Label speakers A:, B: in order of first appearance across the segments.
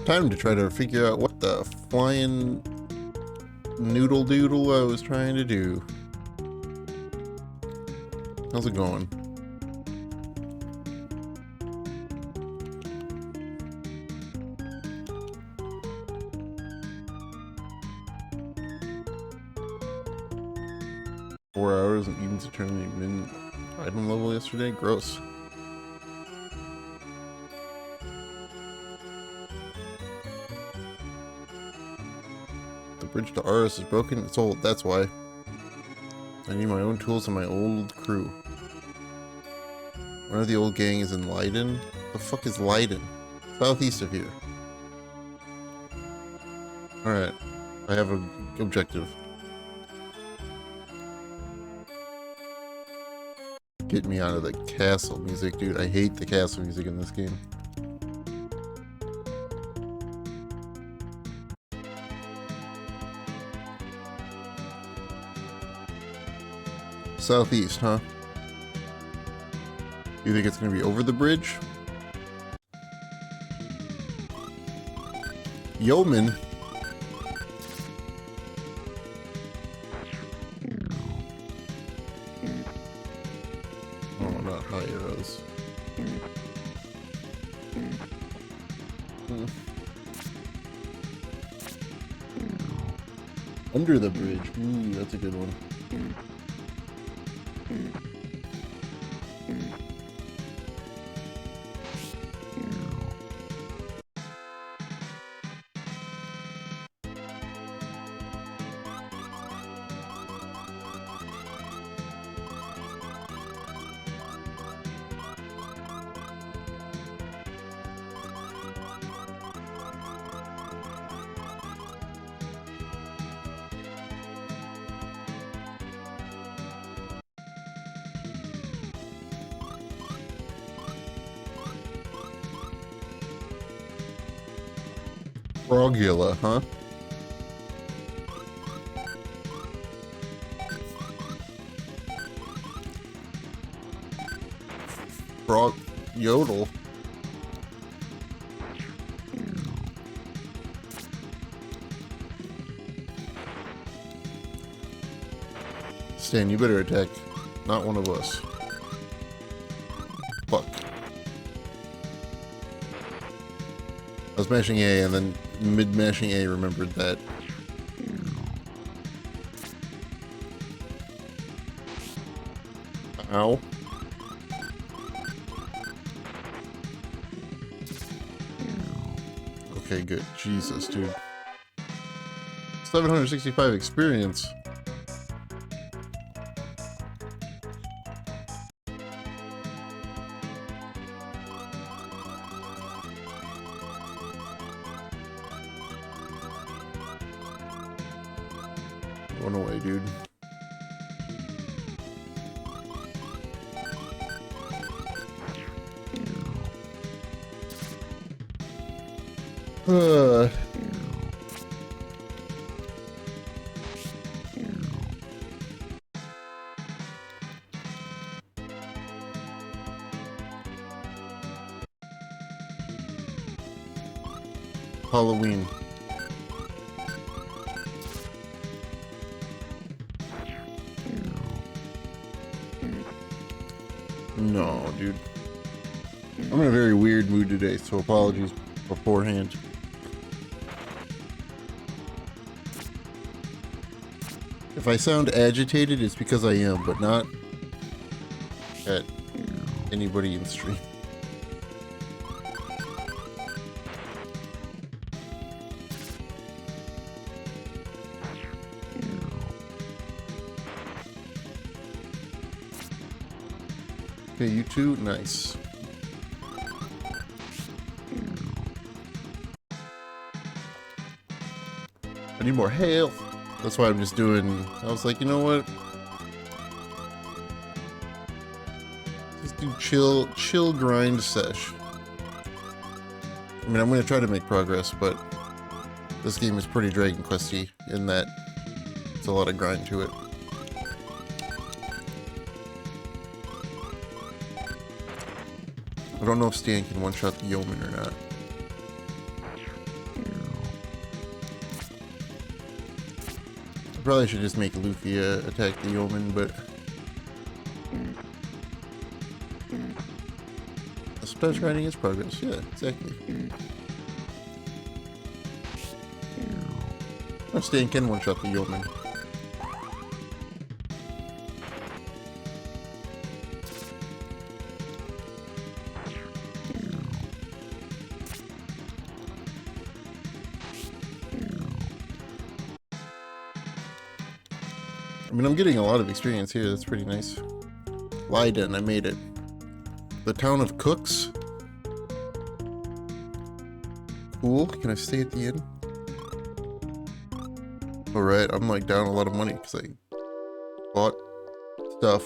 A: Time to try to figure out what the flying noodle doodle I was trying to do. How's it going? $4 and Eden's Eternity min item level yesterday? Gross. The bridge to Aris is broken. It's old. That's why. I need my own tools and my old crew. One of the old gang is in Leiden. The fuck is Leiden? Southeast of here. Alright. I have an objective. Get me out of the castle music, dude. I hate the castle music in this game. Southeast, huh? You think it's gonna be over the bridge? Yeoman? Oh, not high arrows. Under the bridge. Ooh, that's a good one. Frogula, huh? Frog yodel. Stan, you better attack. Not one of us. Fuck. I was mashing A and then mid-mashing A remembered that. Ow. Okay, good. Jesus, dude. 765 experience. Run away, dude. Halloween. No, dude. I'm in a very weird mood today, so apologies beforehand. If I sound agitated, it's because I am, but not at anybody in stream. Okay, you two, nice. I need more health. That's why I'm just doing. I was like, you know what? Just do chill grind sesh. I mean, I'm gonna try to make progress, but this game is pretty Dragon Questy in that it's a lot of grind to it. I don't know if Stan can one-shot the Yeoman or not. Probably should just make Lufia attack the yeoman, but sometimes grinding is progress. Yeah, exactly. Oh, Stan can one-shot the yeoman. I mean, I'm getting a lot of experience here. That's pretty nice. Leiden, I made it. The town of Cooks. Cool. Can I stay at the inn? Alright, I'm like down a lot of money because I bought stuff,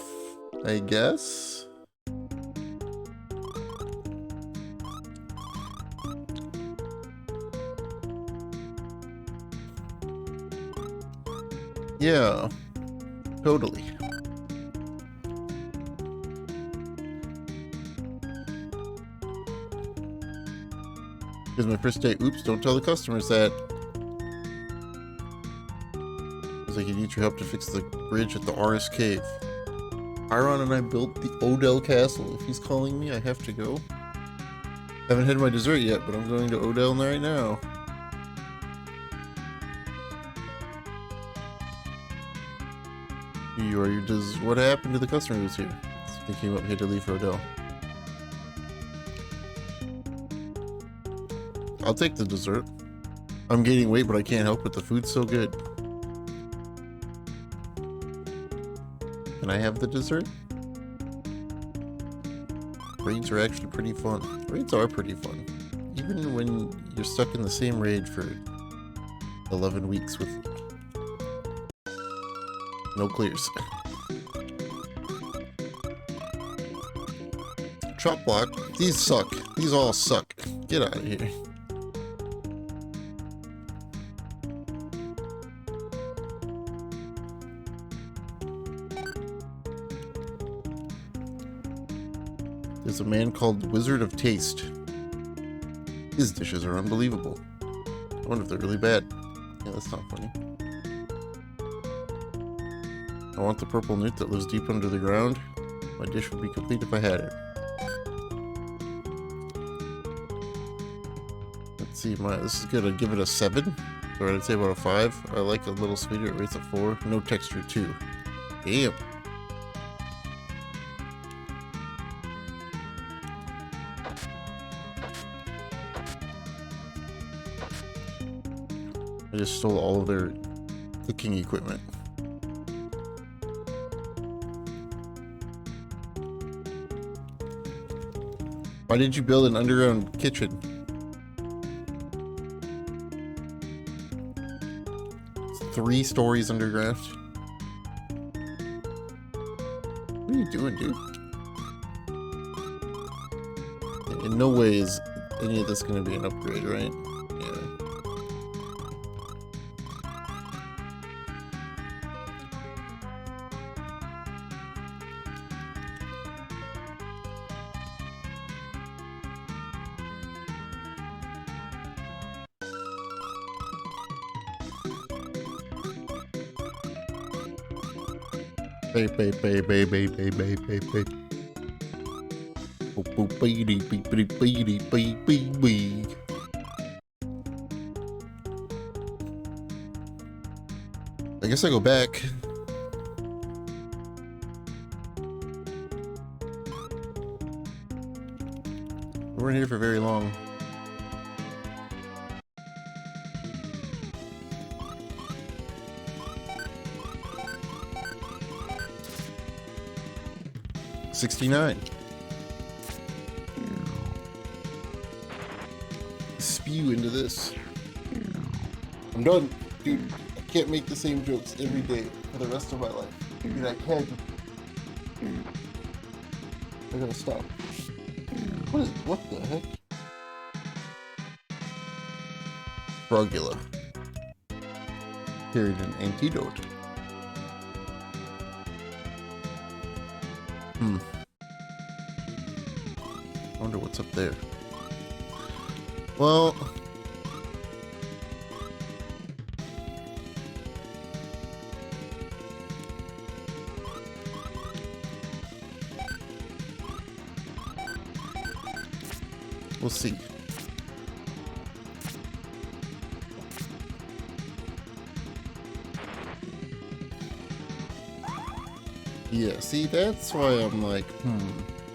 A: I guess. Yeah, totally. Here's my first day. Oops, don't tell the customers that. Because I could need your help to fix the bridge at the RS Cave. Iron and I built the Odell Castle. If he's calling me, I have to go. Haven't had my dessert yet, but I'm going to Odell right now. You are your what happened to the customer who was here? They came up here to leave for Odell. I'll take the dessert. I'm gaining weight, but I can't help it. The food's so good. Can I have the dessert? Raids are actually pretty fun. Raids are pretty fun. Even when you're stuck in the same raid for 11 weeks with no clears. Chop block. These suck. These all suck. Get out of here. There's a man called Wizard of Taste. His dishes are unbelievable. I wonder if they're really bad. Yeah, that's not funny. I want the purple newt that lives deep under the ground. My dish would be complete if I had it. Let's see, this is good. I'd give it a 7. Or I'd say about a 5. I like a little sweeter. It rates a 4. No texture 2. Damn. I just stole all of their cooking equipment. Why did you build an underground kitchen? It's 3 stories underground. What are you doing, dude? In no way is any of this going to be an upgrade, right? I guess I go back. We weren't here for very long. $69. Spew into this. I'm done. Dude, I can't make the same jokes every day for the rest of my life. Dude, I can. I gotta stop. What the heck? Frogula. Carried an antidote. I wonder what's up there. Well, We'll see. Yeah, see, that's why I'm like,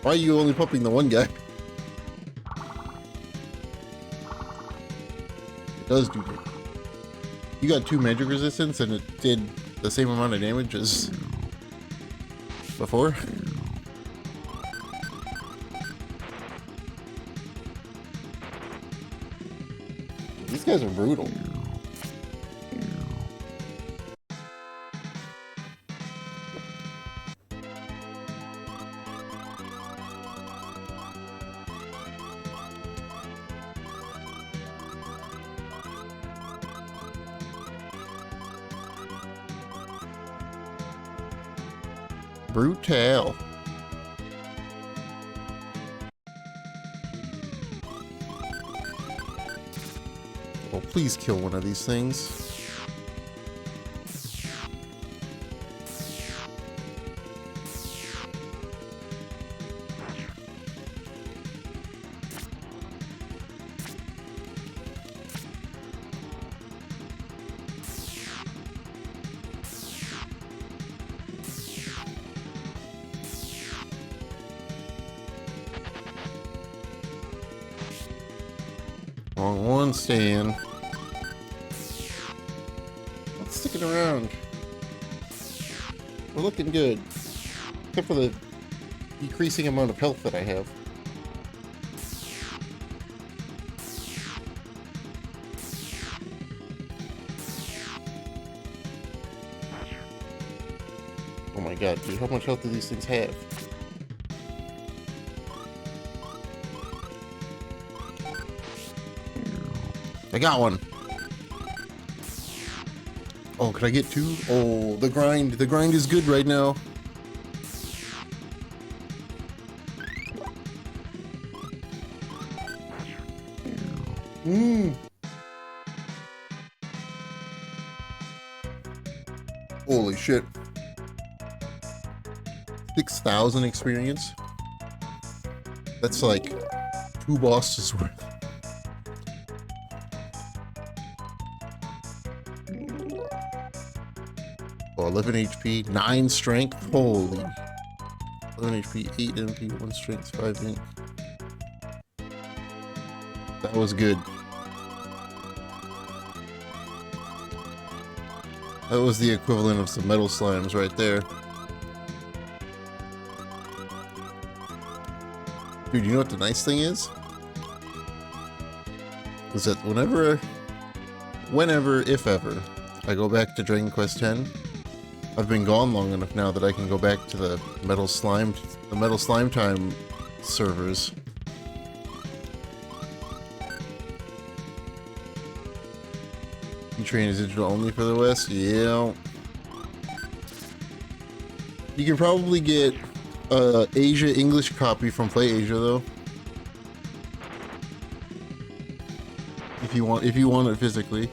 A: why are you only pumping the one guy? It does do good. You got 2 magic resistance and it did the same amount of damage as before. These guys are brutal. Brutal. Oh, please kill one of these things. Wrong one, Stan. Let's stick it around. We're looking good. Except for the decreasing amount of health that I have. Oh my god, dude, how much health do these things have? I got one. Oh, could I get 2? Oh, the grind is good right now. Holy shit. 6,000 experience. That's like 2 bosses worth. Oh, 11 HP, 9 strength. Holy. 11 HP, 8 MP, 1 strength, 5 int. That was good. That was the equivalent of some metal slimes right there. Dude, you know what the nice thing is? Is that whenever, if ever, I go back to Dragon Quest X, I've been gone long enough now that I can go back to the Metal Slime Time servers. You train is digital only for the West? Yeah. You can probably get Asia English copy from Play Asia though. If you want it physically.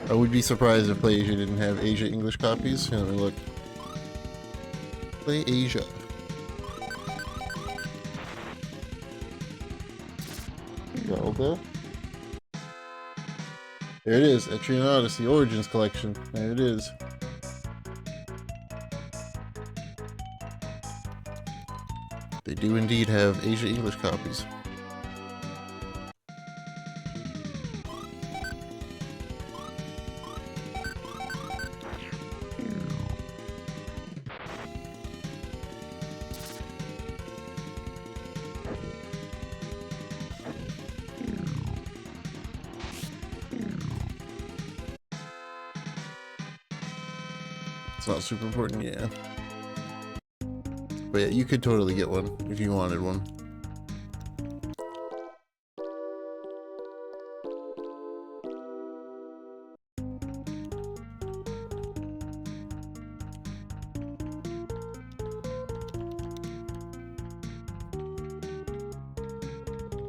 A: I would be surprised if Play Asia didn't have Asia English copies. Here, let me look. Play Asia. Zelda. There it is, Etrian Odyssey Origins Collection. There it is. They do indeed have Asia English copies. It's not super important, yeah. But yeah, you could totally get one if you wanted one.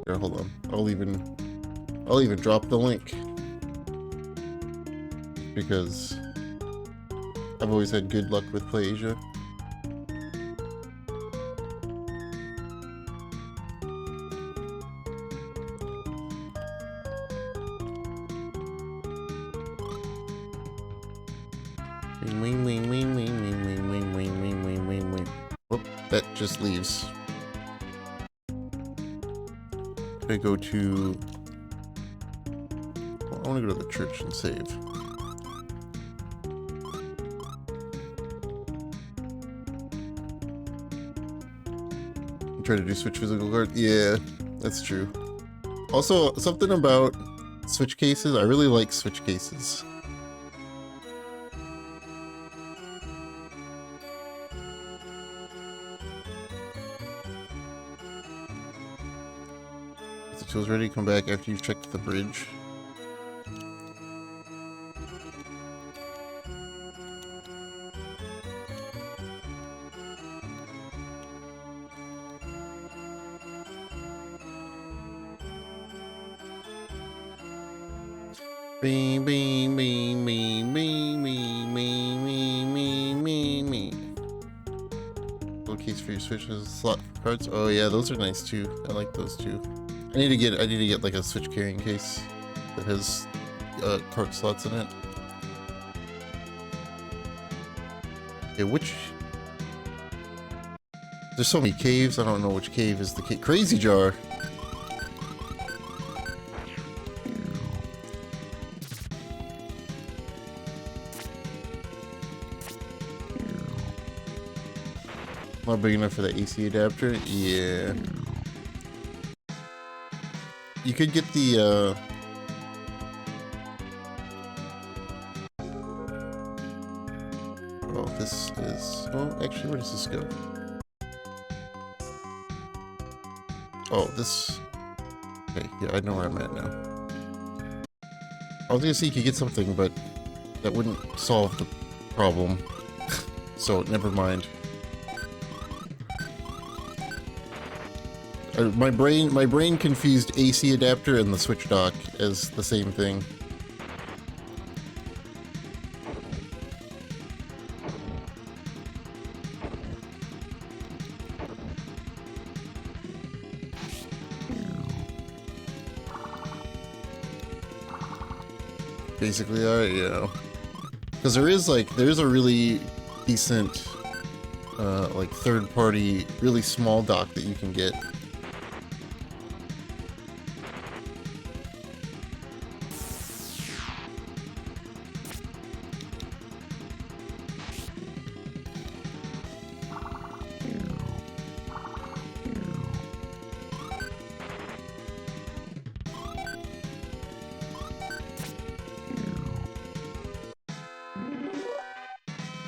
A: Here, hold on. I'll even drop the link. Because I've always had good luck with Play Asia. Wing, wing, wing, wing, wing, wing, wing, wing, wing, wing, wing, wing, wing. Whoop, that just leaves. I go to... Well, I want to go to the church and save. Try to do switch physical card. Yeah, that's true. Also, something about switch cases. I really like switch cases. Is the tools ready? Come back after you've checked the bridge. Beam, beam, beam, beam, beam, beam, beam, beam, beam, beam, beam. Little case for your switch has a slot for cards. Oh yeah, those are nice too. I like those too. I need to get like a switch carrying case that has card slots in it. Okay, which? There's so many caves. I don't know which cave is the cave. Crazy jar. Not big enough for the AC adapter? Yeah. You could get the, Oh, this is... Oh, actually, where does this go? Oh, this... Okay, yeah, I know where I'm at now. I was gonna say you could get something, but that wouldn't solve the problem. So, never mind. My brain confused AC adapter and the switch dock as the same thing. Basically, yeah. Because there's a really decent, like third-party, really small dock that you can get.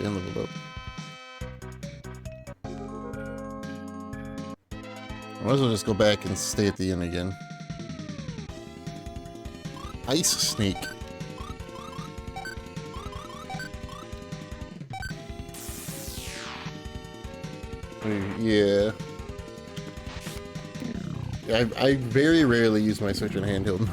A: And leveled up. I might as well just go back and stay at the inn again. Ice snake. Yeah. I very rarely use my Switch in handheld mode.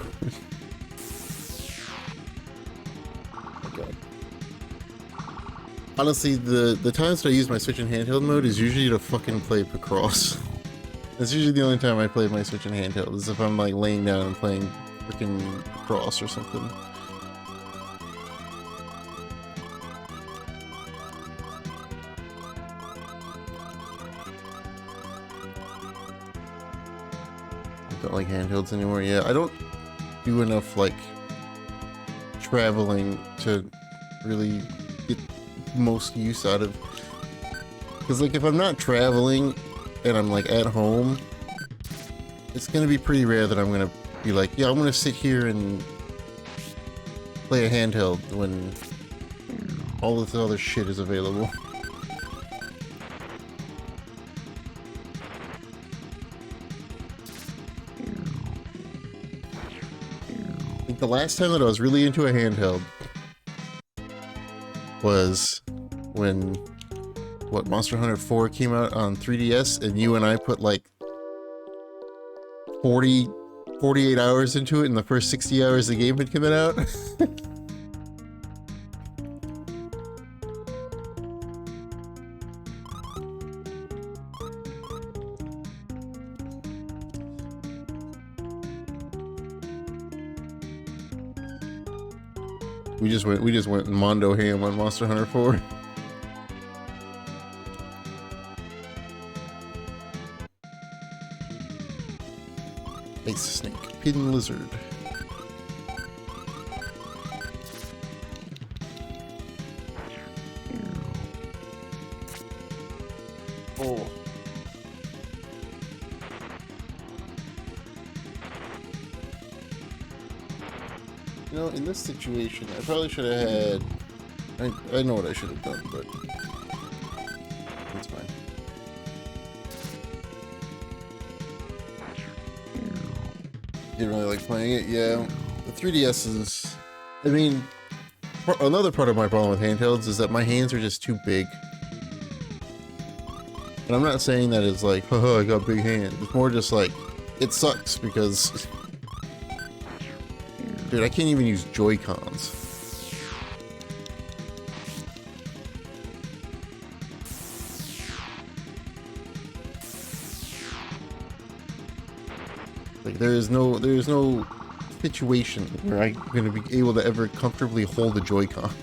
A: Honestly, the times that I use my Switch in handheld mode is usually to fucking play Picross. That's usually the only time I play my Switch in handheld, is if I'm like laying down and playing freaking Picross or something. I don't like handhelds anymore. Yeah, I don't do enough like traveling to really get most use out of, because like if I'm not traveling and I'm like at home, it's gonna be pretty rare that I'm gonna be like, yeah, I'm gonna sit here and play a handheld when all this other shit is available. I think the last time that I was really into a handheld was when, what, Monster Hunter 4 came out on 3DS, and you and I put like 48 hours into it, and the first 60 hours the game had come out. We just went Mondo ham on Monster Hunter 4. Ice snake, pin lizard. Oh. You know, in this situation, I probably should have had... I know what I should have done, but... That's fine. Didn't really like playing it, yeah. The 3DS is... I mean, another part of my problem with handhelds is that my hands are just too big. And I'm not saying that it's like, haha, I got big hands. It's more just like, it sucks because... Dude, I can't even use Joy-Cons. Like, there is no situation where I'm gonna be able to ever comfortably hold a Joy-Con.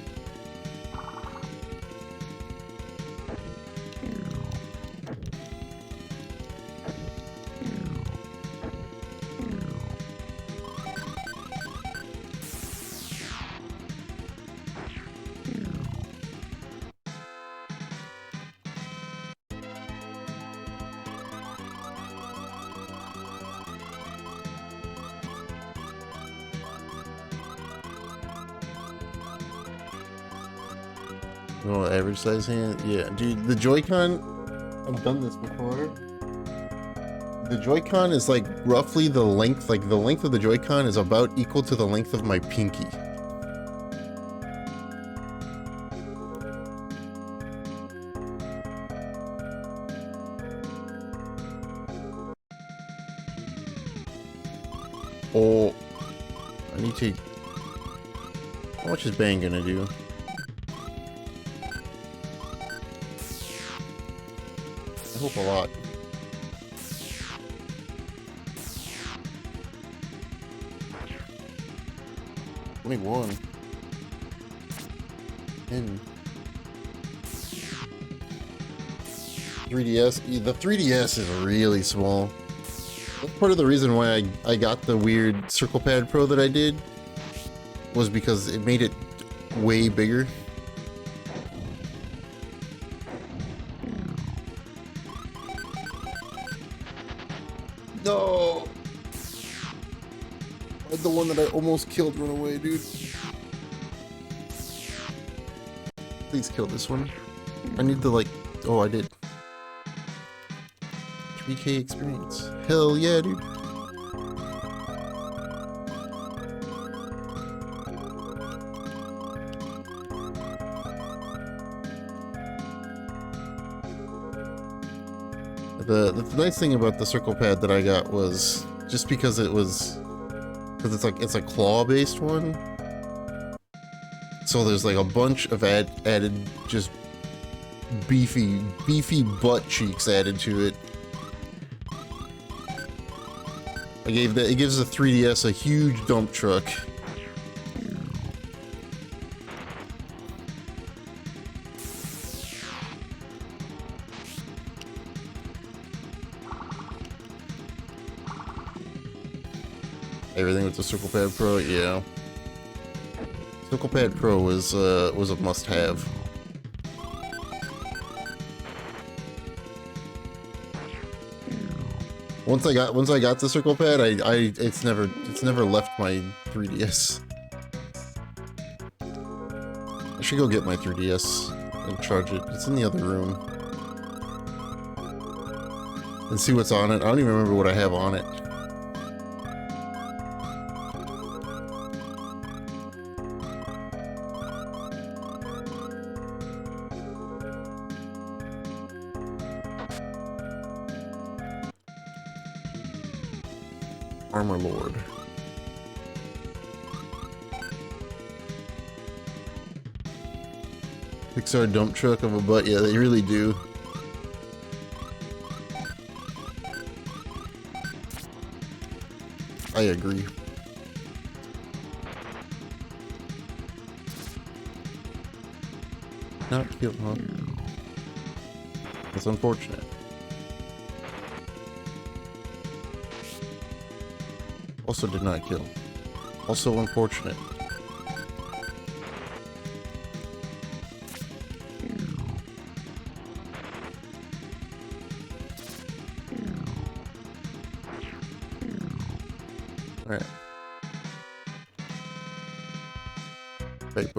A: Oh, average size hand? Yeah, dude, the Joy-Con, I've done this before. The Joy-Con is like roughly the length, like the length of the Joy-Con is about equal to the length of my pinky. Oh, I need to... How much is Bang gonna do? I hope a lot. Only one. 10. 3DS. The 3DS is really small. That's part of the reason why I got the weird Circle Pad Pro that I did. Was because it made it way bigger. No! The one that I almost killed run away, dude. Please kill this one. I need to like... Oh, I did. 3K experience. Hell yeah, dude. The nice thing about the Circle Pad that I got was just because it's a claw based one, so there's like a bunch of added just beefy butt cheeks added to it. It gives the 3DS a huge dump truck. Everything with the Circle Pad Pro, yeah. Circle Pad Pro was a must-have. Once I got the Circle Pad, it's never left my 3DS. I should go get my 3DS and charge it. It's in the other room. And see what's on it. I don't even remember what I have on it. Armor Lord. Pixar dump truck of a butt. Yeah, they really do. I agree. Not kill, huh? That's unfortunate. Also did not kill. Also unfortunate. Alright. Wait.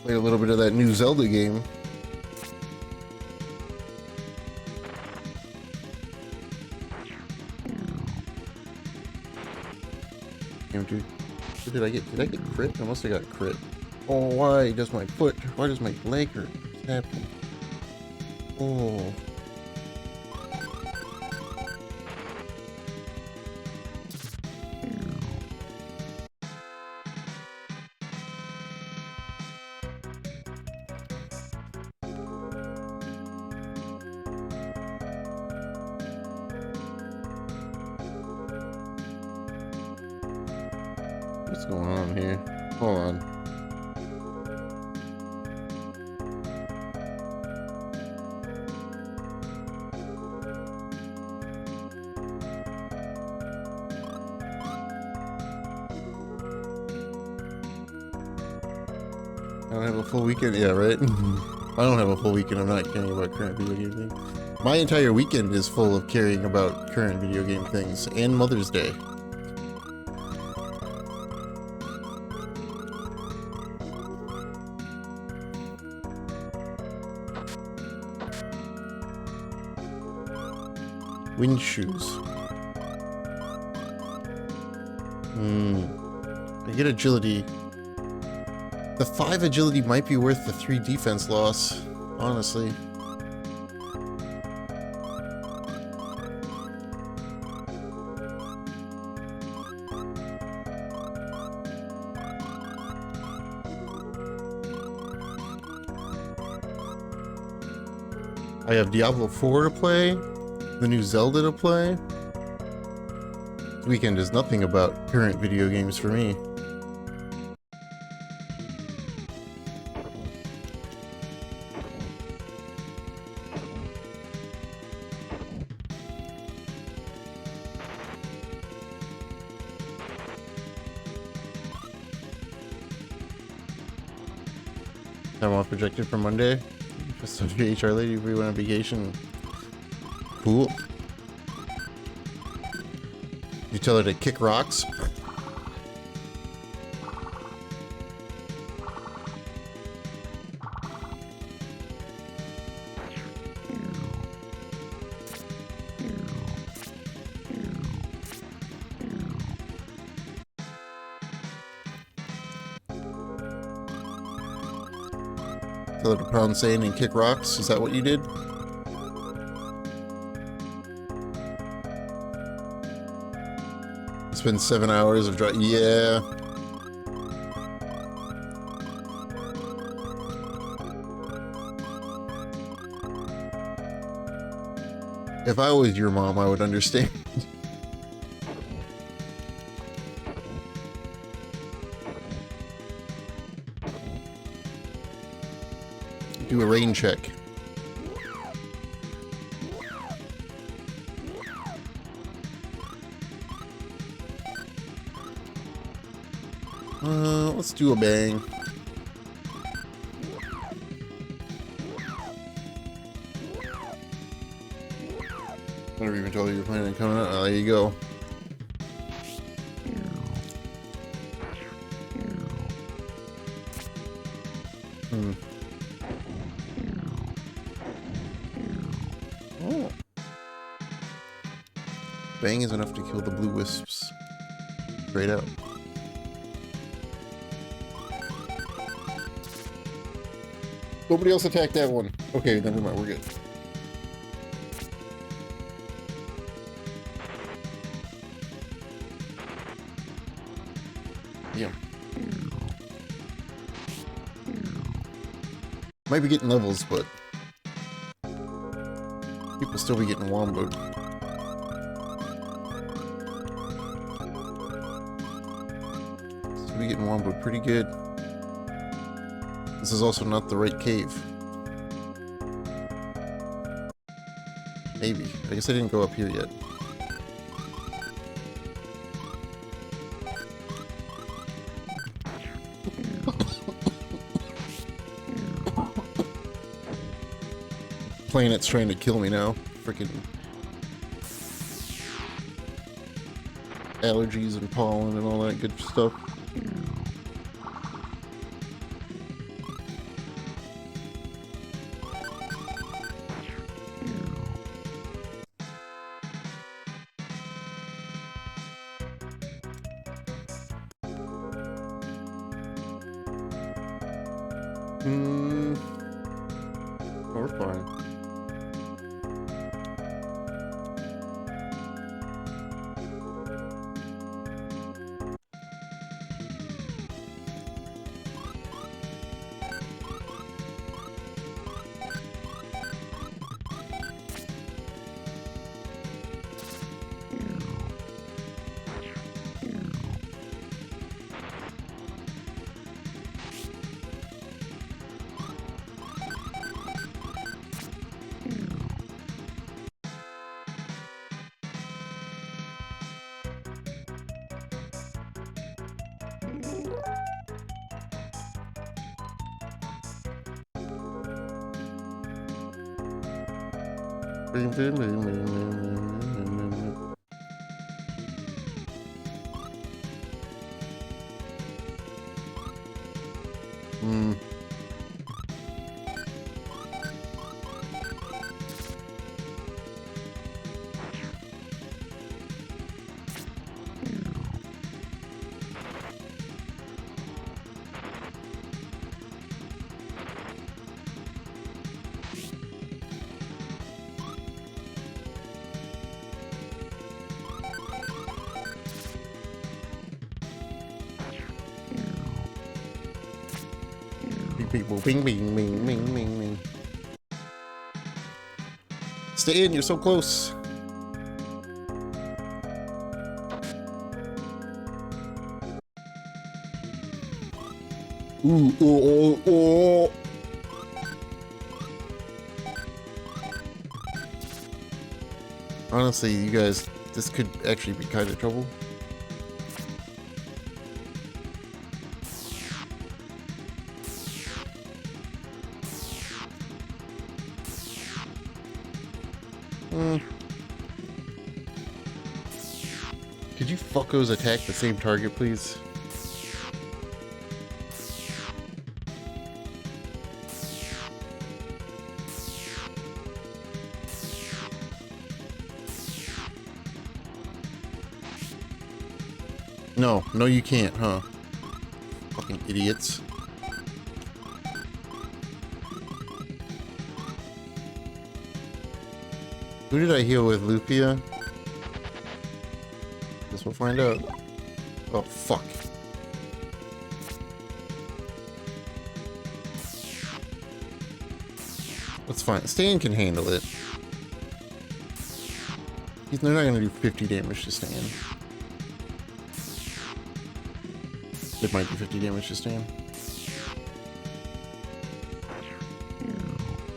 A: Played a little bit of that new Zelda game. Dude. Did I get crit? I must have got crit. Oh, why does my leg hurt? What's happening? Oh. What's going on here? Hold on. I don't have a full weekend. Yeah, right? I don't have a full weekend. I'm not caring about current video game things. My entire weekend is full of caring about current video game things and Mother's Day. Wind shoes. I get agility. The 5 agility might be worth the 3 defense loss, honestly. I have Diablo 4 to play, the new Zelda to play. This weekend is nothing about current video games for me. Time off projected for Monday. Just a HR lady if we went on vacation. Cool. You tell her to kick rocks? Tell her to pound sand and kick rocks? Is that what you did? Spend 7 hours of driving. Yeah. If I was your mom, I would understand. Do a rain check. Let's do a bang. Never even told you were planning on coming out. Oh, there you go. Oh. Bang is enough to kill the blue wisps. Straight out. Nobody else attacked that one. Okay, never mind, we're good. Might be getting levels, but people still be getting womboed. Still be getting womboed pretty good. This is also not the right cave. Maybe. I guess I didn't go up here yet. Planet's trying to kill me now. Freaking allergies and pollen and all that good stuff. Oh, we're fine. People bing bing bing bing bing bing. Stay in, you're so close. Ooh, oh, oh, oh. Honestly, you guys, this could actually be kind of trouble. Could you fuckos attack the same target, please? No, no you can't, huh? Fucking idiots. Who did I heal with, Lufia? Guess we'll find out. Oh, fuck. That's fine. Stan can handle it. They're not gonna do 50 damage to Stan. It might do 50 damage to Stan.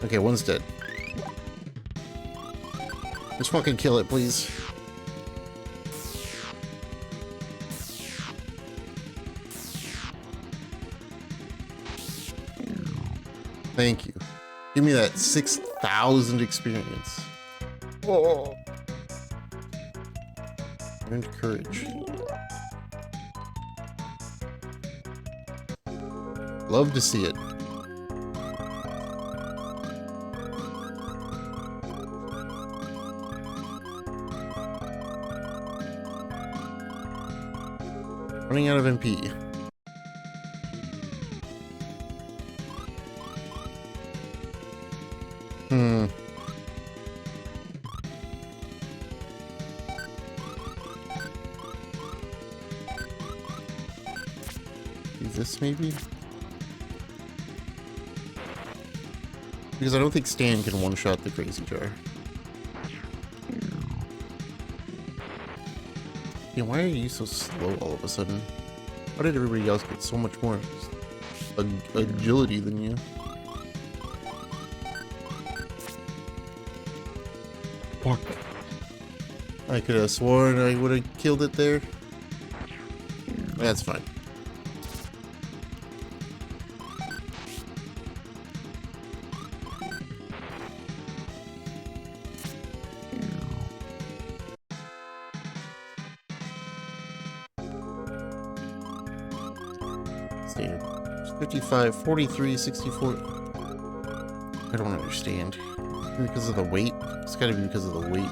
A: Okay, one's dead. Just fucking kill it, please. Thank you. Give me that 6,000 experience. Oh. Earned courage. Love to see it. Running out of MP. Use this maybe? Because I don't think Stan can one-shot the Crazy Jar. Yeah, why are you so slow all of a sudden? Why did everybody else get so much more agility than you? Fuck. I could have sworn I would have killed it there. That's fine. Stand. 55, 43, 64. I don't understand. Because of the weight? It's gotta be because of the weight.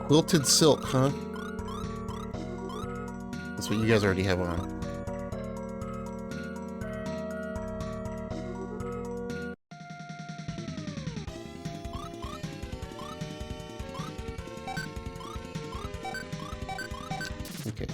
A: Quilted silk, huh? That's what you guys already have on. Okay.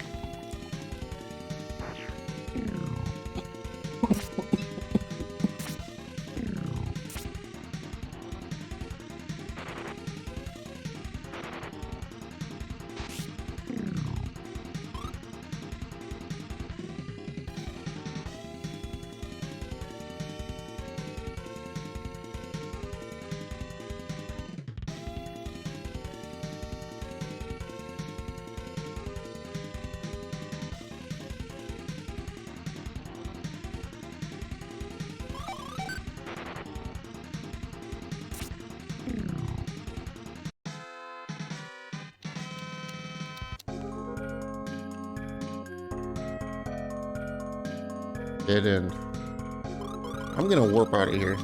A: Dead end. I'm gonna warp out of here.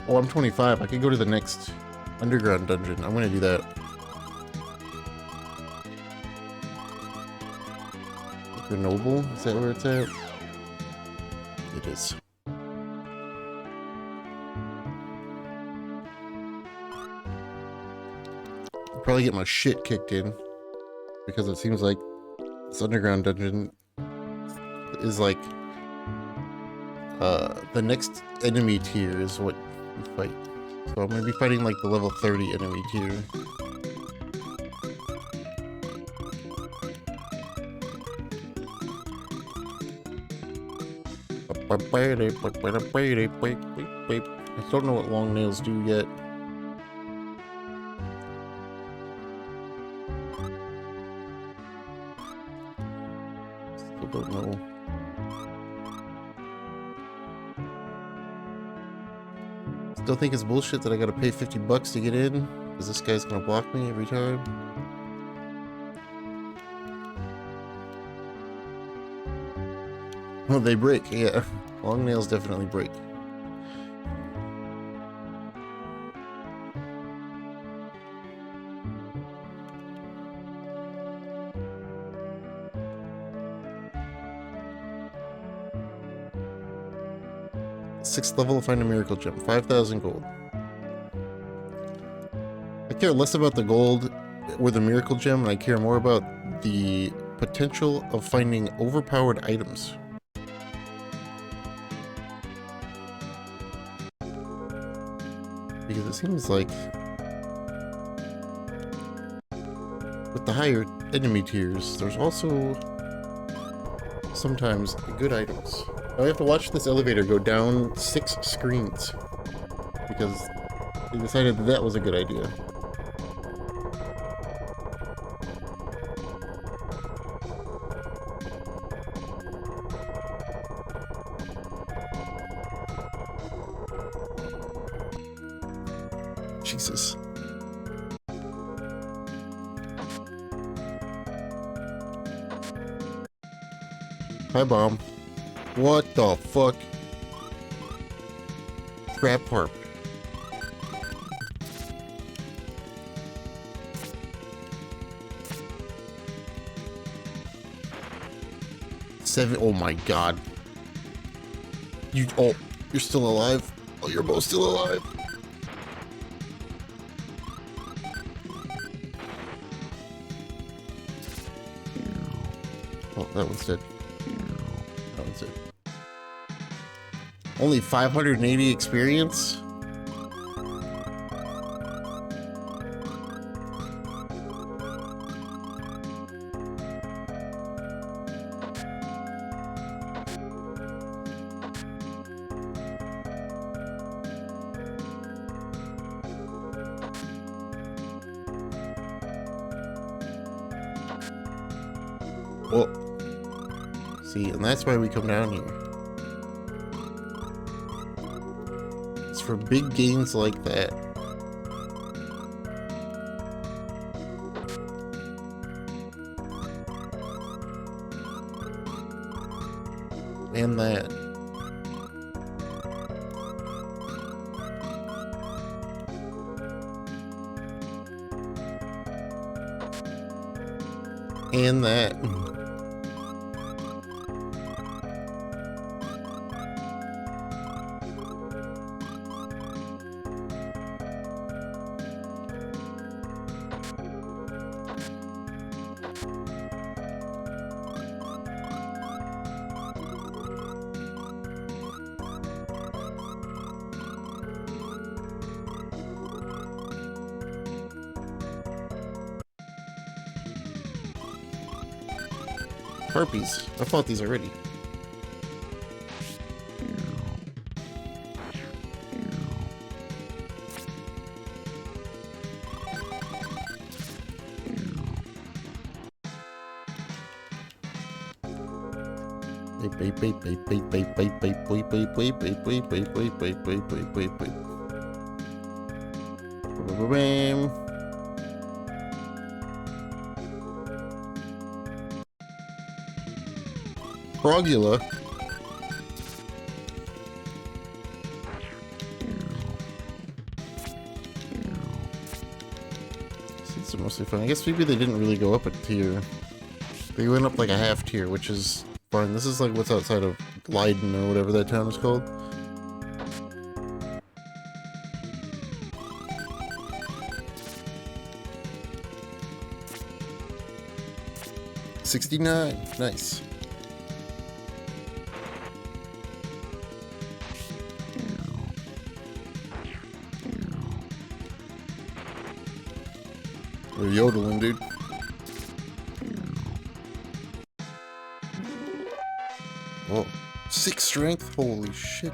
A: Oh, I'm 25. I could go to the next underground dungeon. I'm gonna do that. Grenoble? Is that where it's at? It is. I'll probably get my shit kicked in. Because it seems like this underground dungeon is like the next enemy tier is what we fight. So I'm gonna be fighting like the level 30 enemy tier. I don't know what long nails do yet. Still don't know. Still think it's bullshit that I gotta pay 50 bucks to get in, because this guy's gonna block me every time. Oh, they break, yeah. Long nails definitely break. Sixth level, find a miracle gem. 5,000 gold. I care less about the gold or the miracle gem, and I care more about the potential of finding overpowered items. Because it seems like with the higher enemy tiers, there's also sometimes good items. Now we have to watch this elevator go down 6 screens because they decided that that was a good idea. Jesus. Hi, bomb. What the fuck? Crap harp. Oh my god. Oh, you're still alive. Oh, you're both still alive. Oh, that one's dead. That one's dead. Only 580 experience? Well, see, and that's why we come down here. It's for big gains like that. And that. And that. Harpies. I fought these already. Frogula. Seats are mostly fun. I guess maybe they didn't really go up a tier. They went up like a half tier, which is fine. This is like what's outside of Leiden or whatever that town is called. $69. Nice. They're yodeling, dude. Whoa. 6 strength? Holy shit.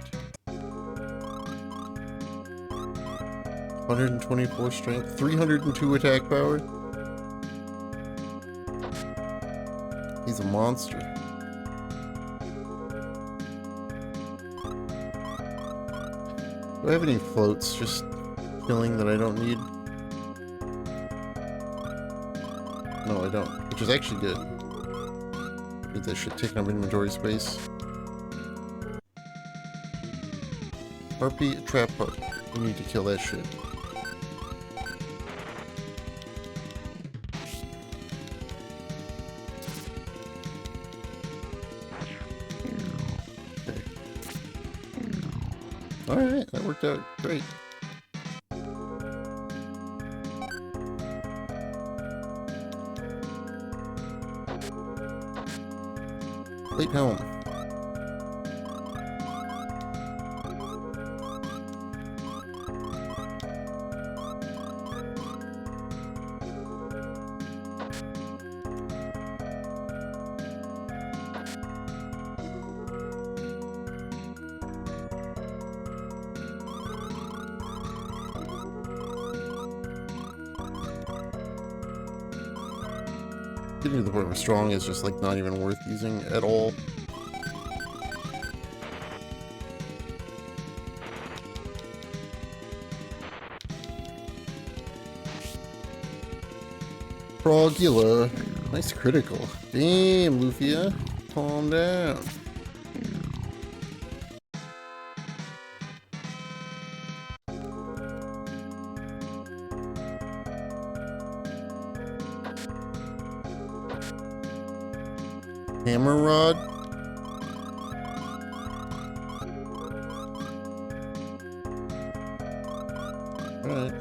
A: 124 strength. 302 attack power. He's a monster. Do I have any floats just killing that I don't need? No, I don't. Which is actually good. Get that shit taking up inventory space. Harpy trap hook. We need to kill that shit. Okay. Alright, that worked out great. Late home. Getting to the point where strong is just like not even worth using at all. Frogula. Nice critical. Damn, Lufia. Calm down. Hammer rod. Alright.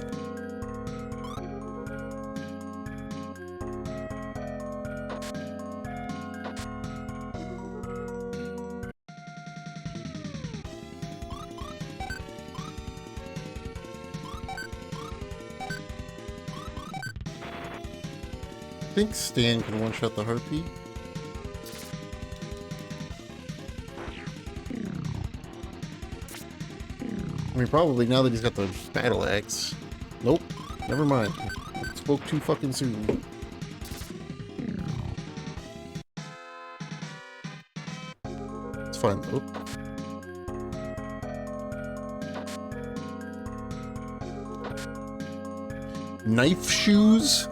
A: I think Stan can one-shot the Harpy. I mean, probably now that he's got the battle axe. Nope. Never mind. Spoke too fucking soon. It's fine though. Knife shoes?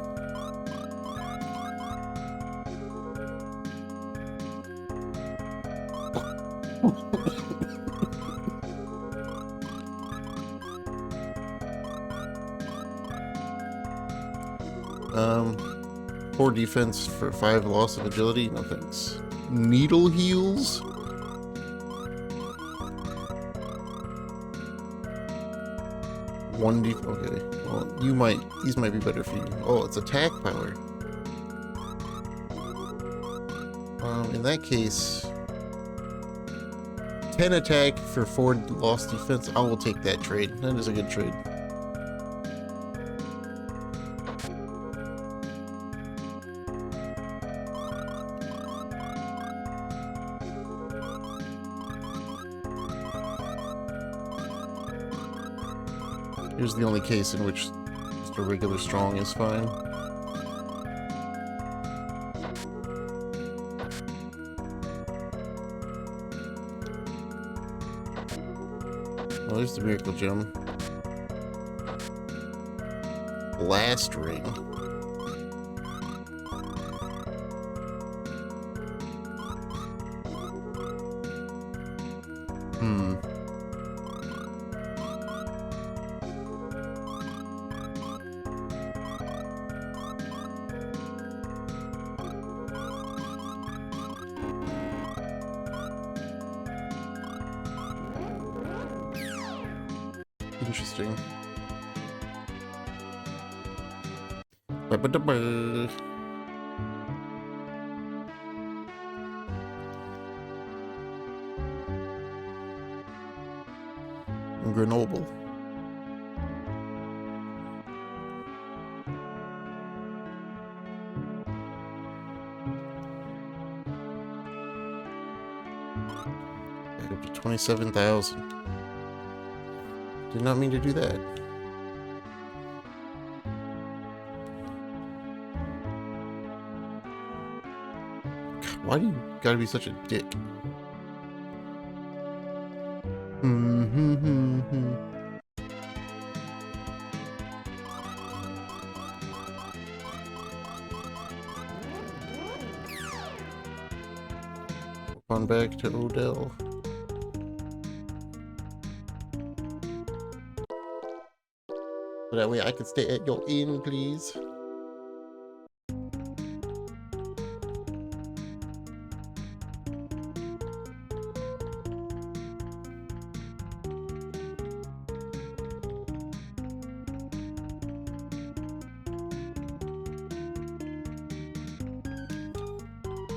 A: Poor defense for 5 loss of agility? No thanks. Needle heals? One okay. Well, these might be better for you. Oh, it's attack power. In that case, 10 attack for 4 lost defense. I will take that trade. That is a good trade. Here's the only case in which just a regular strong is fine. Oh, there's the miracle gem. Blast ring. Interesting. Grenoble. Back up to 27,000. Did not mean to do that. God, why do you gotta be such a dick? On back to Odell. So that way I can stay at your inn, please.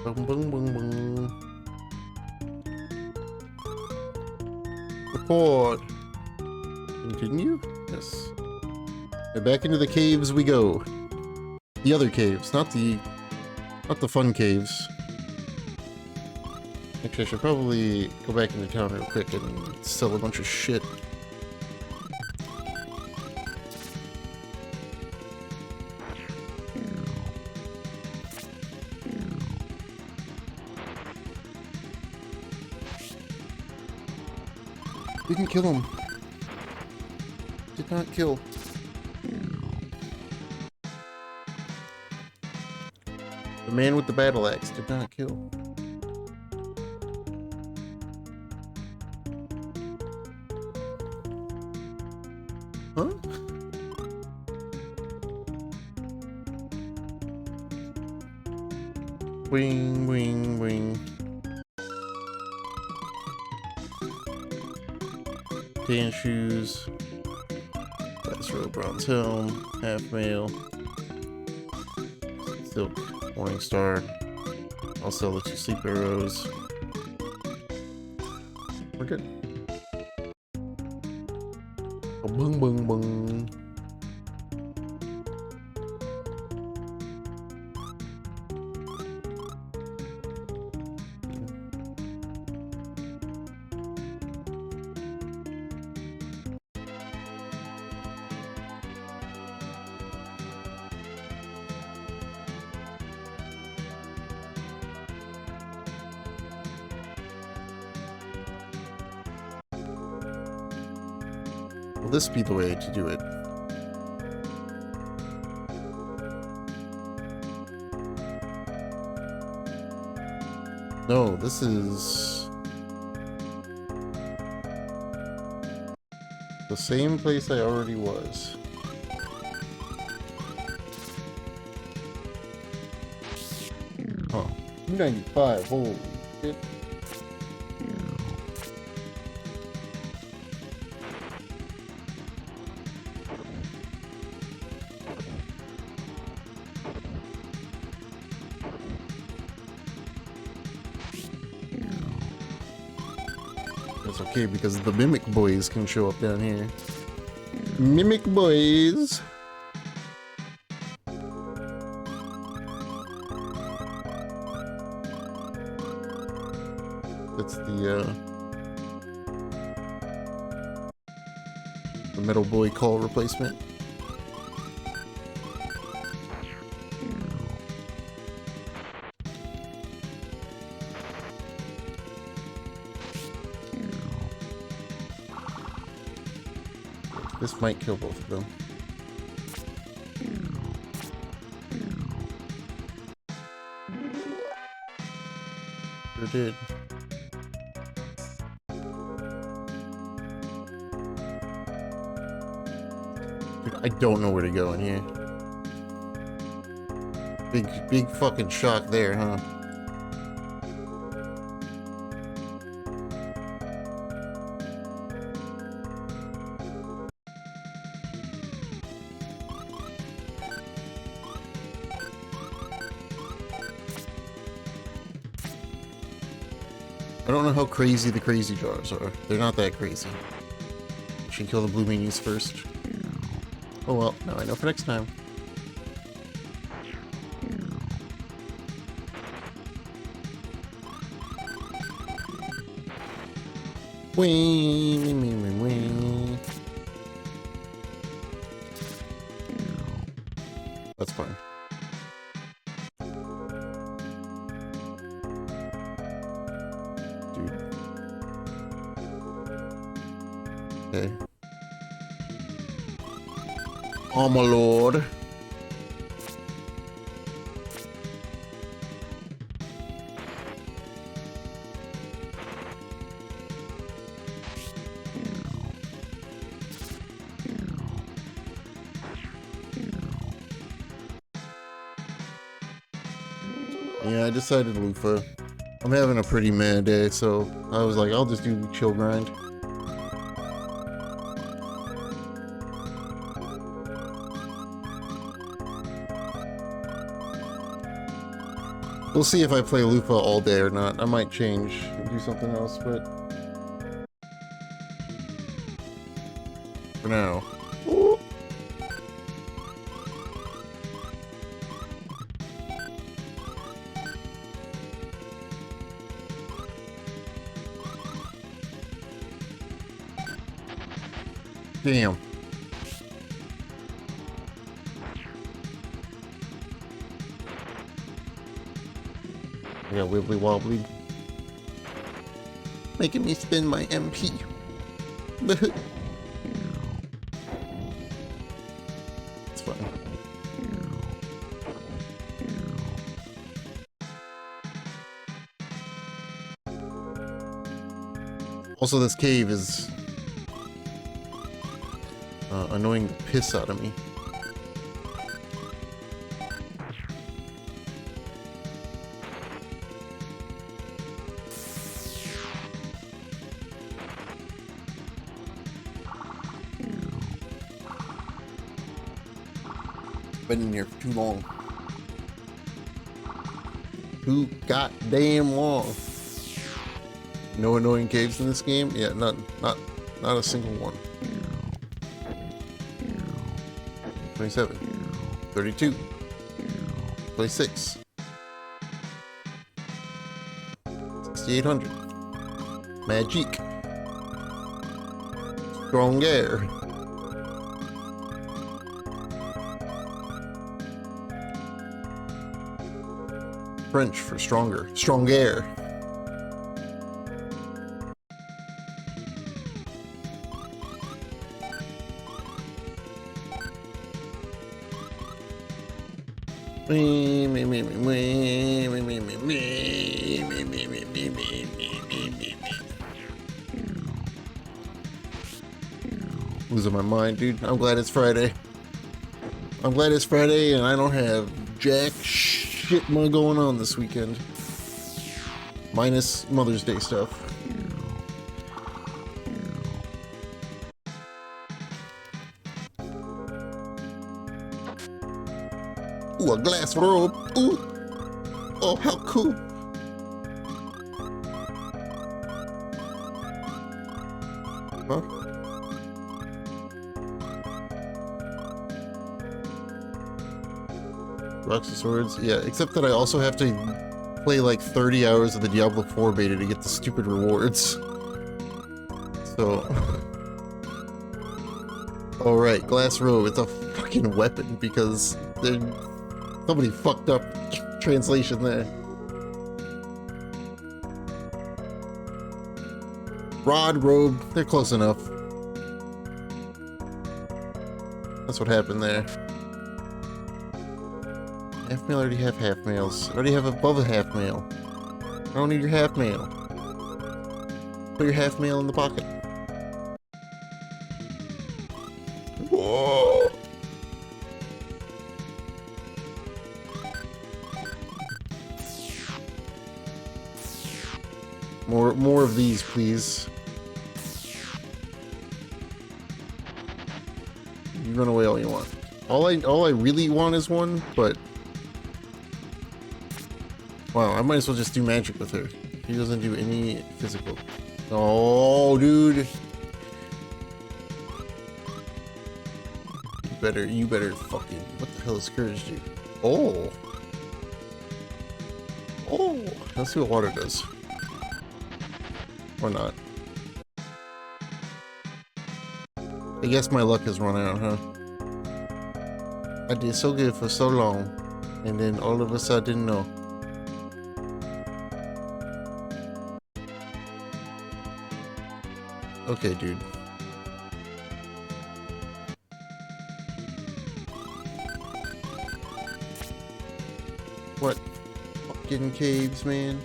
A: Boom, boom, boom, boom. Report. Continue? Yes. And back into the caves we go. The other caves, not the fun caves. Actually, I should probably go back into town real quick and sell a bunch of shit. Didn't kill him. Did not kill. The man with the battle axe did not kill. Huh? Wing, wing, wing. Tan shoes. That's Nitro, Bronze Helm, Half Mail, Silk, Morning Star. I'll sell the 2 Sleep Arrows. We're good. Oh, boom, boom, boom. Will this be the way to do it? No, this is the same place I already was. Huh. 295, holy shit. That's okay because the Mimic Boys can show up down here. Mimic Boys! That's the Metal Boy call replacement. This might kill both of them. Sure did. Dude, I don't know where to go in here. Big fucking shock there, huh? I don't know how crazy the crazy jars are. They're not that crazy. Should kill the blue meanies first. Oh well, now I know for next time. Wing, wing, wing, wing. That's fine. Okay. Oh my lord. Yeah, I decided Lufia. I'm having a pretty mad day, so I was like, I'll just do the chill grind. We'll see if I play Lufia all day or not. I might change and do something else, but for now. Ooh. Damn. Yeah, wibbly wobbly. Making me spend my MP. It's fine. Also, this cave is annoying the piss out of me. Been in here for too long. Too goddamn long. No annoying caves in this game? Yeah, not a single one. 27. 32. 26. 6800. Magic. Strong air. French for stronger. Strong air. Losing my mind, dude. I'm glad it's Friday. I'm glad it's Friday and I don't have jack shit going on this weekend. Minus Mother's Day stuff. Ooh, a glass robe. Ooh. Oh, how cool. Huh? Rocks and swords. Yeah, except that I also have to play like 30 hours of the Diablo 4 beta to get the stupid rewards. So... Alright, glass robe. It's a fucking weapon because somebody fucked up translation there. Rod, robe, they're close enough. That's what happened there. Half mail, I already have half mails. I already have above a half mail. I don't need your half mail. Put your half mail in the pocket. Whoa! More of these, please. You run away all you want. All I really want is one, but wow, I might as well just do magic with her. She doesn't do any physical. Oh, dude. You better fucking, what the hell does courage do? Oh. Oh. Let's see what water does. Or not. I guess my luck has run out, huh? I did so good for so long, and then all of a sudden, no. Okay, dude. What fucking caves, man?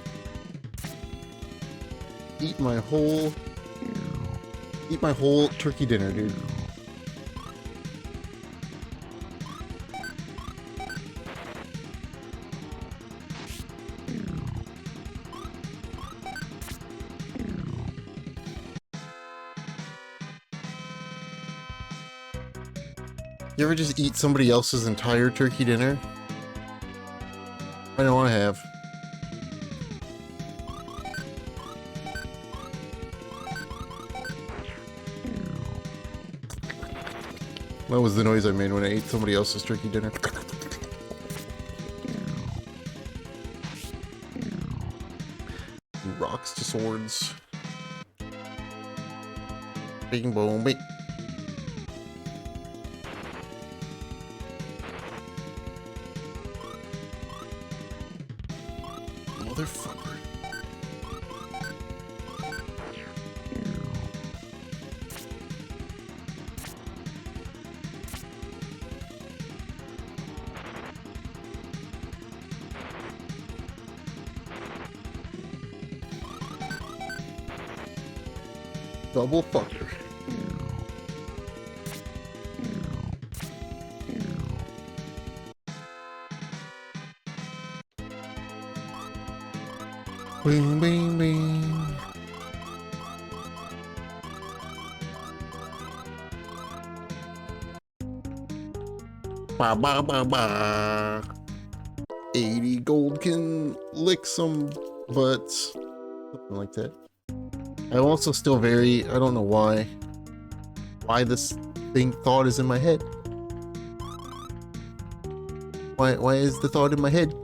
A: Eat my whole turkey dinner, dude. You ever just eat somebody else's entire turkey dinner? I know I have. That was the noise I made when I ate somebody else's turkey dinner. Rocks to swords. Bing boom bing. Motherfucker. Double fucker. Bing, bing, bing. Ba ba ba ba. 80 gold can lick some butts. Something like that. I'm also still very, I don't know why this thought is in my head. Why is the thought in my head?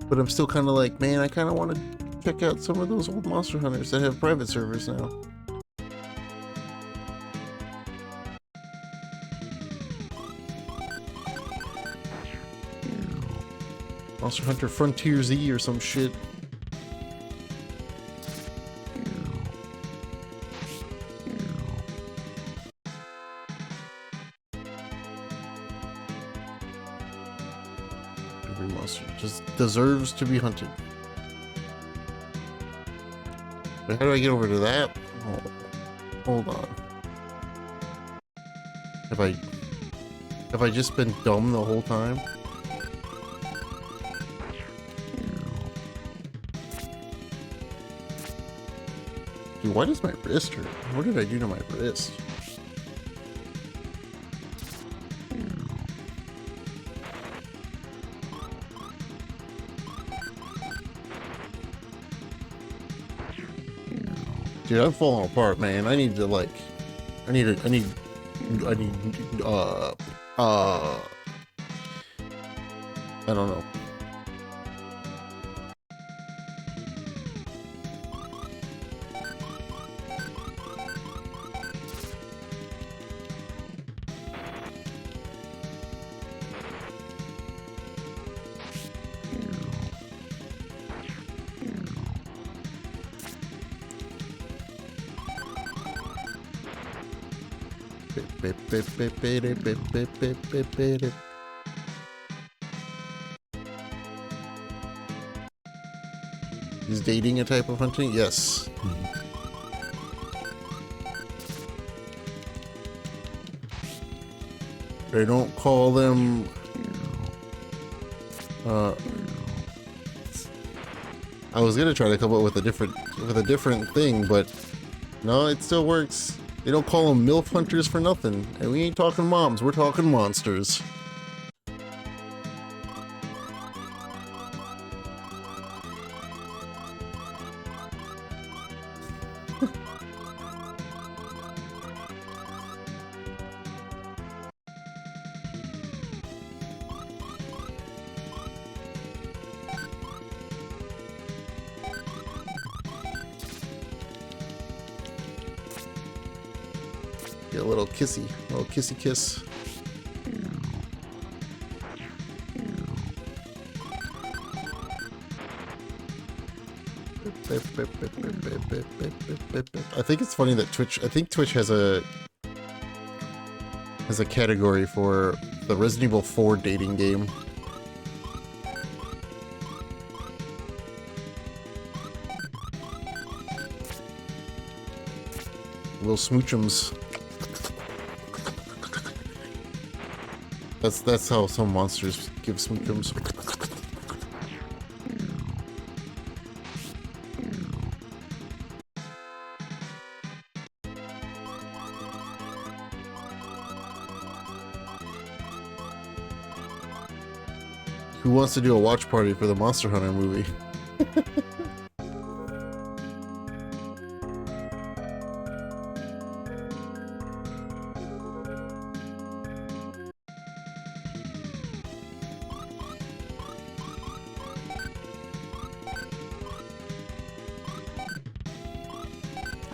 A: But I'm still kind of like, man, I kind of want to check out some of those old Monster Hunters that have private servers now. Monster Hunter Frontier Z or some shit. Every monster just deserves to be hunted. But how do I get over to that? Oh, hold on. Have I just been dumb the whole time? Dude, why does my wrist hurt? What did I do to my wrist? Dude, I'm falling apart, man. I need to like, I need, I don't know. Is dating a type of hunting? Yes. They don't call them I was gonna try to come up with a different thing, but no, it still works. They don't call them MILF hunters for nothing. And we ain't talking moms, we're talking monsters. Get a little kissy kiss. I think it's funny that Twitch has a category for the Resident Evil 4 dating game. Little smoochums. That's how some monsters give smoochums. Who wants to do a watch party for the Monster Hunter movie?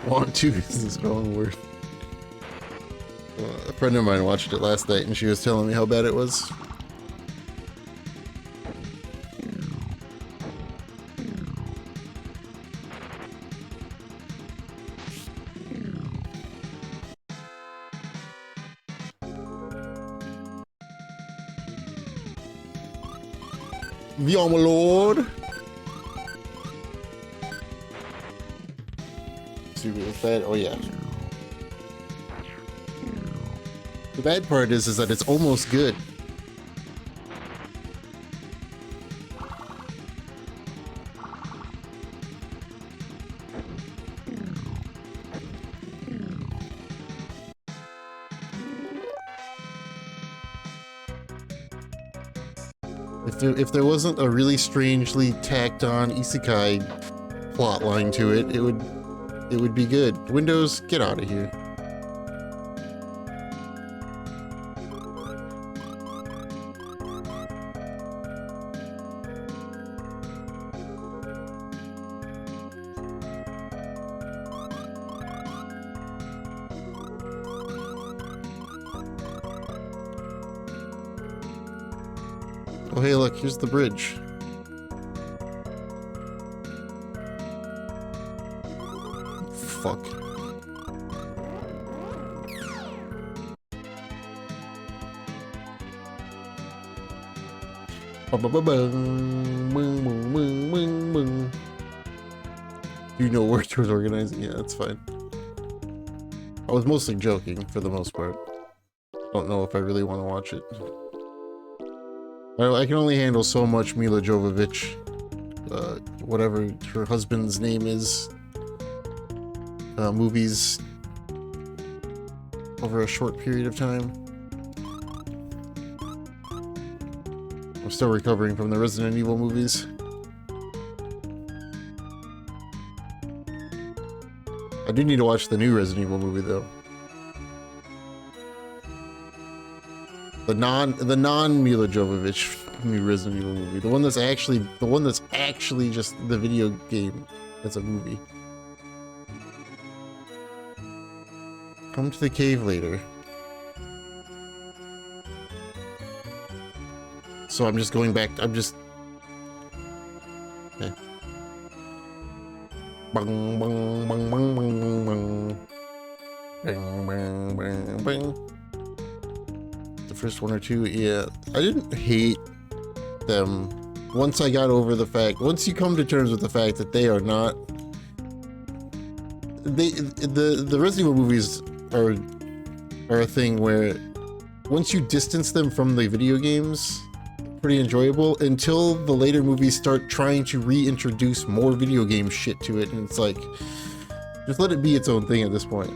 A: Want to is the wrong word. A friend of mine watched it last night and she was telling me how bad it was. Yeah, my lord. See what's that? Oh yeah. The bad part is that it's almost good. If there wasn't a really strangely tacked on isekai plot line to it, it would be good. Windows, get out of here. Oh hey look, here's the bridge. Fuck. You know where towards organizing? Yeah, that's fine. I was mostly joking for the most part. Don't know if I really want to watch it. I can only handle so much Mila Jovovich, whatever her husband's name is, movies over a short period of time. I'm still recovering from the Resident Evil movies. I do need to watch the new Resident Evil movie though. The non Mila Jovovich new Resident Evil movie. The one that's actually just the video game as a movie. Come to the cave later. So I'm just going back. I'm just. Okay. Bang, bang, bang, bang, bang, bang. Bang, bang, bang, bang. The first one or two, yeah. I didn't hate them. Once I got over the fact, once you come to terms with the fact that they are not. The Resident Evil movies are a thing where once you distance them from the video games, pretty enjoyable until the later movies start trying to reintroduce more video game shit to it, and it's like, just let it be its own thing at this point.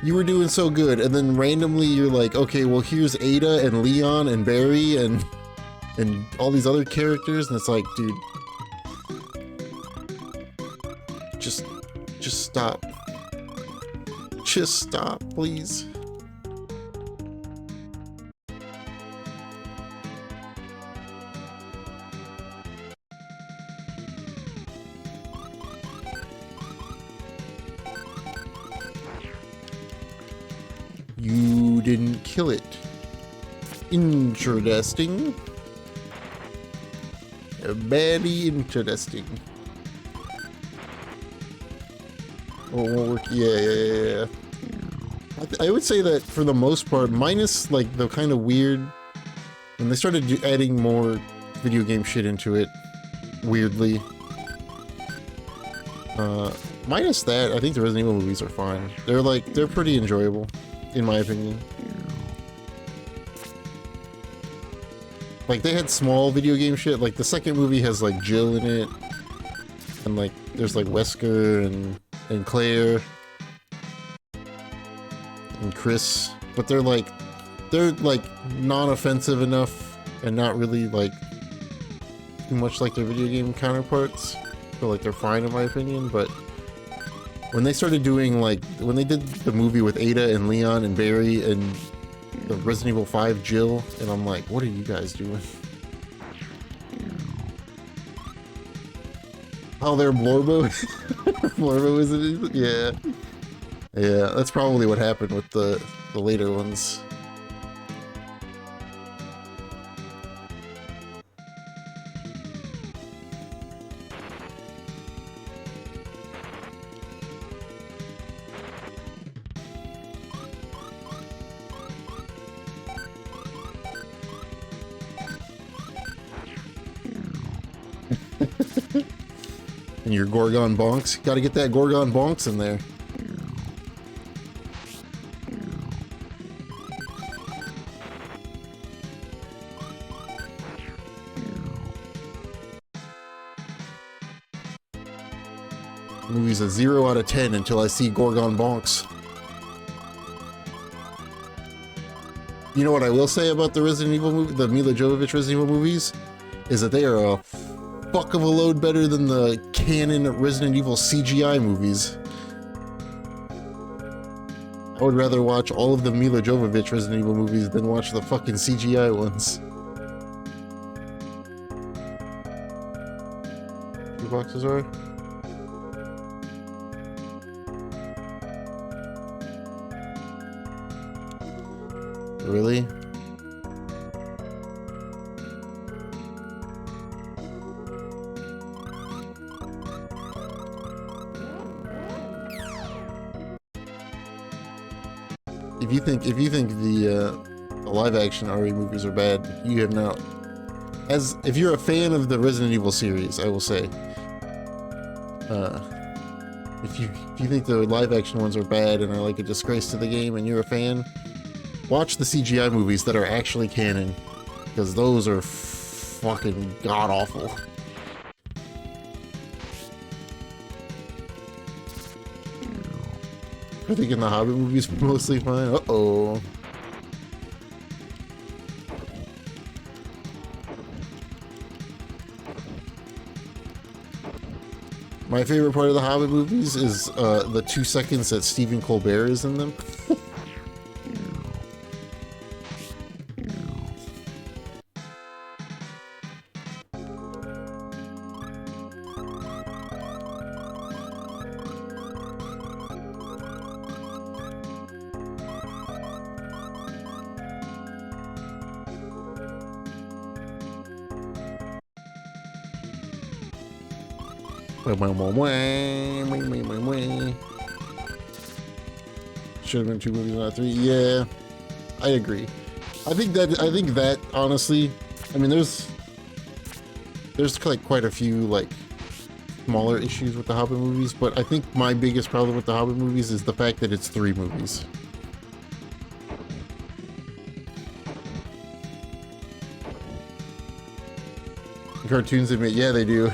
A: You were doing so good, and then randomly you're like, okay, well here's Ada and Leon and Barry and all these other characters, and it's like, dude, just stop. Just stop, please. You didn't kill it. Interesting. Very interesting. Oh, it won't work. Yeah. I would say that for the most part, minus like the kind of weird, when they started adding more video game shit into it, weirdly. Minus that, I think the Resident Evil movies are fine. They're pretty enjoyable, in my opinion. Like, they had small video game shit. Like, the second movie has, like, Jill in it. And, like, there's, like, Wesker and Claire. And Chris. But they're, like, non-offensive enough and not really, like, too much like their video game counterparts. So, like, they're fine, in my opinion. But when they started doing, like, when they did the movie with Ada and Leon and Barry and the Resident Evil 5 Jill, and I'm like, what are you guys doing? Oh, they're Blorbo? Blorbo isn't it? Yeah. Yeah, that's probably what happened with the later ones. And your Gorgon Bonks. Gotta get that Gorgon Bonks in there. The movie's a 0 out of 10 until I see Gorgon Bonks. You know what I will say about the Resident Evil movie, the Mila Jovovich Resident Evil movies, is that they are a fuck of a load better than the canon Resident Evil CGI movies. I would rather watch all of the Mila Jovovich Resident Evil movies than watch the fucking CGI ones. 2 boxes are? Really? If you think the live action RE movies are bad, you have now, if you're a fan of the Resident Evil series, I will say, if you think the live action ones are bad and are like a disgrace to the game and you're a fan, watch the CGI movies that are actually canon, because those are fucking god awful. I think in the Hobbit movies mostly fine. Uh-oh. My favorite part of the Hobbit movies is the 2 seconds that Stephen Colbert is in them. Should have been 2 movies, not 3. Yeah, I agree. I think that honestly, I mean, there's like quite a few like smaller issues with the Hobbit movies, but I think my biggest problem with the Hobbit movies is the fact that it's 3 movies. Cartoons admit, yeah, they do.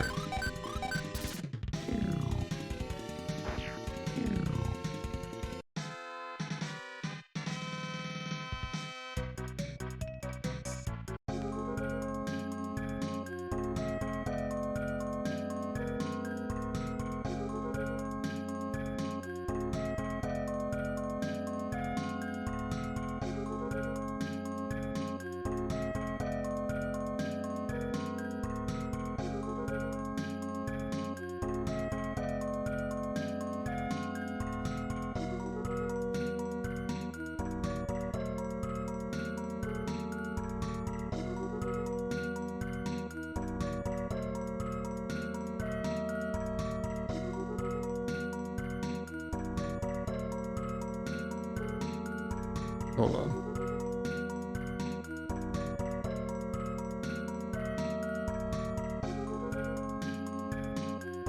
A: Hold on.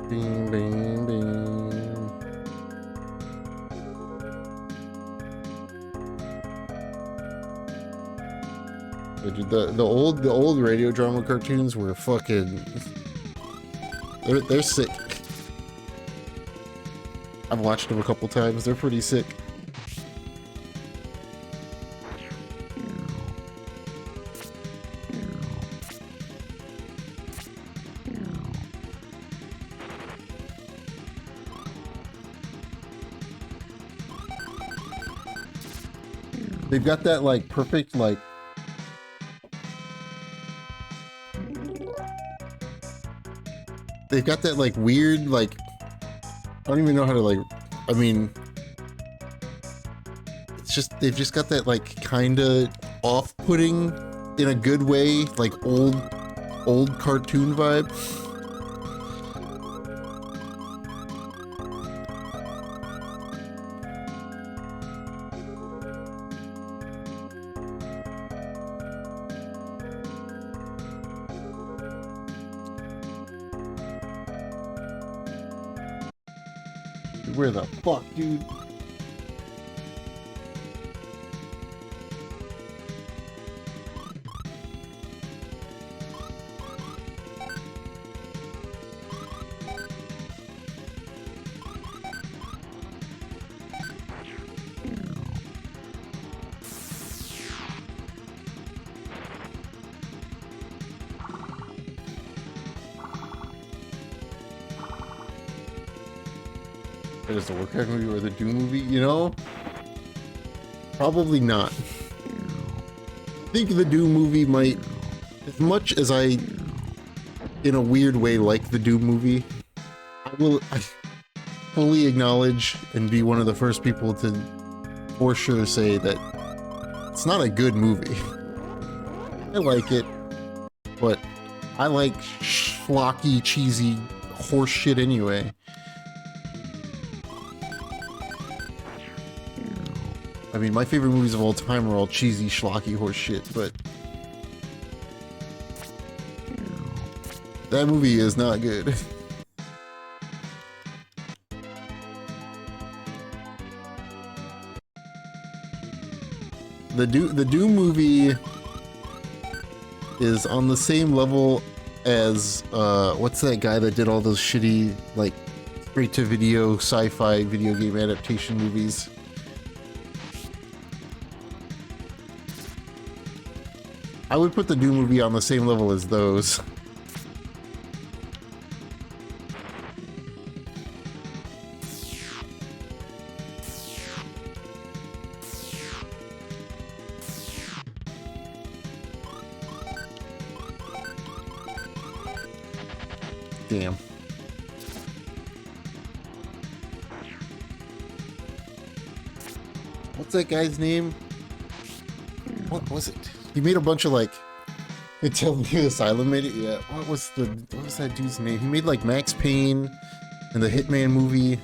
A: Bing, bing, bing. The old radio drama cartoons were fucking. They're sick. I've watched them a couple times. They're pretty sick. They've got that like perfect like they've got that like weird like I don't even know how to like I mean it's just they've just got that like kinda off-putting in a good way like old cartoon vibe. Where the fuck, dude? There's the Warcraft movie or the Doom movie, you know? Probably not. I think the Doom movie might, as much as I, in a weird way, like the Doom movie, I fully acknowledge and be one of the first people to for sure say that it's not a good movie. I like it, but I like schlocky, cheesy horse shit anyway. I mean, my favorite movies of all time are all cheesy, schlocky horse shit, but that movie is not good. The Doom movie is on the same level as what's that guy that did all those shitty, like, straight to video sci-fi video game adaptation movies? I would put the Doom movie on the same level as those. Damn. What's that guy's name? What was it? He made a bunch of, like, until the Asylum made it. Yeah. What was that dude's name? He made like Max Payne and the Hitman movie.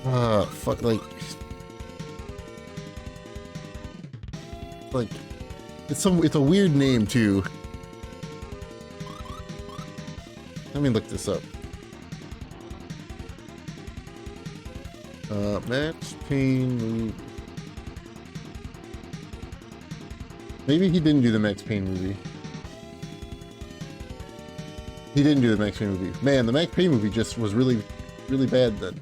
A: Fuck, like it's a weird name too. Let me look this up. Max Payne movie. Maybe he didn't do the Max Payne movie. He didn't do the Max Payne movie. Man, the Max Payne movie just was really, really bad then.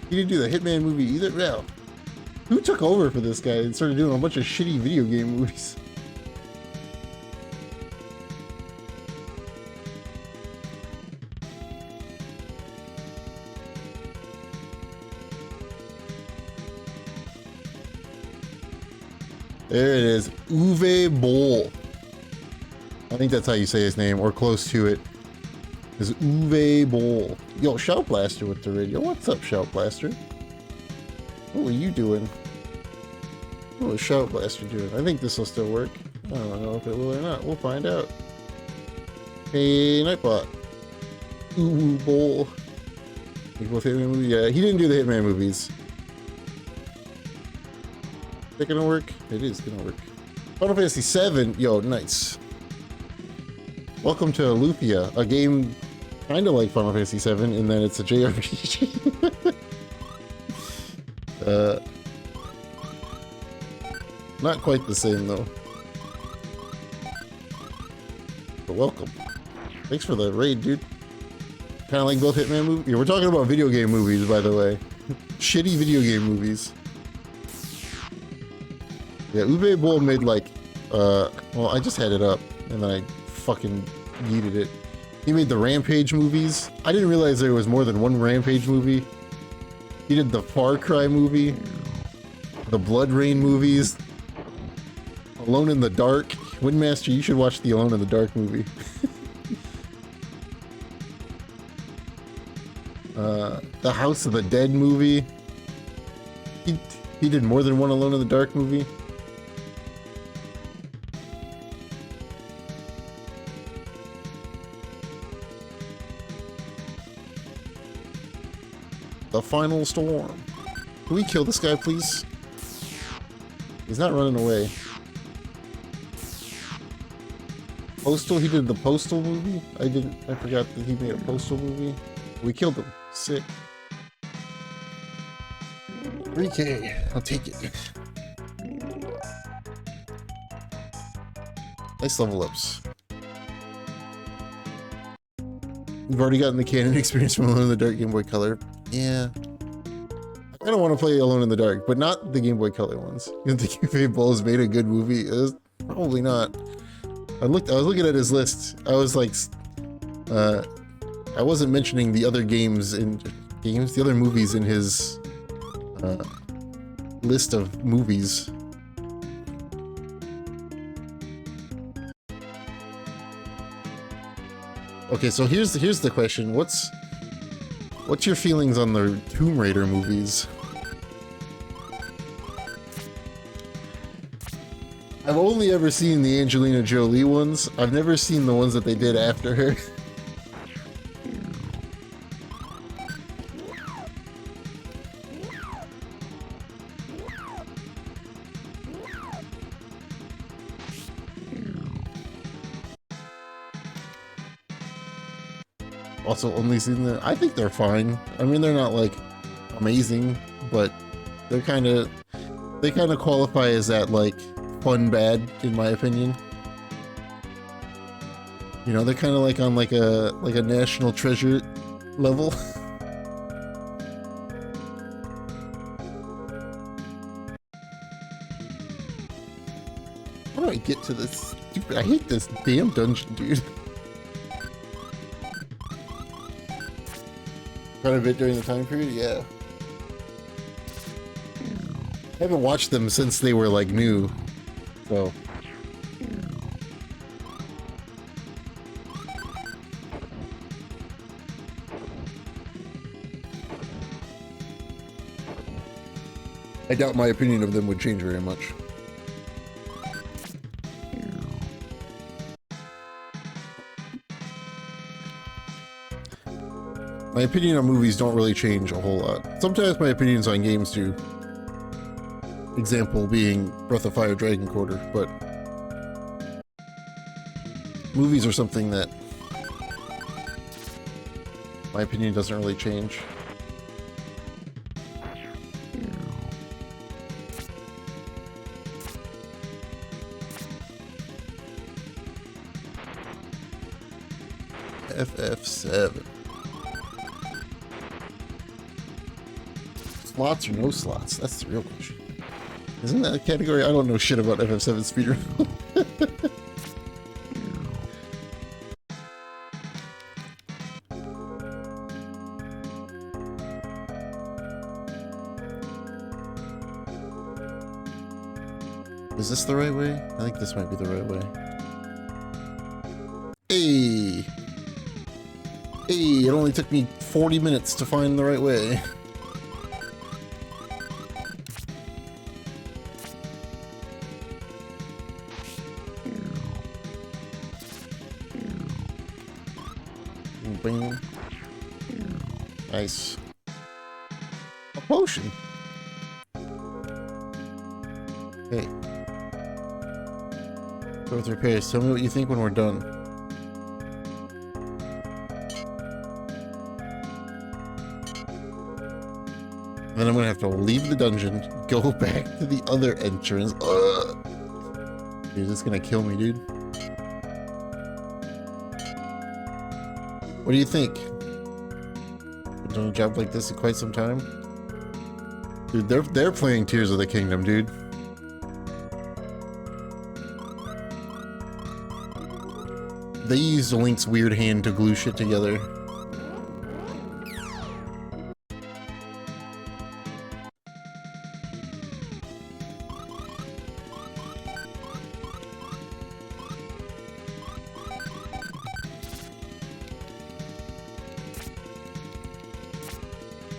A: He didn't do the Hitman movie either? No. Who took over for this guy and started doing a bunch of shitty video game movies? There it is. Uwe Boll. I think that's how you say his name, or close to it. Is Uwe Boll. Yo, Shout Blaster with the radio. What's up, Shout Blaster? What were you doing? What was Shout Blaster doing? I think this will still work. I don't know if it will or not. We'll find out. Hey, Nightbot. Uwe Boll. Yeah, he didn't do the Hitman movies. Is it gonna work? It is gonna work. Final Fantasy VII. Yo, nice. Welcome to Lufia, a game kind of like Final Fantasy VII, in that it's a JRPG. Not quite the same though. But welcome. Thanks for the raid, dude. Kind of like both Hitman movies. Yeah, we're talking about video game movies, by the way. Shitty video game movies. Yeah, Uwe Boll made like, well, I just had it up, and then I fucking yeeted it. He made the Rampage movies. I didn't realize there was more than one Rampage movie. He did the Far Cry movie, the Blood Rain movies, Alone in the Dark. Windmaster, you should watch the Alone in the Dark movie. The House of the Dead movie. He did more than one Alone in the Dark movie. The Final Storm. Can we kill this guy, please? He's not running away. Postal, he did the Postal movie? I forgot that he made a Postal movie. We killed him. Sick. 3K. I'll take it. Nice level ups. We've already gotten the canon experience from Alone in the Dark Game Boy Color. Yeah. I don't want to play Alone in the Dark, but not the Game Boy Color ones. You think Uwe Boll's made a good movie? Probably not. I was looking at his list. I was like, I wasn't mentioning the other the other movies in his list of movies. Okay, so here's the question. What's your feelings on the Tomb Raider movies? I've only ever seen the Angelina Jolie ones. I've never seen the ones that they did after her. Also only seen the, I think they're fine. I mean, they're not like amazing, but they kind of qualify as that like fun bad, in my opinion. You know, they're kind of like on like a national treasure level. How do I get to this stupid, I hate this damn dungeon, dude. Quite a bit during the time period, yeah. I haven't watched them since they were like new, so. I doubt my opinion of them would change very much. My opinion on movies don't really change a whole lot. Sometimes my opinions on games do. Example being Breath of Fire Dragon Quarter, but movies are something that my opinion doesn't really change. FF7. Slots or no slots? That's the real question. Isn't that a category? I don't know shit about FF7 speedrun. Is this the right way? I think this might be the right way. Hey! Hey, it only took me 40 minutes to find the right way. Bing. Nice. A potion. Hey. Growth repairs. Tell me what you think when we're done. Then I'm gonna have to leave the dungeon, go back to the other entrance. Ugh. Dude, this is gonna kill me, dude. What do you think? Been doing a job like this in quite some time? Dude, they're playing Tears of the Kingdom, dude. They used Link's weird hand to glue shit together.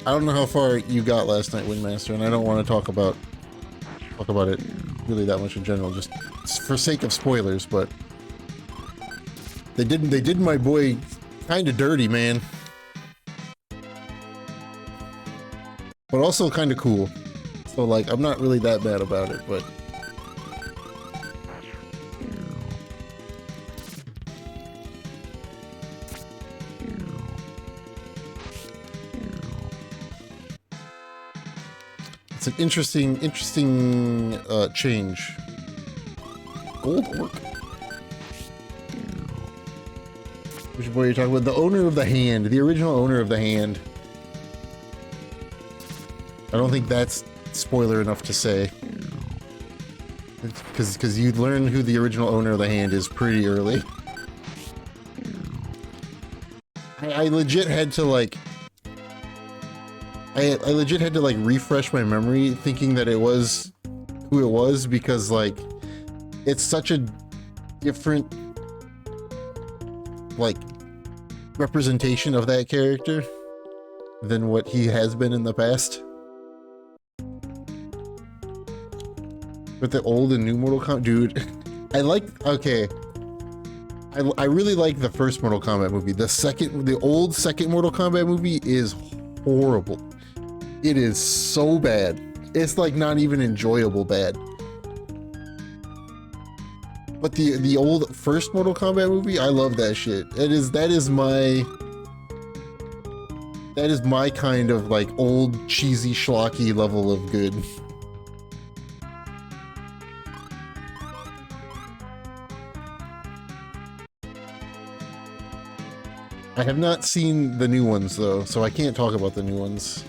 A: I don't know how far you got last night, Wingmaster, and I don't want to talk about it really that much in general, just for sake of spoilers, but they did my boy kind of dirty, man. But also kind of cool. So like, I'm not really that bad about it, but it's an interesting change. Gold orc. Which boy are you talking about? The owner of the hand, the original owner of the hand. I don't think that's spoiler enough to say. Because you learn who the original owner of the hand is pretty early. I legit had to like... I legit had to like refresh my memory thinking that it was who it was, because like it's such a different like representation of that character than what he has been in the past. With the old and new Mortal Kombat, dude, okay. I really like the first Mortal Kombat movie. The old second Mortal Kombat movie is horrible. It is so bad. It's like not even enjoyable bad. But the old first Mortal Kombat movie, I love that shit. That is my kind of like old cheesy schlocky level of good. I have not seen the new ones though, so I can't talk about the new ones.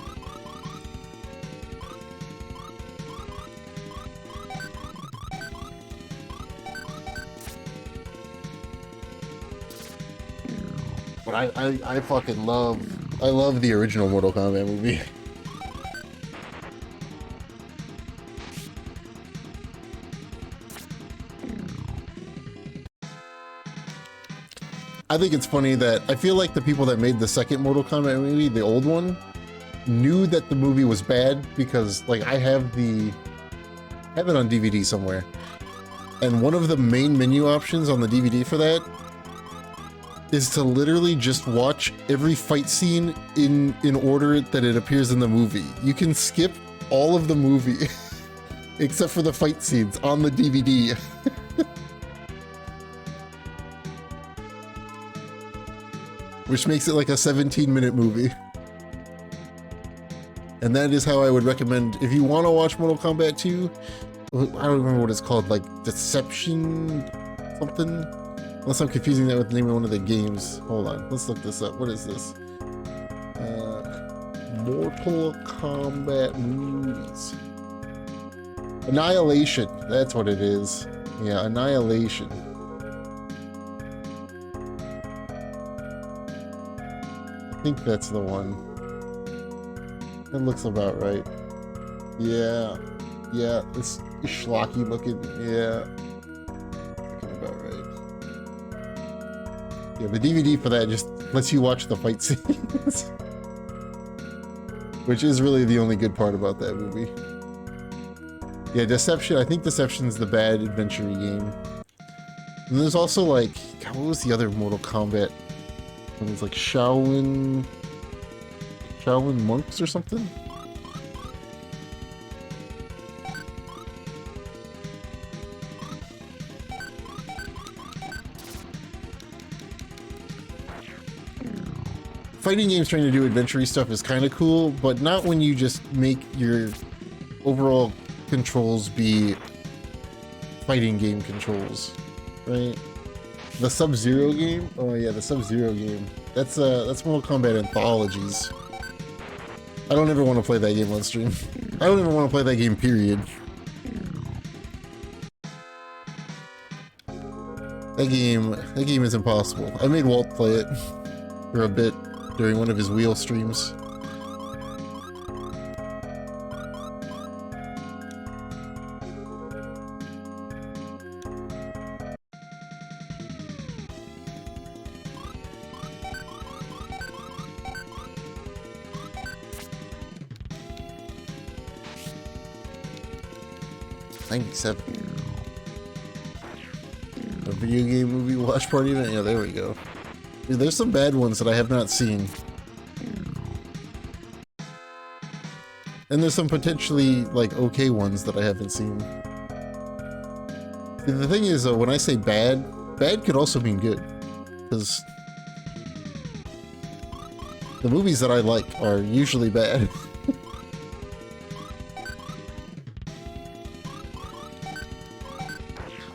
A: But I fucking I love the original Mortal Kombat movie. I think it's funny that I feel like the people that made the second Mortal Kombat movie, the old one, knew that the movie was bad, because like I have it on DVD somewhere. And one of the main menu options on the DVD for that is to literally just watch every fight scene in order that it appears in the movie. You can skip all of the movie except for the fight scenes on the DVD. Which makes it like a 17-minute movie. And that is how I would recommend, if you want to watch Mortal Kombat 2, I don't remember what it's called, like Deception something? Unless I'm confusing that with the name of one of the games. Hold on, let's look this up. What is this? Mortal Kombat movies. Annihilation, that's what it is. Yeah, Annihilation. I think that's the one. It looks about right. Yeah. Yeah, it's schlocky looking. Yeah. Looking about right. Yeah, the DVD for that just lets you watch the fight scenes. Which is really the only good part about that movie. Yeah, Deception. I think Deception's the bad adventure game. And there's also like, God, what was the other Mortal Kombat? It was like Shaolin monks or something? Fighting games trying to do adventure-y stuff is kind of cool, but not when you just make your overall controls be fighting game controls, right? The Sub-Zero game? Oh yeah, the Sub-Zero game. That's Mortal Kombat Anthologies. I don't ever want to play that game on stream. I don't ever want to play that game, period. That game is impossible. I made Walt play it for a bit during one of his wheel streams. '97. A video game movie watch party event? Yeah, there we go. Dude, there's some bad ones that I have not seen. And there's some potentially, like, okay ones that I haven't seen. See, the thing is, when I say bad, bad could also mean good. Because the movies that I like are usually bad.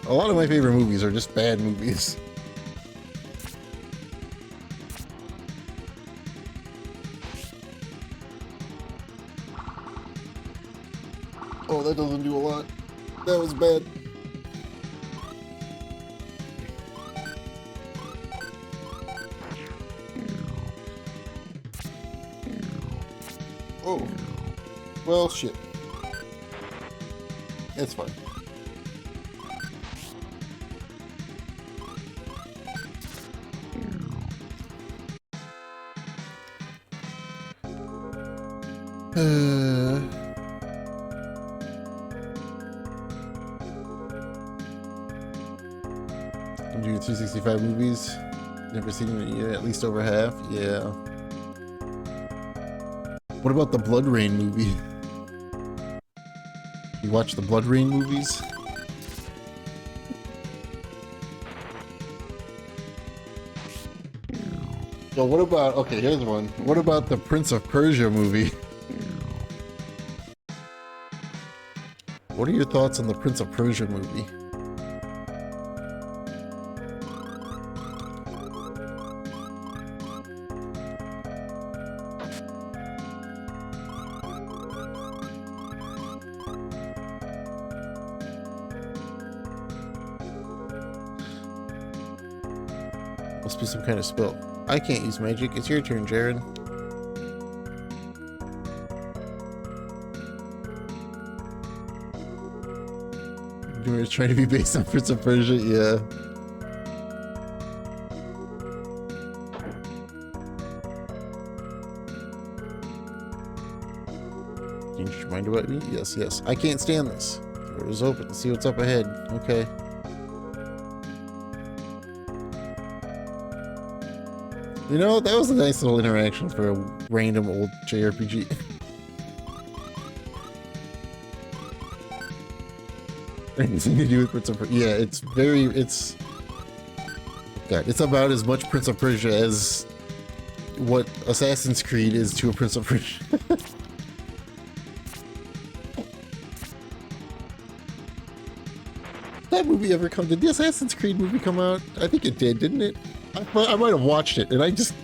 A: A lot of my favorite movies are just bad movies. Oh, that doesn't do a lot. That was bad. Oh. Well, shit. It's fine. I'm doing 365 movies. Never seen them yet, at least over half. Yeah. What about the Blood Rain movie? You watch the Blood Rain movies? So what about, okay, here's one. What about the Prince of Persia movie? What are your thoughts on the Prince of Persia movie? Must be some kind of spell. I can't use magic. It's your turn, Jaren. Doom is trying to be based on Prince of Persia, yeah. Change your mind about me? Yes, yes. I can't stand this. The door is open. Let's see what's up ahead. Okay. You know, that was a nice little interaction for a random old JRPG. Anything to do with Prince of Persia? Yeah, it's very, it's... God, it's about as much Prince of Persia as what Assassin's Creed is to a Prince of Persia. That movie ever come? Did the Assassin's Creed movie come out? I think it did, didn't it? I might have watched it, and I just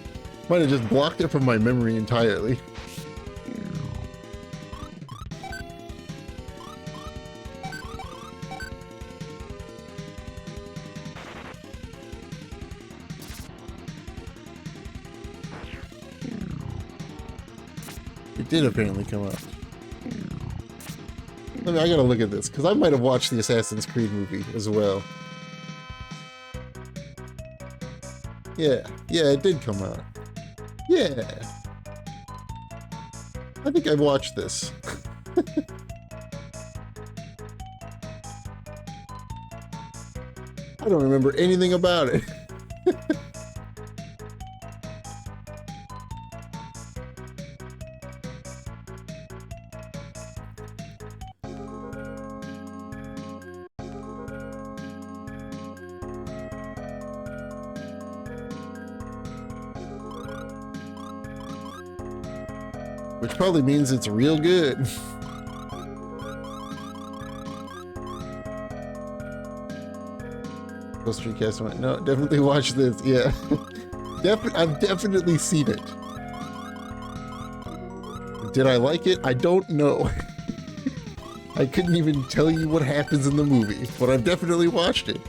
A: might have just blocked it from my memory entirely. It did apparently come out. I gotta look at this, because I might have watched the Assassin's Creed movie as well. Yeah, it did come out. Yeah. I think I watched this. I don't remember anything about it. Which probably means it's real good. Ghost Street Cast went, no, definitely watch this. Yeah. I've definitely seen it. Did I like it? I don't know. I couldn't even tell you what happens in the movie, but I've definitely watched it.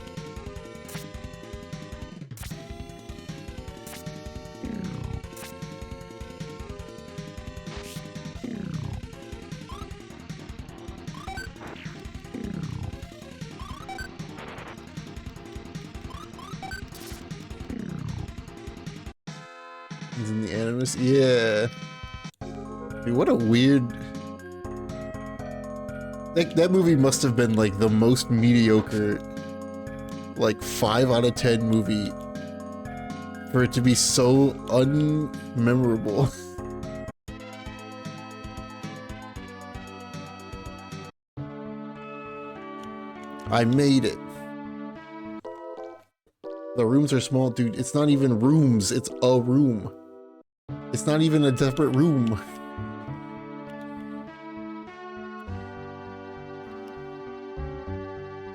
A: He's in the Animus? Yeah. Dude, what a weird... That movie must have been like the most mediocre, like 5 out of 10 movie for it to be so unmemorable. I made it. The rooms are small, dude. It's not even rooms, it's a room. It's not even a separate room.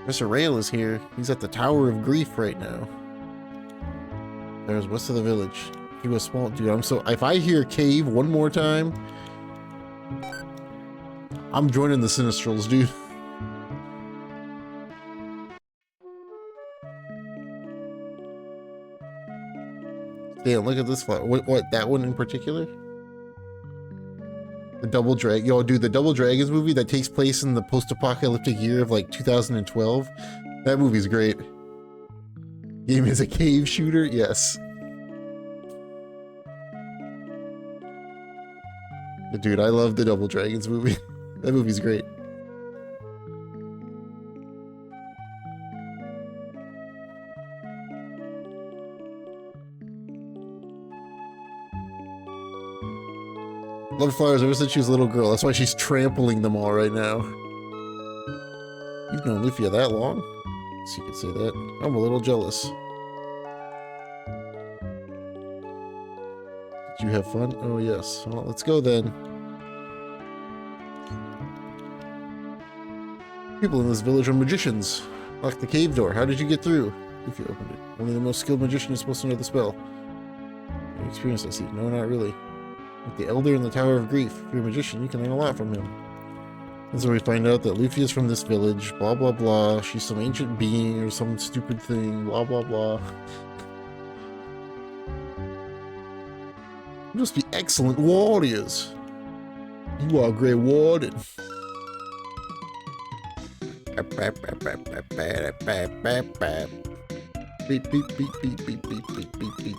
A: Mr. Rail is here. He's at the Tower of Grief right now. There's west of the village. He was small, dude. I'm so... If I hear cave one more time... I'm joining the Sinistrals, dude. Damn, look at this flower. What, that one in particular? The Double Dragon. Yo, dude, the Double Dragons movie that takes place in the post-apocalyptic year of like 2012. That movie's great. Game is a cave shooter? Yes. But dude, I love the Double Dragons movie. That movie's great. Loved flowers ever since she was a little girl. That's why she's trampling them all right now. You've known Lufia that long? So you could say that. I'm a little jealous. Did you have fun? Oh yes. Well, let's go then. People in this village are magicians. Lock the cave door. How did you get through? Lufia opened it. Only the most skilled magician is supposed to know the spell. Any experience, I see. No, not really. Like the Elder in the Tower of Grief. If you're a magician, you can learn a lot from him. And so we find out that Lufia is from this village, blah blah blah. She's some ancient being or some stupid thing, blah blah blah. You must be excellent warriors. You are Grey Warden. Beep beep beep beep beep beep beep beep beep.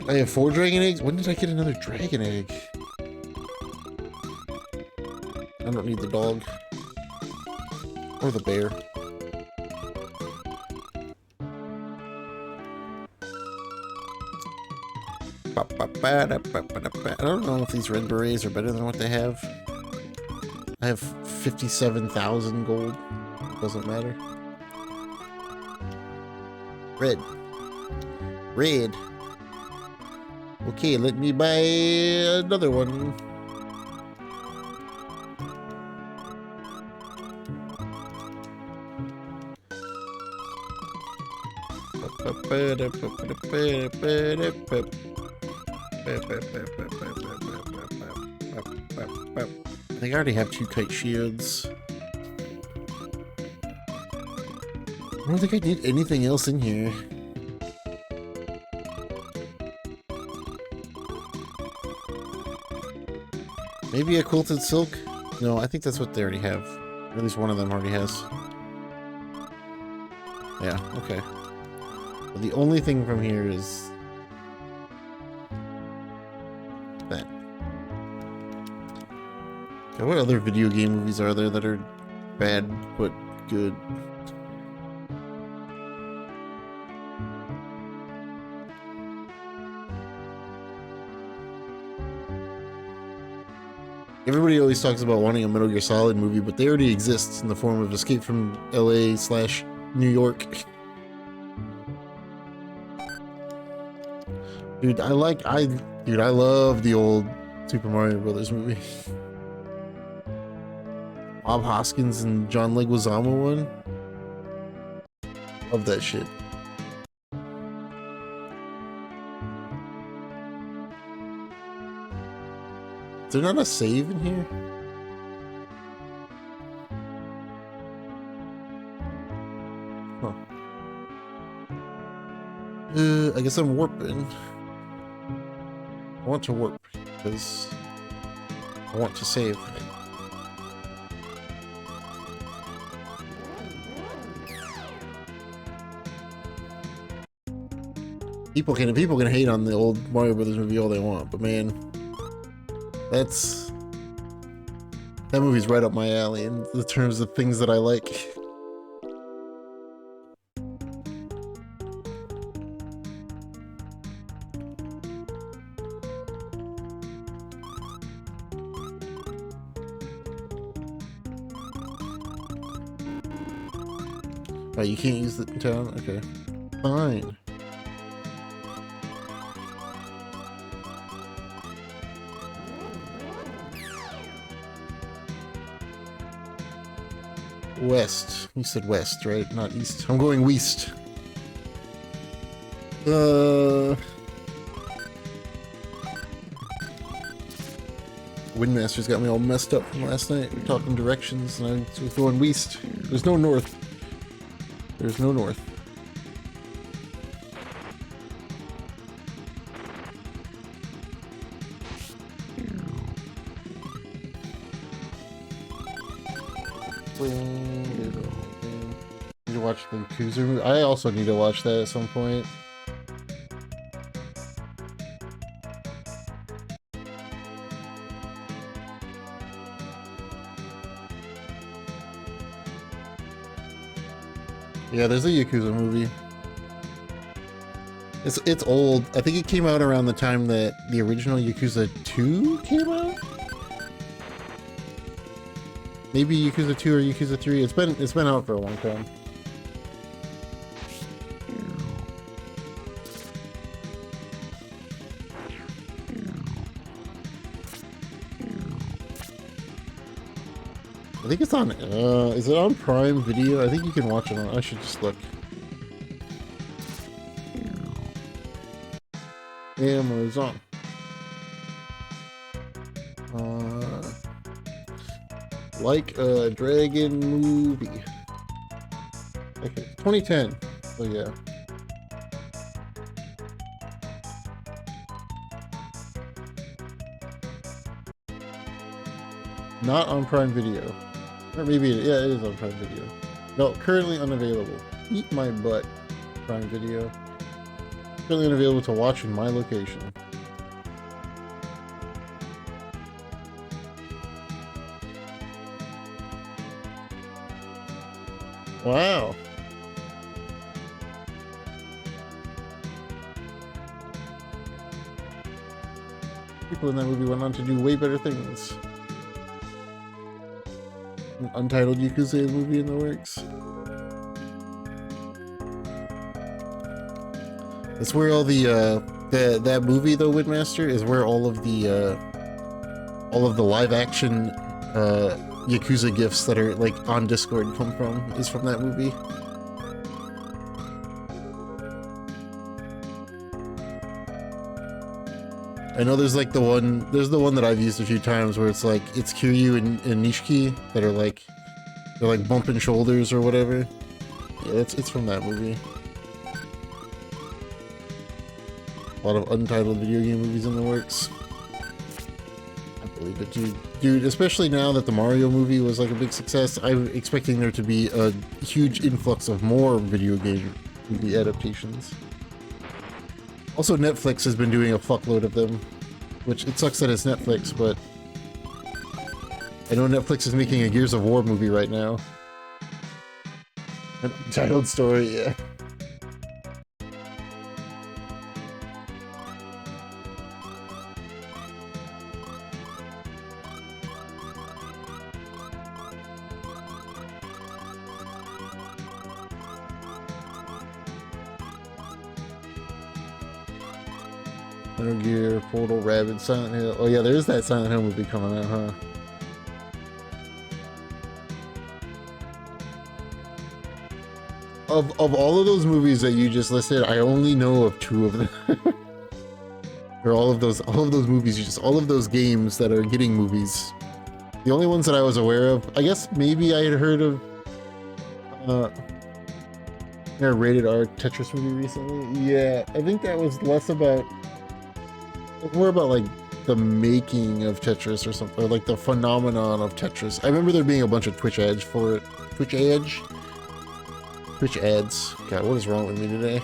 A: I have 4 dragon eggs? When did I get another dragon egg? I don't need the dog. Or the bear. I don't know if these red berets are better than what they have. I have 57,000 gold. Doesn't matter. Red. Red. Okay, let me buy another one. I think I already have 2 kite shields. I don't think I need anything else in here. Maybe a quilted silk? No, I think that's what they already have. At least one of them already has. Yeah, okay. But the only thing from here is that. Okay, what other video game movies are there that are bad but good? Everybody always talks about wanting a Metal Gear Solid movie, but they already exist in the form of Escape from LA/New York. Dude, I love the old Super Mario Brothers movie. Bob Hoskins and John Leguizamo one. Love that shit. Is there not a save in here? Huh. I guess I'm warping. I want to warp because I want to save. People can hate on the old Mario Brothers movie all they want, but man, that movie's right up my alley in the terms of things that I like. Oh, you can't use it in town? Okay. Fine. West. You said west, right? Not east. I'm going west. Windmaster's got me all messed up from last night. We're talking directions, and I was going west. There's no north. There's no north. Need to watch the Yakuza movie. I also need to watch that at some point. Yeah, there's a Yakuza movie. It's old. I think it came out around the time that the original Yakuza 2 came out. Maybe Yakuza 2 or Yakuza 3. It's been out for a long time. I think it's on, is it on Prime Video? I think you can watch it on, I should just look. Amazon. Like a Dragon movie. Okay, 2010. Oh yeah. Not on Prime Video. Or maybe yeah, it is on Prime Video. No, currently unavailable. Eat my butt, Prime Video. Currently unavailable to watch in my location. Wow. People in that movie went on to do way better things. An untitled Yakuza movie in the works. It's where all that movie though, Windmaster, is where all of the live action Yakuza gifts that are like on Discord come from, is from that movie. I know there's like the one that I've used a few times where it's like it's Kiryu and Nishiki that are like they're like bumping shoulders or whatever. Yeah, it's from that movie. A lot of untitled video game movies in the works. I believe it, dude, especially now that the Mario movie was like a big success, I'm expecting there to be a huge influx of more video game movie adaptations. Also, Netflix has been doing a fuckload of them, which it sucks that it's Netflix, but I know Netflix is making a Gears of War movie right now. An untitled story, yeah. Metal Gear, Portal, Rabbids, Silent Hill. Oh yeah, there is that Silent Hill movie coming out, huh? Of all of those movies that you just listed, I only know of 2 of them. Or all of those movies, all of those games that are getting movies. The only ones that I was aware of, I guess maybe I had heard of a rated R Tetris movie recently. Yeah, I think that was less about, more about like the making of Tetris or something, or like the phenomenon of Tetris. I remember there being a bunch of Twitch ads for it. Twitch ads. God, what is wrong with me today?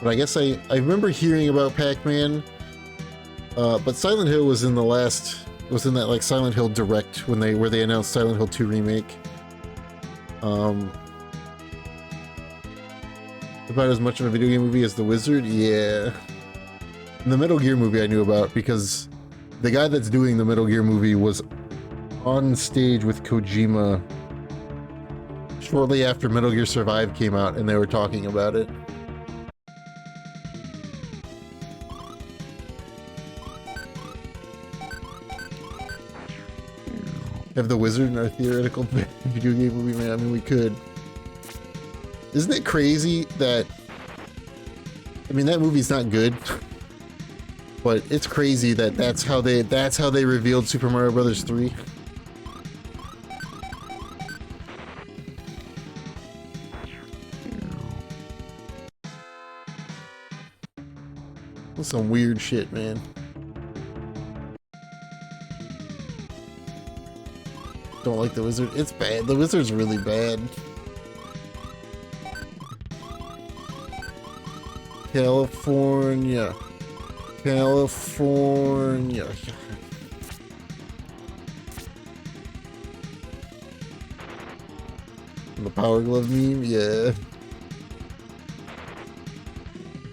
A: But I guess I remember hearing about Pac-Man, but Silent Hill was in that like Silent Hill Direct where they announced Silent Hill 2 remake. About as much of a video game movie as The Wizard, yeah. And the Metal Gear movie I knew about because the guy that's doing the Metal Gear movie was on stage with Kojima shortly after Metal Gear Survive came out, and they were talking about it. Have The Wizard in our theoretical video game movie, man? I mean, we could. Isn't it crazy that, I mean, that movie's not good, but it's crazy that that's how they revealed Super Mario Brothers 3. That's some weird shit, man. Don't like the wizard. It's bad. The wizard's really bad. California. California. The Power Glove meme? Yeah.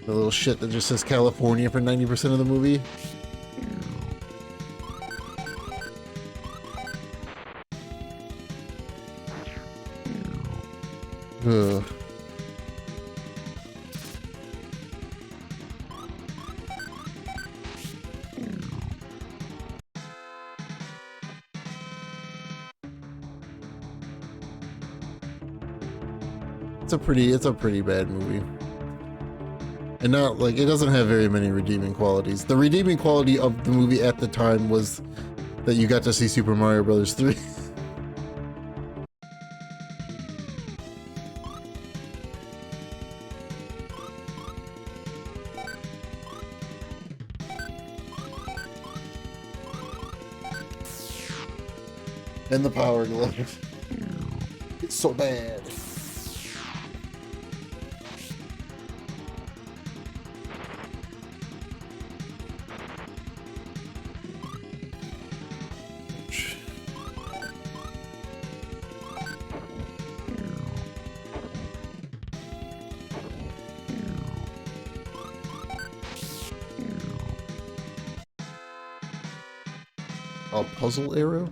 A: The little shit that just says California for 90% of the movie. Ugh. It's a pretty bad movie. And not like, it doesn't have very many redeeming qualities. The redeeming quality of the movie at the time was that you got to see Super Mario Brothers 3. And the Power Glove. It's so bad. A puzzle arrow?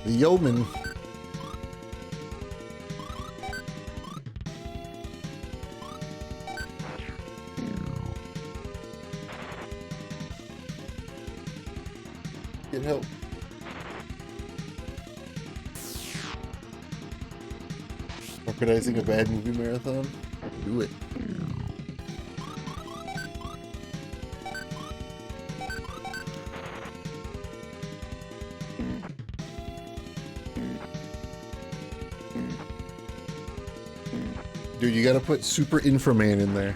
A: The yeoman. Get help. Organizing a bad movie marathon? Do it. Dude, you gotta put Super Inframan in there.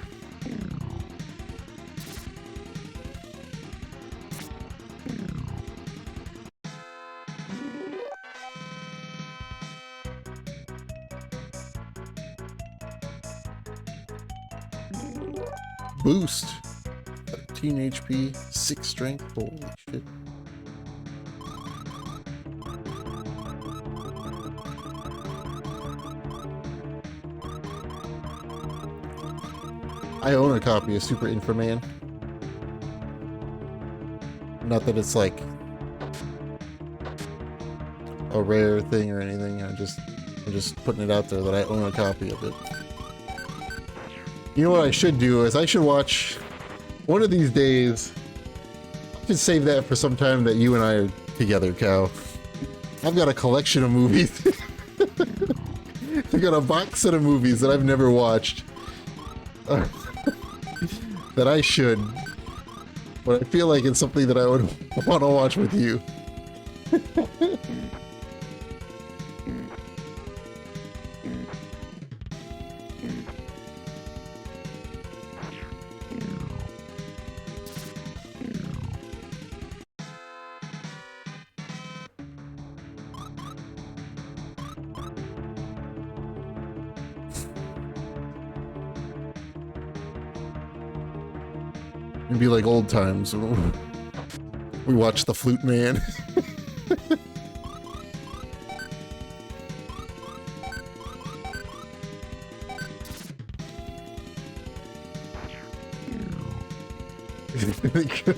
A: Boost. 13 HP, 6 strength. Holy shit. I own a copy of Super Inframan. Not that it's like a rare thing or anything. I'm just putting it out there that I own a copy of it. You know what I should do is I should watch one of these days. I should save that for some time that you and I are together, Cal. I've got a collection of movies. I've got a box set of movies that I've never watched. That I should. But I feel like it's something that I would want to watch with you. It'd be like old times. We watched The Flute Man.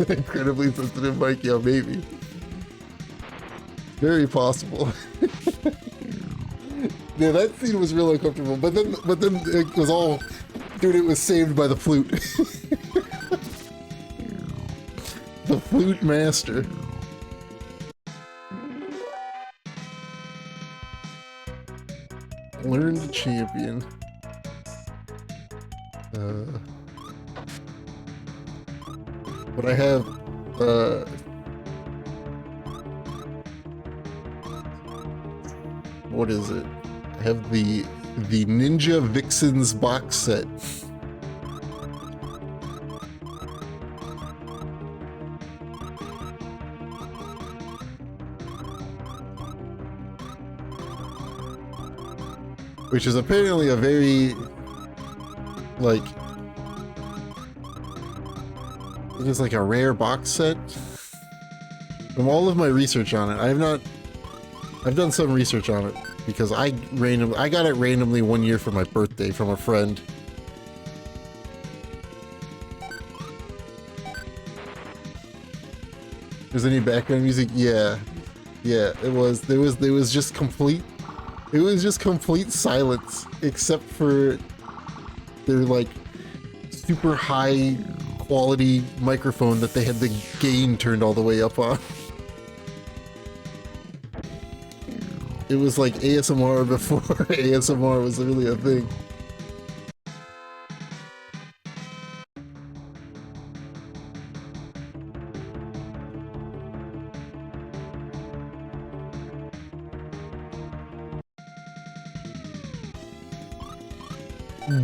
A: Incredibly sensitive mic, yeah, maybe. Very possible. Yeah, that scene was real uncomfortable, but then it was all, dude, it was saved by the flute. The Flute Master. Learn to champion. But I have, what is it? I have the Ninja Vixens box set. Which is apparently a very, like, it is like a rare box set. From all of my research on it, I've done some research on it because I got it randomly one year for my birthday from a friend. There's any background music? Yeah, it was. There was just complete. It was just complete silence, except for their like super high quality microphone that they had the gain turned all the way up on. It was like ASMR before ASMR was really a thing.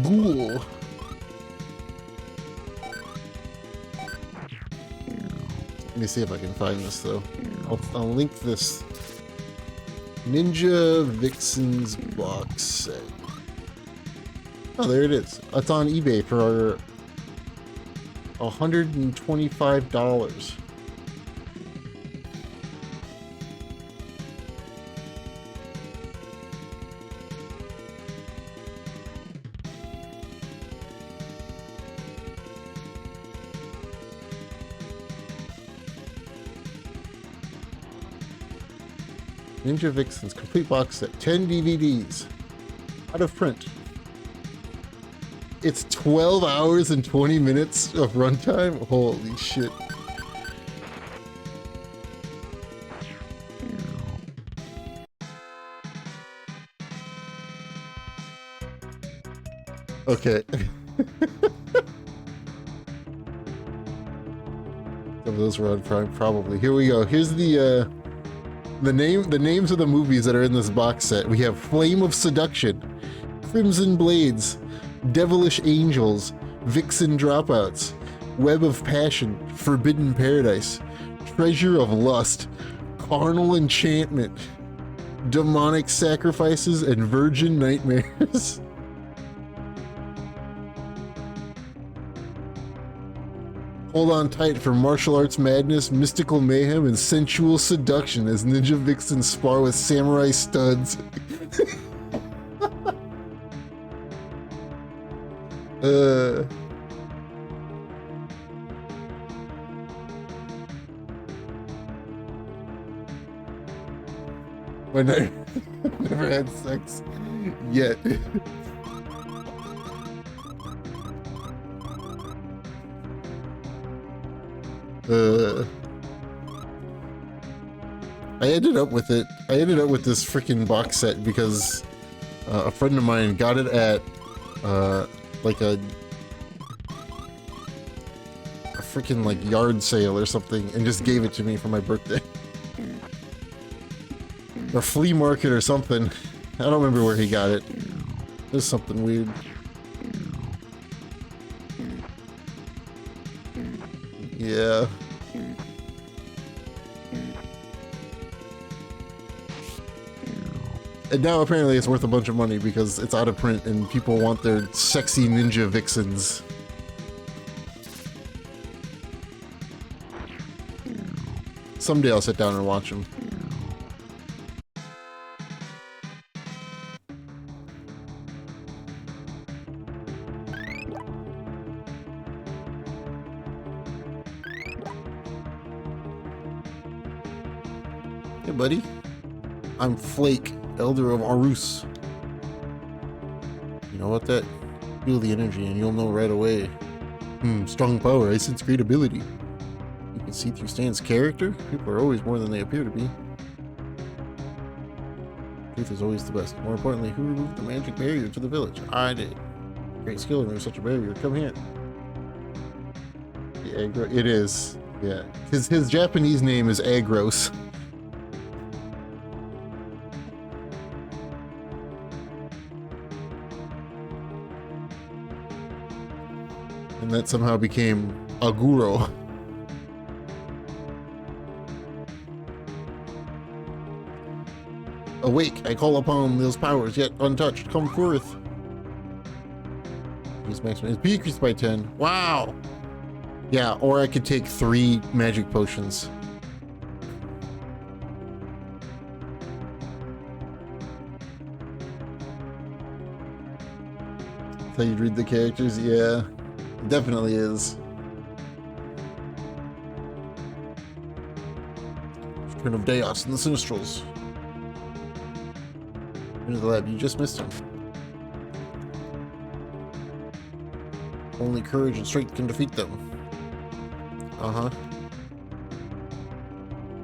A: Ghoul. Let me see if I can find this though. I'll link this Ninja Vixens box set. Oh, there it is. It's on eBay for $125. Ninja Vixens complete box set, 10 DVDs, out of print. It's 12 hours and 20 minutes of runtime? Holy shit. Okay. Some of those were on Prime, probably. Here we go. Here's the names of the movies that are in this box set. We have Flame of Seduction, Crimson Blades, Devilish Angels, Vixen Dropouts, Web of Passion, Forbidden Paradise, Treasure of Lust, Carnal Enchantment, Demonic Sacrifices, and Virgin Nightmares. Hold on tight for Martial Arts Madness, Mystical Mayhem, and Sensual Seduction as Ninja Vixens spar with Samurai Studs. When I never had sex yet. I ended up with it. I ended up with this freaking box set because a friend of mine got it at like a freaking like yard sale or something and just gave it to me for my birthday. Or flea market or something. I don't remember where he got it. There's something weird. Yeah. And now apparently it's worth a bunch of money because it's out of print and people want their sexy ninja vixens. Someday I'll sit down and watch them. Hey buddy, I'm Flake, Elder of Arus. You know what that? Feel the energy and you'll know right away. Strong power, I sense great ability. You can see through Stan's character. People are always more than they appear to be. Truth is always the best. More importantly, who removed the magic barrier to the village? I did. Great skill to remove such a barrier. Come here. The Agro. It is. Yeah. His Japanese name is Agros. And that somehow became Aguro. Awake, I call upon those powers yet untouched. Come forth. His maximum is decreased by 10. Wow. Yeah, or I could take 3 magic potions. That's how you'd read the characters? Yeah, it definitely is. Turn of Deos and the Sinistrals. Into the lab, you just missed him. Only courage and strength can defeat them. Uh-huh.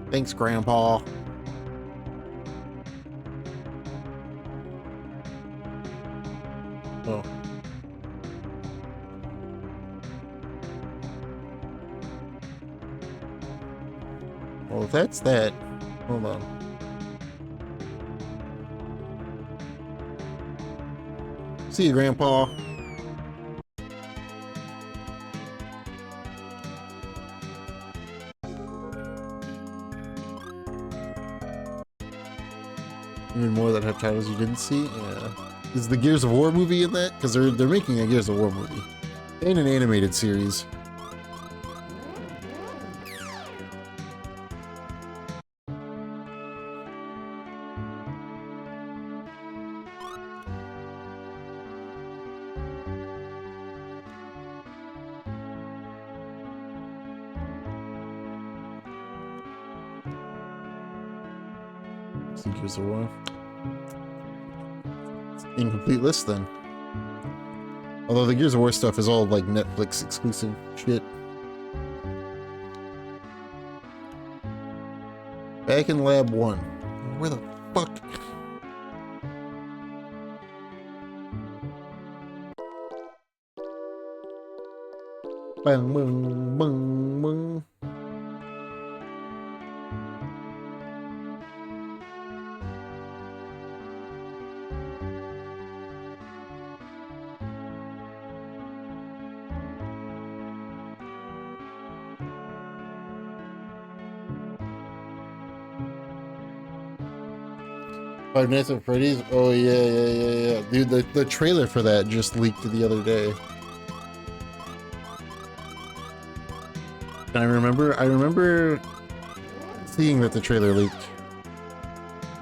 A: Thanks, Grandpa. Oh. Well, if that's that, hold on. See you, Grandpa. Even more that have titles you didn't see. Yeah. Is the Gears of War movie in that? Because they're making a Gears of War movie and an animated series. Gears of War. Incomplete list then. Although the Gears of War stuff is all like Netflix exclusive shit. Back in Lab 1. Where the fuck? Bang, bang, bang, bang. Five Nights at Freddy's? Oh yeah. Dude, the trailer for that just leaked the other day. And I remember seeing that the trailer leaked.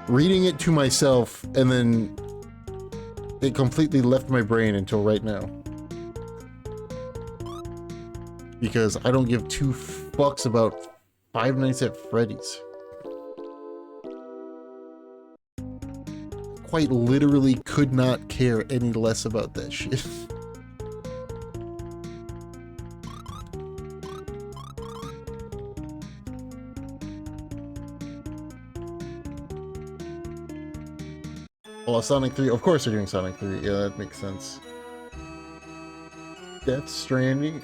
A: Reading it to myself, and then it completely left my brain until right now. Because I don't give 2 fucks about Five Nights at Freddy's. Quite literally could not care any less about that shit. Well, Sonic 3, of course they're doing Sonic 3, yeah, that makes sense. Death Stranding?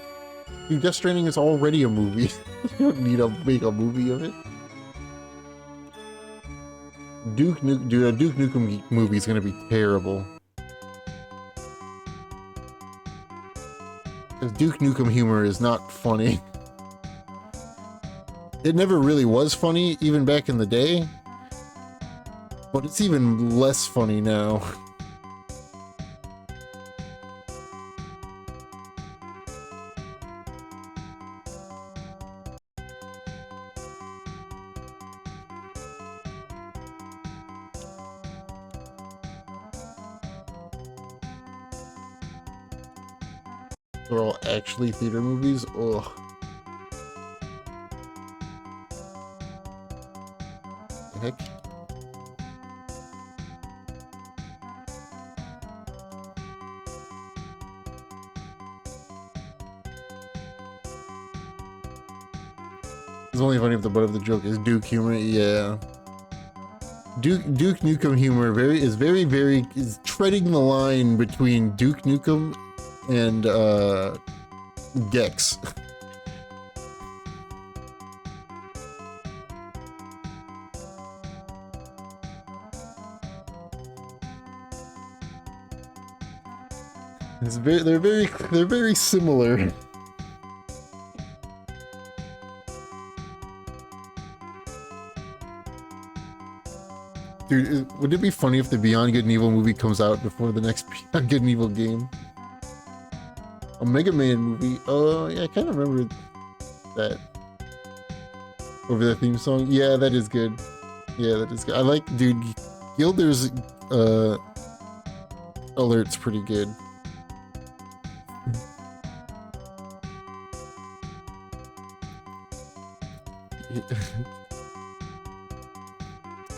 A: Dude, Death Stranding is already a movie. You don't need to make a movie of it. Dude, a Duke Nukem movie is gonna be terrible. Because Duke Nukem humor is not funny. It never really was funny, even back in the day. But it's even less funny now. They're all actually theater movies? Ugh. The heck? only funny if the butt of the joke is Duke humor. Yeah. Duke Nukem humor is treading the line between Duke Nukem and Gex. They're very similar. Dude, wouldn't it be funny if the Beyond Good and Evil movie comes out before the next Beyond Good and Evil game? A Mega Man movie? Oh, yeah, I kind of remember that. Over the theme song? Yeah, that is good. Yeah, that is good. I like, dude, Gilder's alert's pretty good.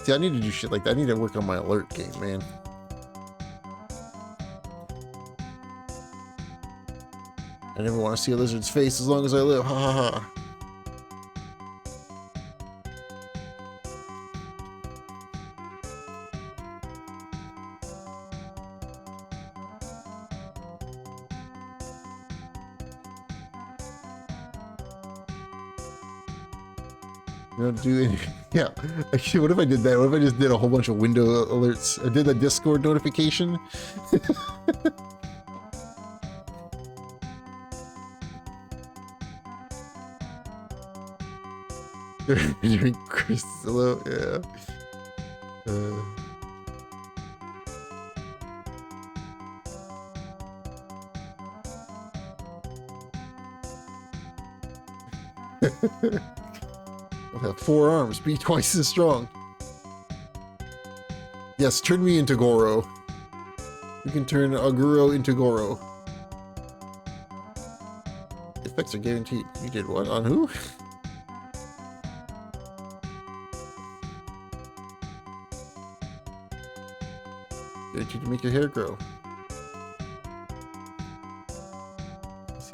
A: See, I need to do shit like that. I need to work on my alert game, man. I never want to see a lizard's face as long as I live. Ha ha ha. You don't do any. Yeah. Actually, what if I did that? What if I just did a whole bunch of window alerts? I did a Discord notification. During Chris, hello, yeah. I'll have 4 arms, be twice as strong. Yes, turn me into Goro. You can turn Aguro into Goro. Effects are guaranteed. You did what? On who? Guaranteed to make your hair grow.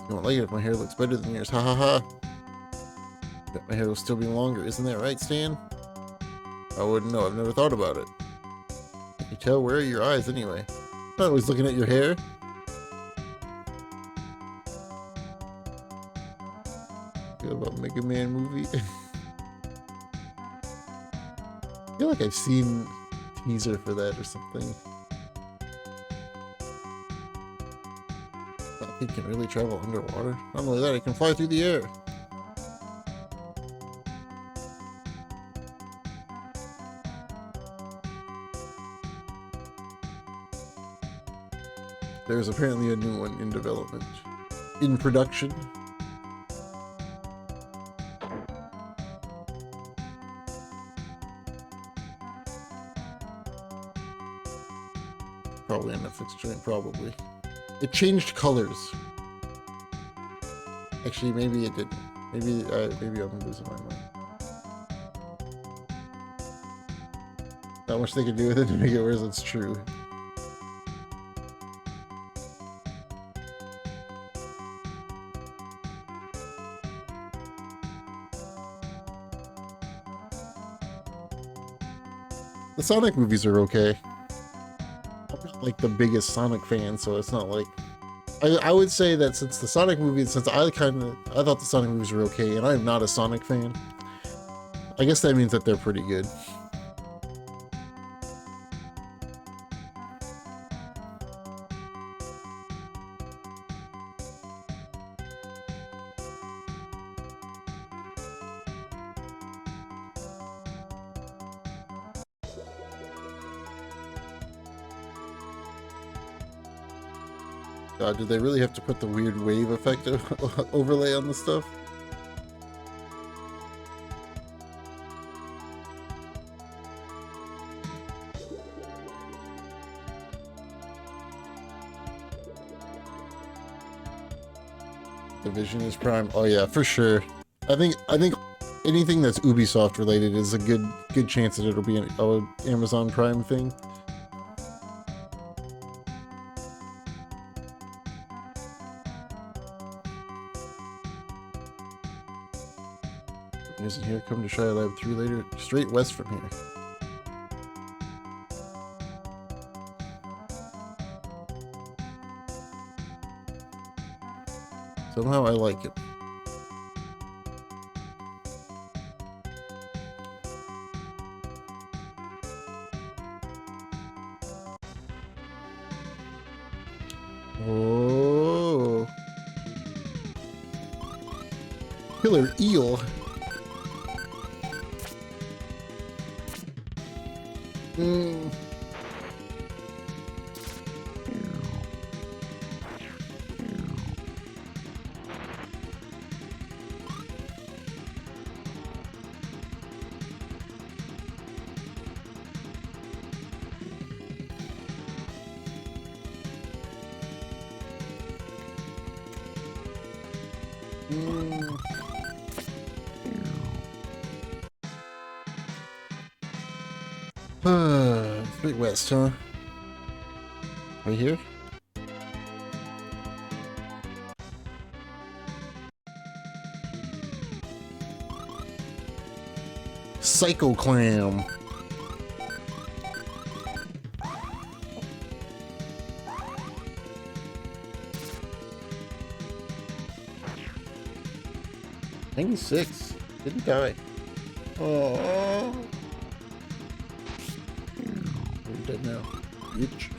A: You won't like it if my hair looks better than yours. Ha ha ha. Bet my hair will still be longer. Isn't that right, Stan? I wouldn't know. I've never thought about it. You tell, where are your eyes anyway? I'm not always looking at your hair. Feel about Mega Man movie. I feel like I've seen a teaser for that or something. He can really travel underwater. Not only that, he can fly through the air. There's apparently a new one in development. In production. Probably a Netflix joint, probably. It changed colors. Actually, maybe it didn't. Maybe I'm losing my mind. Not much they could do with it to make it worse, it's true. The Sonic movies are okay. I'm not like the biggest Sonic fan, so it's not like... I would say that since the Sonic movies, since I thought the Sonic movies were okay, and I'm not a Sonic fan, I guess that means that they're pretty good. God, did they really have to put the weird wave effect overlay on the stuff? Division is Prime. Oh yeah, for sure. I think anything that's Ubisoft related is a good chance that it'll be an Amazon Prime thing. Isn't here. Come to Shire Lab 3 later. Straight west from here. Somehow I like it. Oh. Killer eel. Mm. Straight west, huh? Right here? Psycho Clam. '96. Didn't die. Oh. We're dead now. Bitch.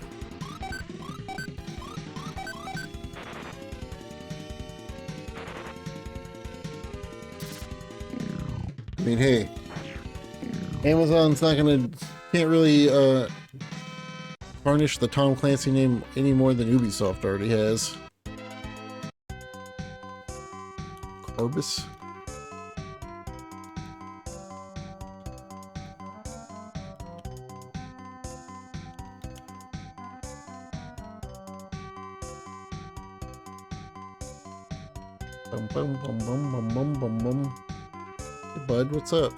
A: I mean, hey, Amazon's not gonna, can't really tarnish the Tom Clancy name any more than Ubisoft already has. Corbus. Bum bum bum bum bum bum bum bum. Hey bud, what's up?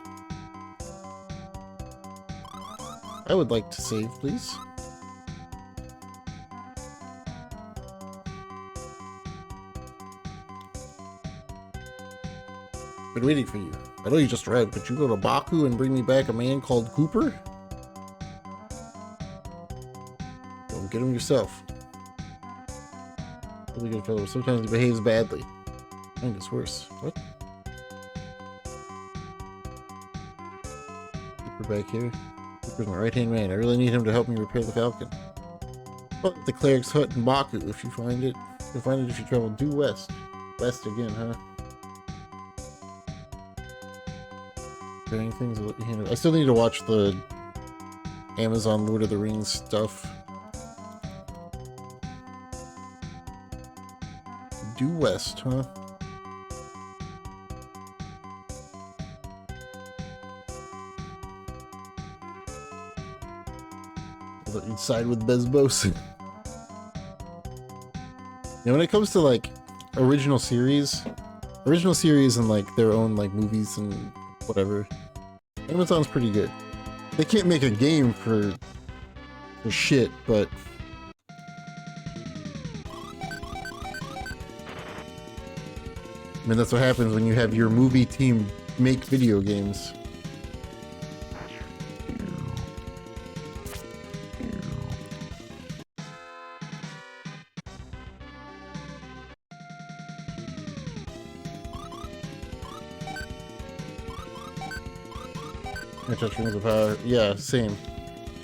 A: I would like to save, please. Been waiting for you. I know you just arrived, but you go to Baku and bring me back a man called Cooper? Don't get him yourself. Really good fellow. Sometimes he behaves badly. Mine is worse. What? Cooper back here. Cooper's my right-hand man. I really need him to help me repair the Falcon. Well, the cleric's hut in Baku if you find it. You'll find it if you travel due west. West again, huh? Things I'll let you handle. I still need to watch the Amazon Lord of the Rings stuff. Due west, huh? I'll let you side with Bezbos. Now, when it comes to like original series and like their own like movies and whatever, Amazon's pretty good. They can't make a game for shit, but I mean, that's what happens when you have your movie team make video games. Touch Rings of Power. Yeah, same.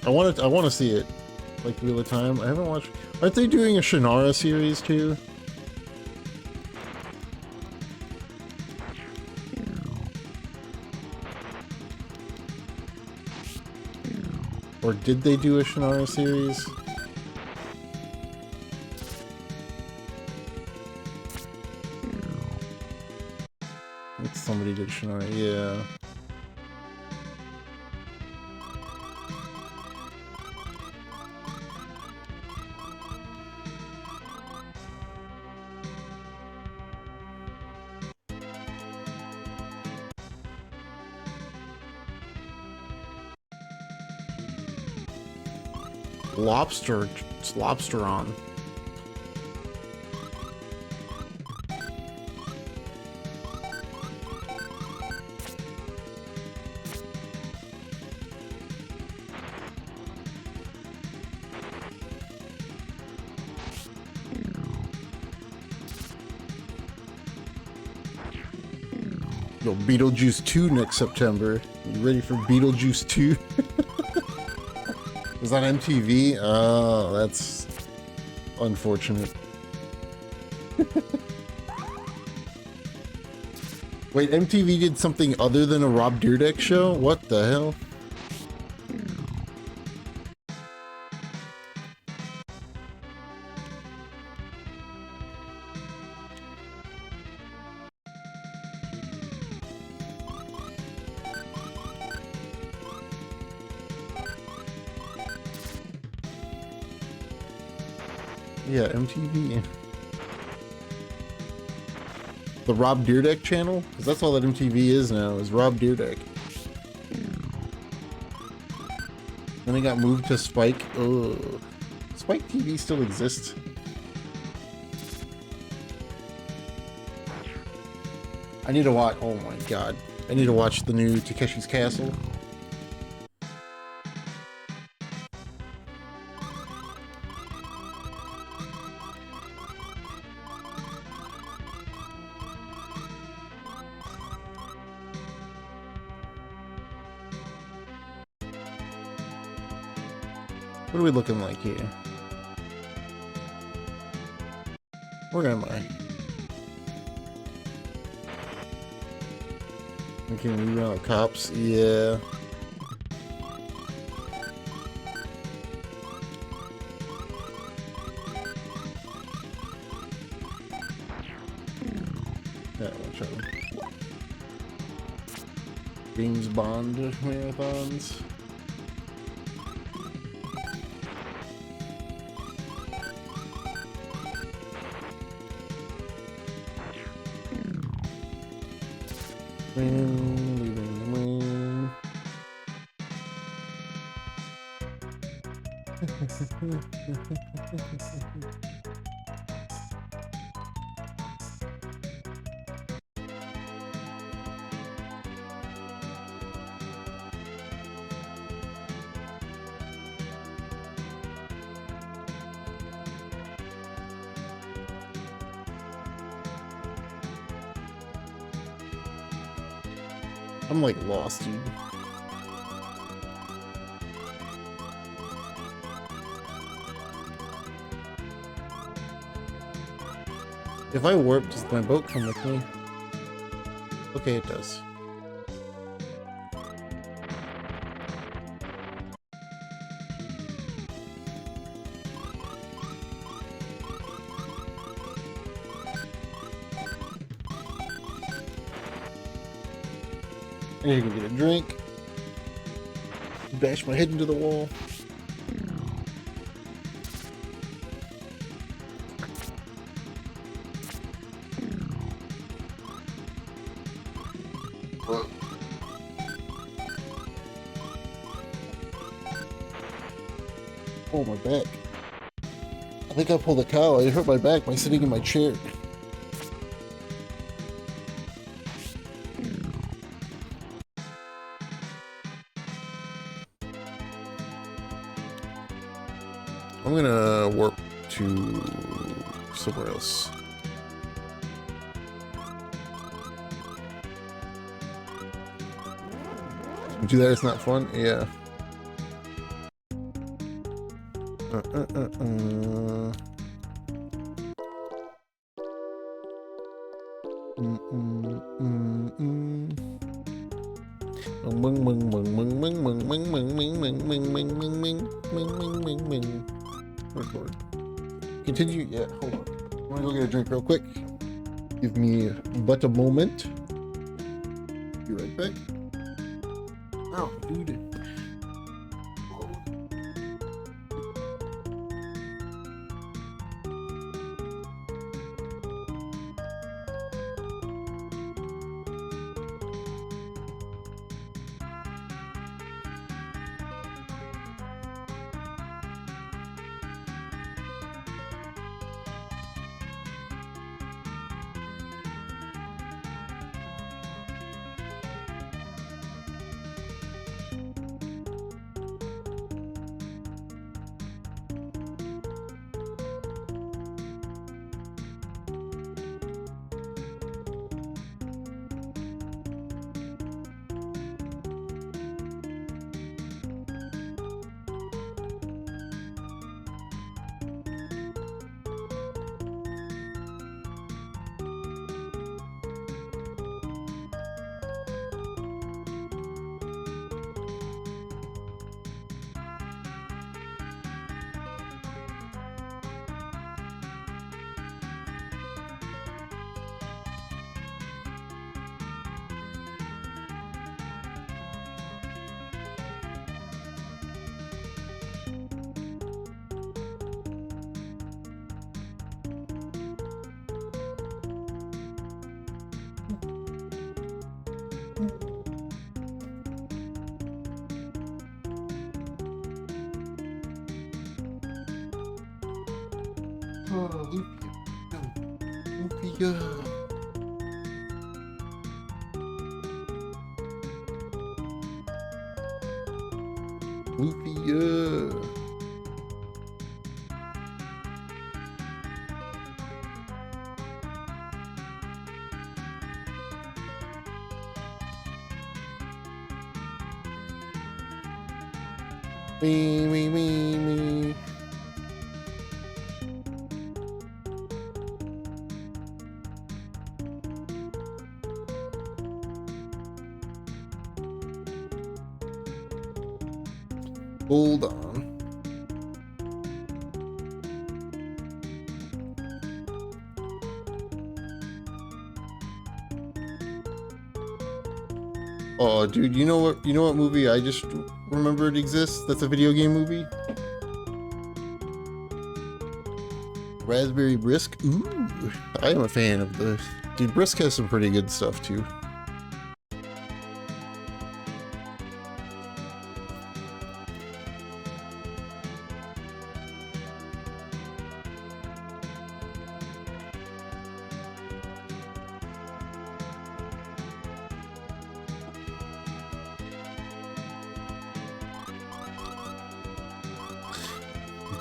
A: I want to see it. Like Wheel of Time. I haven't watched. Aren't they doing a Shannara series too? Or did they do a Shannara series? I think somebody did Shannara. Yeah. Lobster, it's lobster on. Yo, Beetlejuice 2 next September. You ready for Beetlejuice 2? Is that MTV? Oh, that's unfortunate. Wait, MTV did something other than a Rob Dyrdek show? What the hell? Yeah, MTV. The Rob Dyrdek channel? Because that's all that MTV is now, is Rob Dyrdek. Then it got moved to Spike. Ugh. Spike TV still exists. I need to watch, oh my god. I need to watch the new Takeshi's Castle. What are we looking like here? Where am I? Okay, we run out of cops. Yeah. Yeah, watch out. James Bond marathons. I'm like lost, dude. If I warp, does my boat come with me? Okay, it does. I need to go get a drink. Bash my head into the wall. Oh, my back. I think I pulled a cow. I hurt my back by sitting in my chair. I'm gonna warp to somewhere else. Do that, it's not fun? Yeah. Record. Continue. Yeah, hold on. I'm gonna go get a drink real quick. Give me but a moment. Be right back. Oh, dude. Oh, Lufia. Lufia. Me. Hold on. Oh, dude, you know what? You know what movie I just remembered exists? That's a video game movie. Raspberry Brisk. Ooh, I am a fan of this. Dude, Brisk has some pretty good stuff too.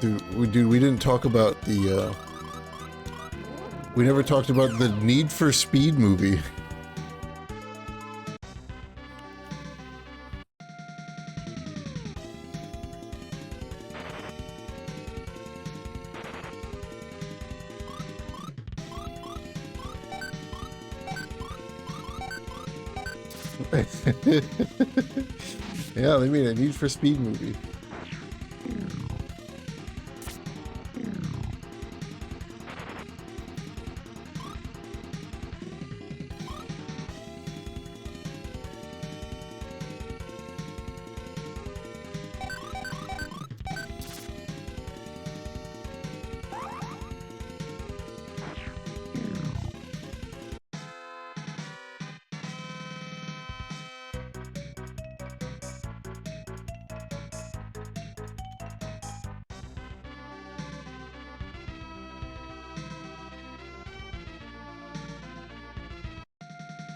A: Dude, we didn't talk about the, we never talked about the Need for Speed movie. Yeah, they made a Need for Speed movie.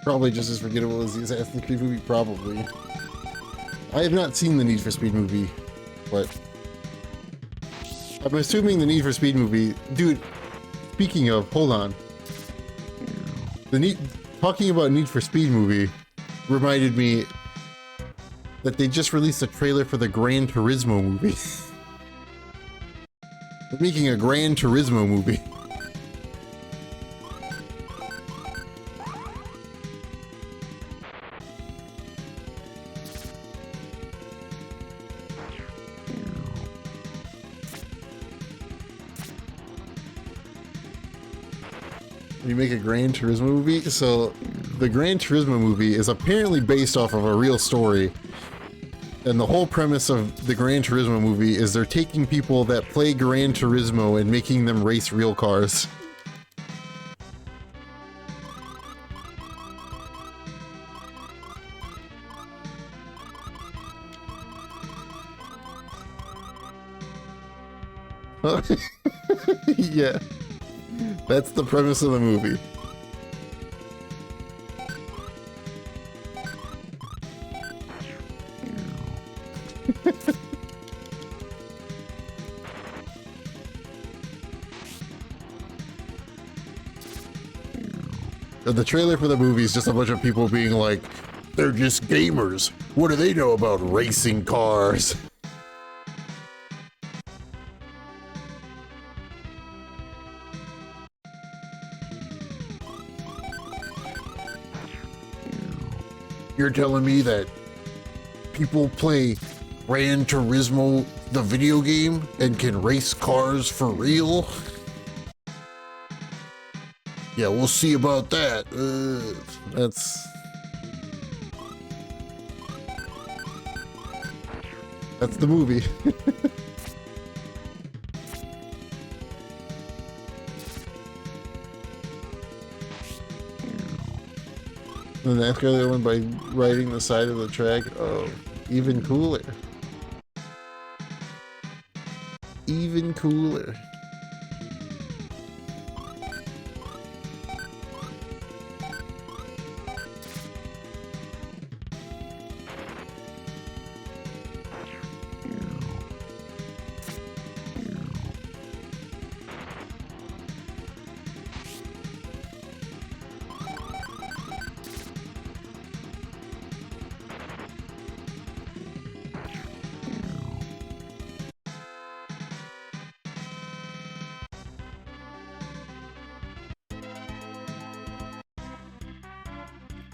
A: Probably just as forgettable as the Assassin's Creed movie, probably. I have not seen the Need for Speed movie, but I'm assuming the Need for Speed movie... Dude, speaking of, hold on. Talking about Need for Speed movie reminded me that they just released a trailer for the Gran Turismo movie. They're making a Gran Turismo movie. You make a Gran Turismo movie? So, the Gran Turismo movie is apparently based off of a real story. And the whole premise of the Gran Turismo movie is they're taking people that play Gran Turismo and making them race real cars. Yeah. That's the premise of the movie. The trailer for the movie is just a bunch of people being like, they're just gamers. What do they know about racing cars? You're telling me that people play Gran Turismo, the video game, and can race cars for real? Yeah, we'll see about that. That's the movie. And that's the other one by riding the side of the track. Oh, even cooler. Even cooler.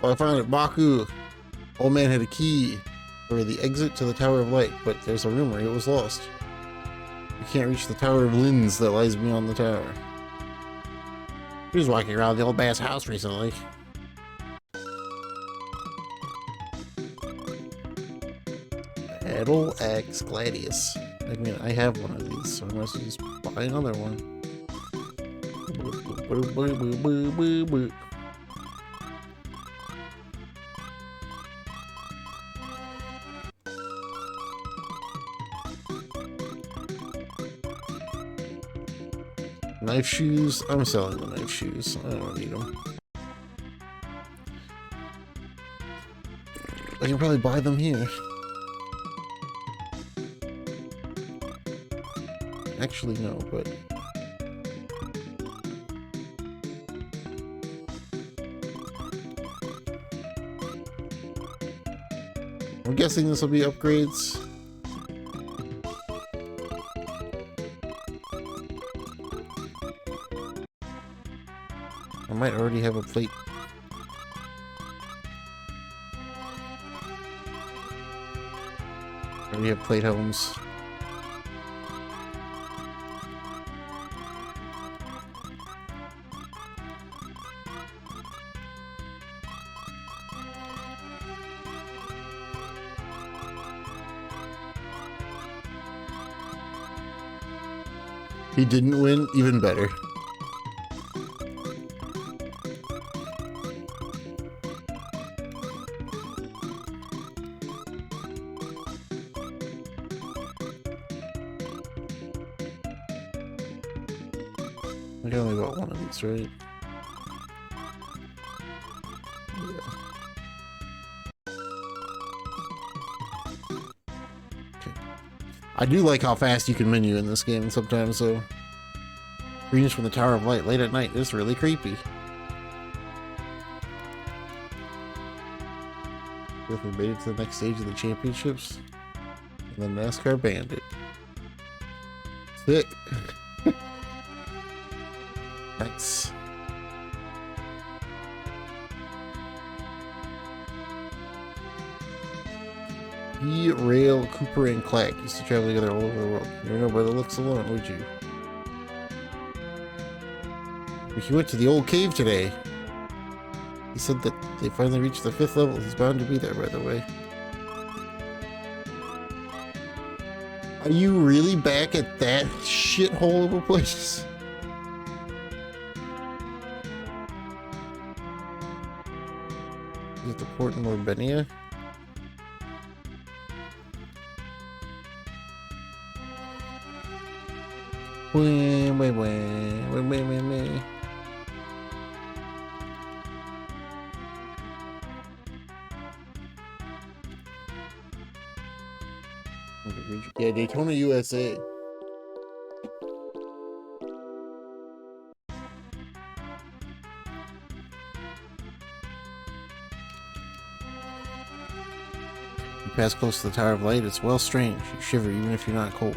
A: Oh, I found it. Baku. Old man had a key for the exit to the Tower of Light, but there's a rumor it was lost. You can't reach the Tower of Lins that lies beyond the tower. He was walking around the old man's house recently. Battle Axe Gladius. I mean, I have one of these, so I must just buy another one. Knife shoes. I'm selling the knife shoes. I don't need them. I can probably buy them here. Actually, no, but... I'm guessing this will be upgrades. I might already have a plate. I already have plate helms. He didn't win, even better. I only got one of these, right? Yeah. Okay. I do like how fast you can menu in this game sometimes, so... Greetings from the Tower of Light late at night. It's really creepy. If we made it to the next stage of the championships, and the NASCAR Bandit. Sick. Nice. He, Rail, Cooper, and Clack used to travel together all over the world. You don't know by the looks alone, would you? He went to the old cave today. He said that they finally reached the 5th level. He's bound to be there, by the way. Are you really back at that shithole of a place? Is it the port in Morbenia? Wait. Yeah, Daytona, USA. You pass close to the Tower of Light, it's well strange. You shiver even if you're not cold.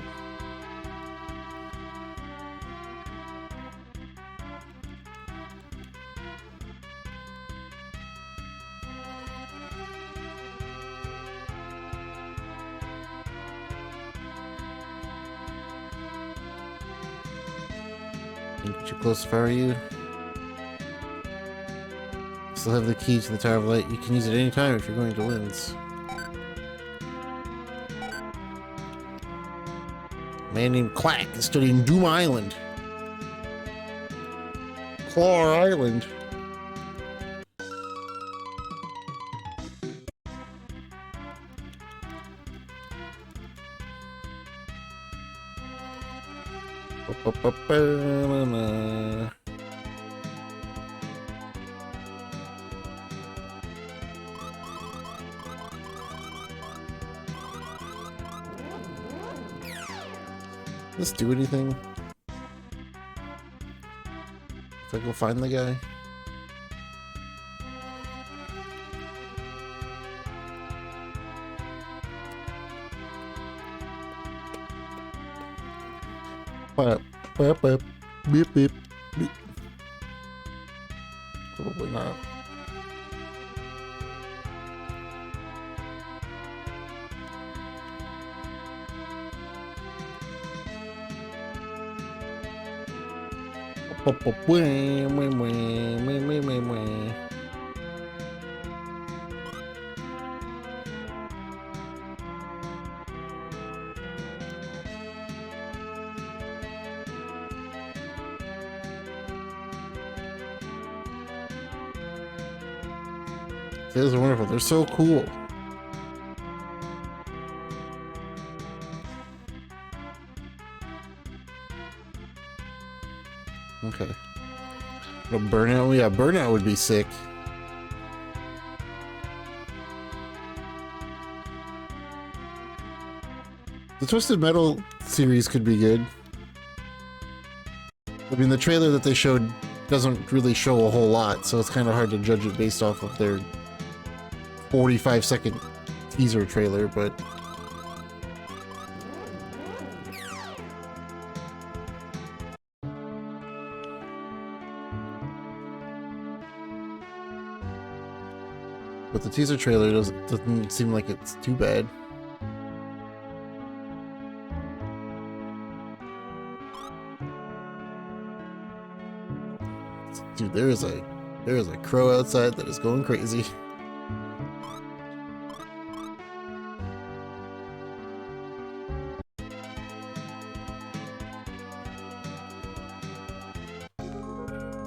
A: Get you close if I were you. Still have the key to the Tower of Light. You can use it anytime if you're going to Linz. A man named Clack is studying Doom Island. Claw Island. Does this do anything? If I go find the guy? Beep, beep, beep. Probably not. Those are wonderful. They're so cool. Okay. A burnout? Yeah, burnout would be sick. The Twisted Metal series could be good. I mean, the trailer that they showed doesn't really show a whole lot, so it's kind of hard to judge it based off of their 45-second teaser trailer, but... But the teaser trailer doesn't seem like it's too bad. Dude, there is a crow outside that is going crazy.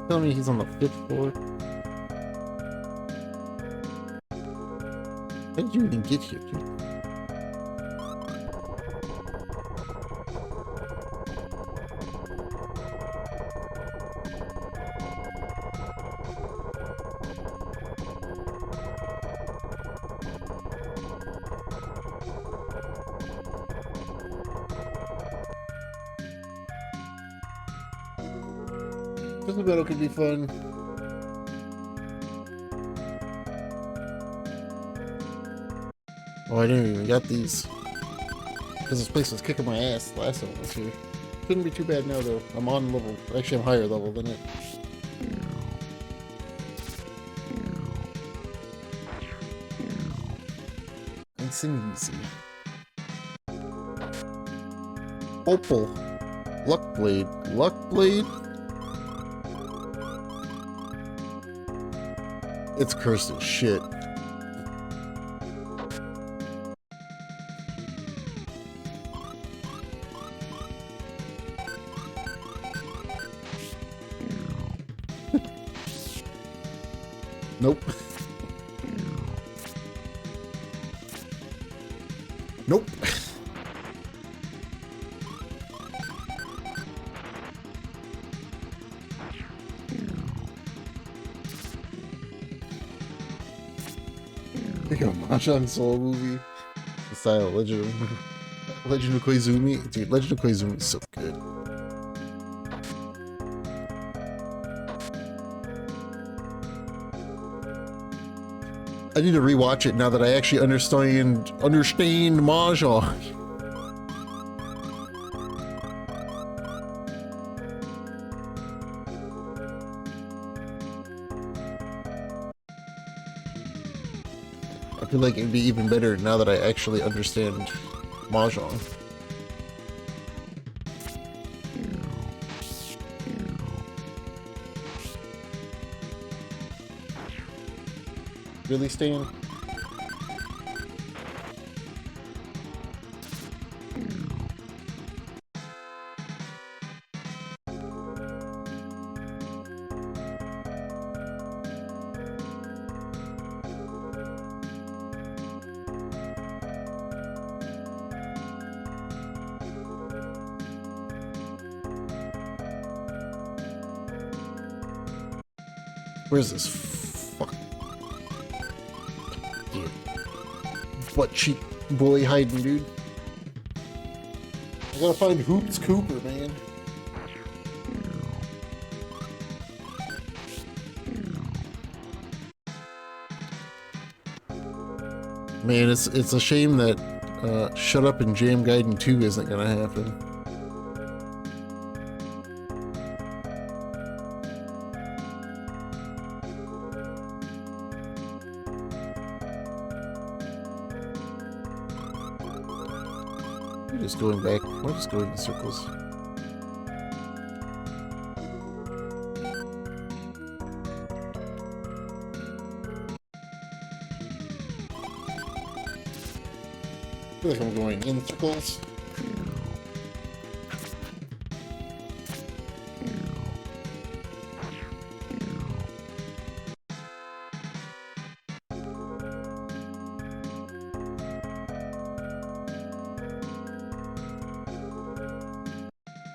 A: Tell me he's on the 5th floor. How did you even get here, dude? Twisted Metal could be fun. Oh, I didn't even got these. Because this place was kicking my ass last time I was here. Couldn't be too bad now, though. I'm on level. Actually, I'm higher level than it. Nice and easy. Opal. Luck Blade. Luck Blade? It's cursed as shit. Nope. Nope. Like a Mahjong Soul movie. The style of Legend of Koizumi. Dude, Legend of Koizumi is so good. I need to rewatch it now that I actually understand Mahjong. I feel like it'd be even better now that I actually understand Mahjong. Really, Stan? Where's this fuck? Dude. Butt cheek boy hiding, dude. I gotta find Hoops Cooper, man. Man, it's a shame that Shut Up and Jam Gaiden 2 isn't gonna happen. We're just going back. We're just going in circles. feel like I'm going in circles.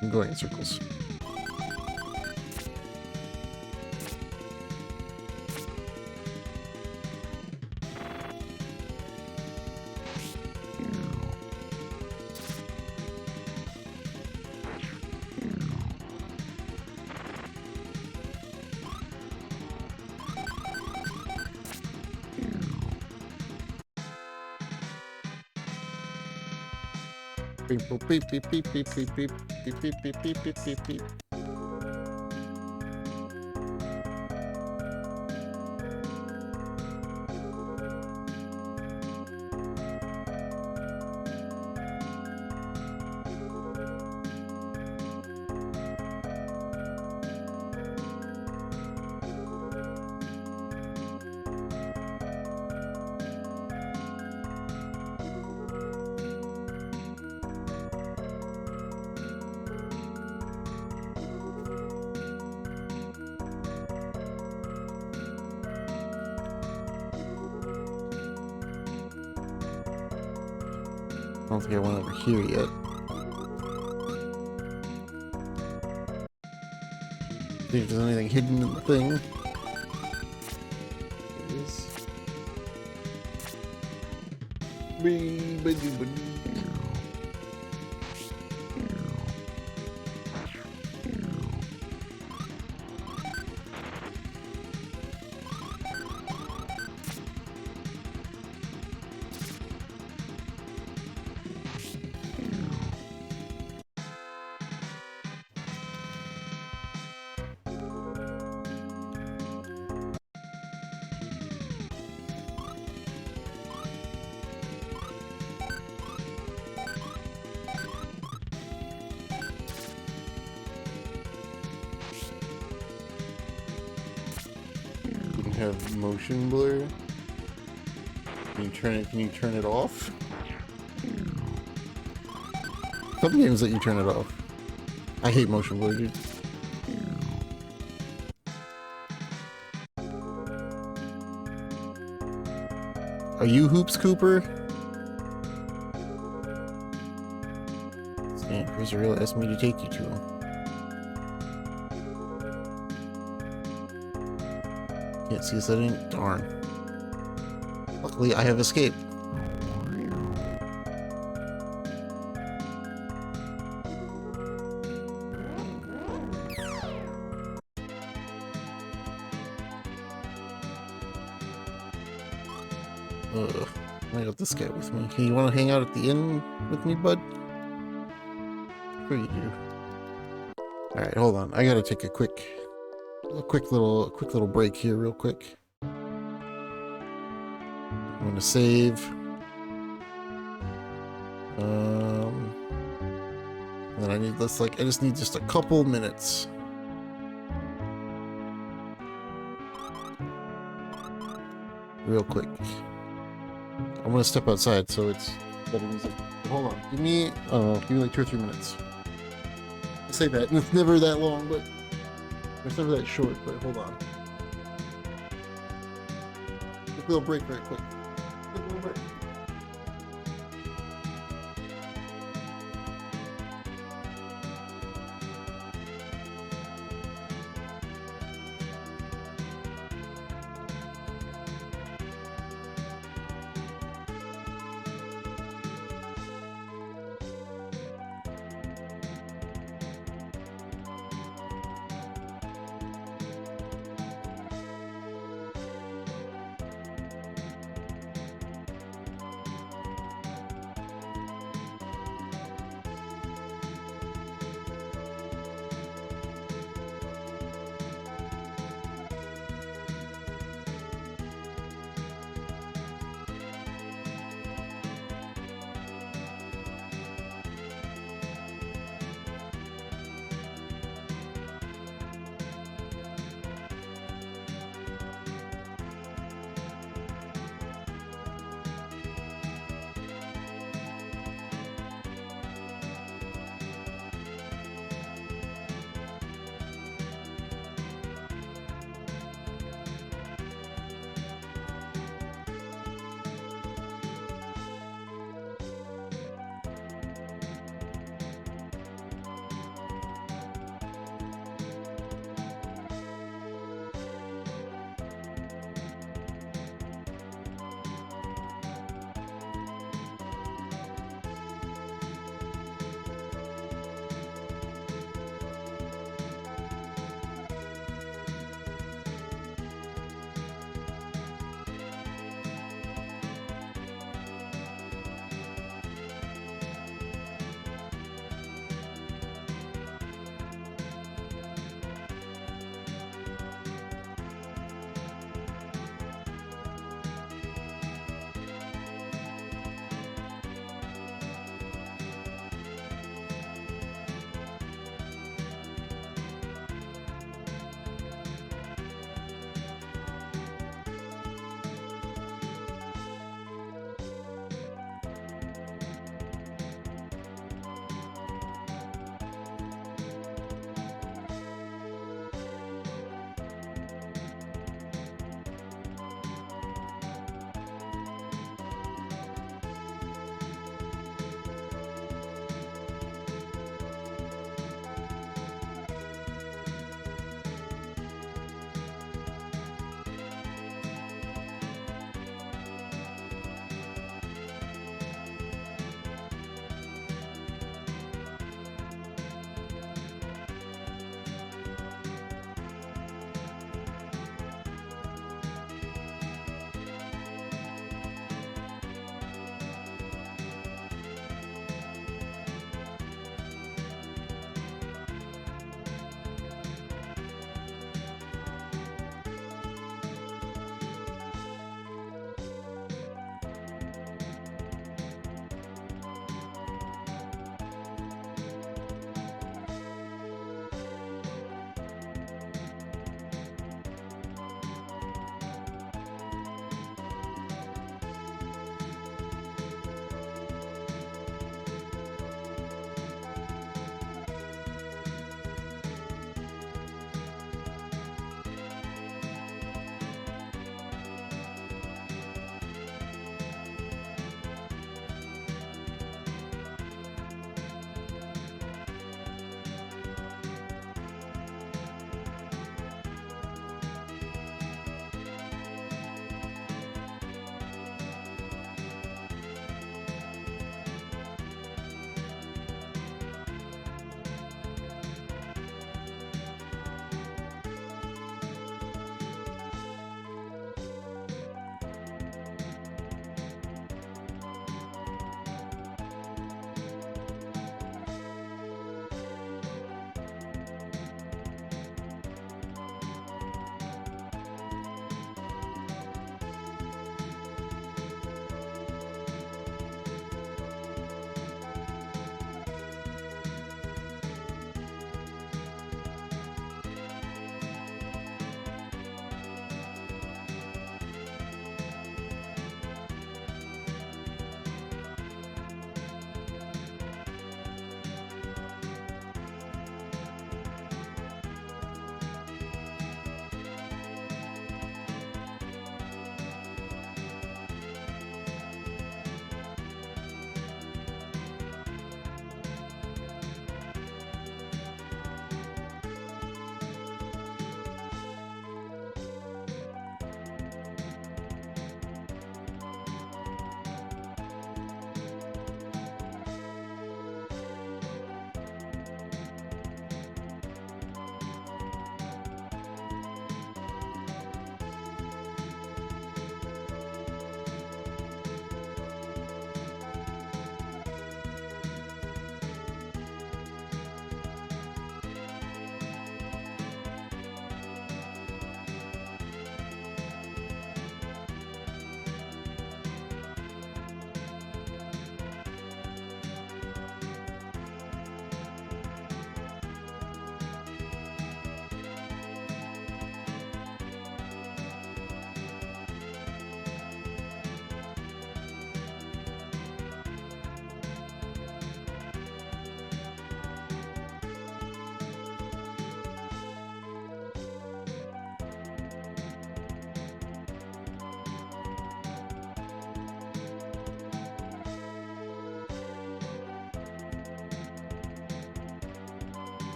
A: I'm going in circles. Beep, boop, beep, beep, beep, beep, beep, beep, beep, beep, beep, beep, beep, beep, beep. I don't think I went over here yet. See if there's anything hidden in the thing. There is. Have motion blur. Can you turn it off? Some games let you turn it off. I hate motion blur, dude. Are you Hoops Cooper? Damn, Chris really asked me to take you to him. Can't see a setting? Darn. Luckily, I have escape. I got this guy with me. Hey, you want to hang out at the inn with me, bud? Sure you do. All right, hold on. I gotta take a quick little break here, real quick. I'm gonna save. And then I need this. I just need just a couple minutes. Real quick. I'm gonna step outside, so it's better music. Hold on. Give me like 2 or 3 minutes. I say that, and it's never that long, but it's never that short. But hold on. Quick little break, very quick. Quick little break.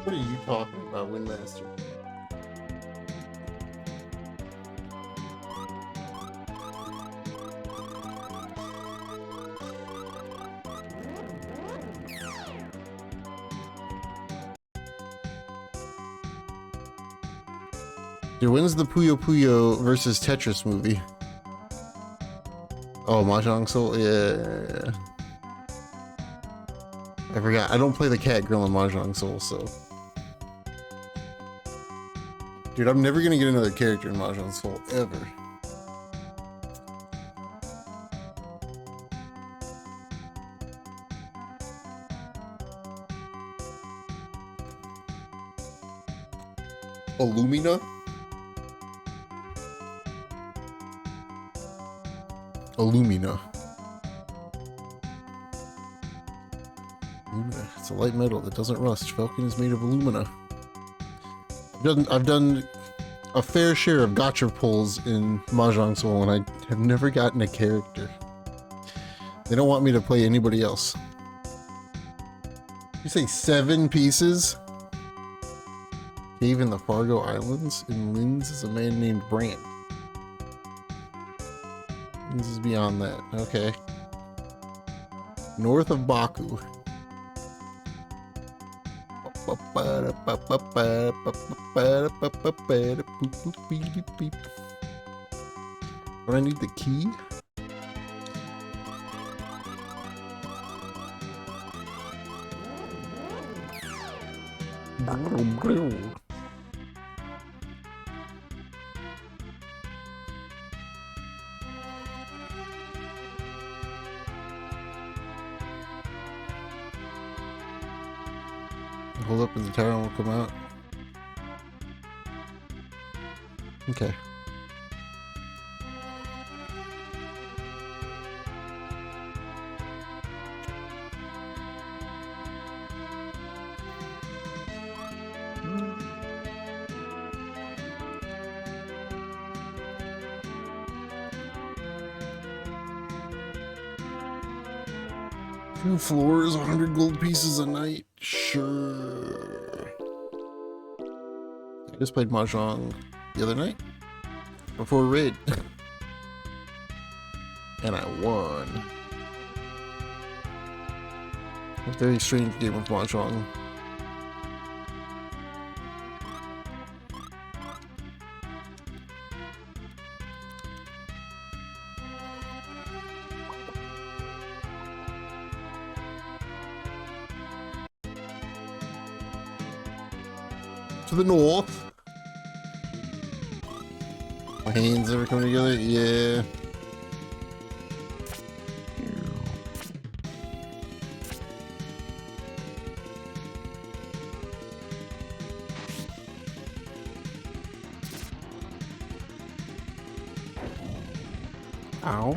A: What are you talking about, Windmaster? Dude, when's the Puyo Puyo versus Tetris movie? Oh, Mahjong Soul? Yeah. I forgot. I don't play the cat girl in Mahjong Soul, so. Dude, I'm never gonna get another character in Mahjong Soul, ever. Illumina? Illumina. Illumina. It's a light metal that doesn't rust. Falcon is made of alumina. I've done a fair share of gacha pulls in Mahjong Soul, and I have never gotten a character. They don't want me to play anybody else. You say 7 pieces? Cave in the Fargo Islands? In Linz is a man named Brant. This is beyond that. Okay. North of Baku. But I need the key? Hold up in the tower and we'll come out. Okay. Two floors, 100 gold pieces a night. Sure. I just played Mahjong the other night before raid. And I won. A very strange game of Mahjong. To the north. My hands ever coming together? Yeah. Ow.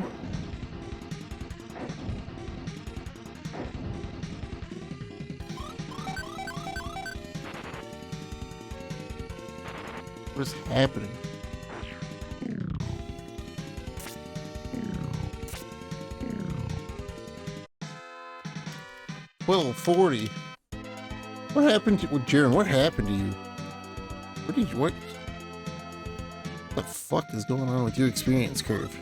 A: What is happening? Well, 40. What happened to Jaren? What happened to you? What the fuck is going on with your experience curve?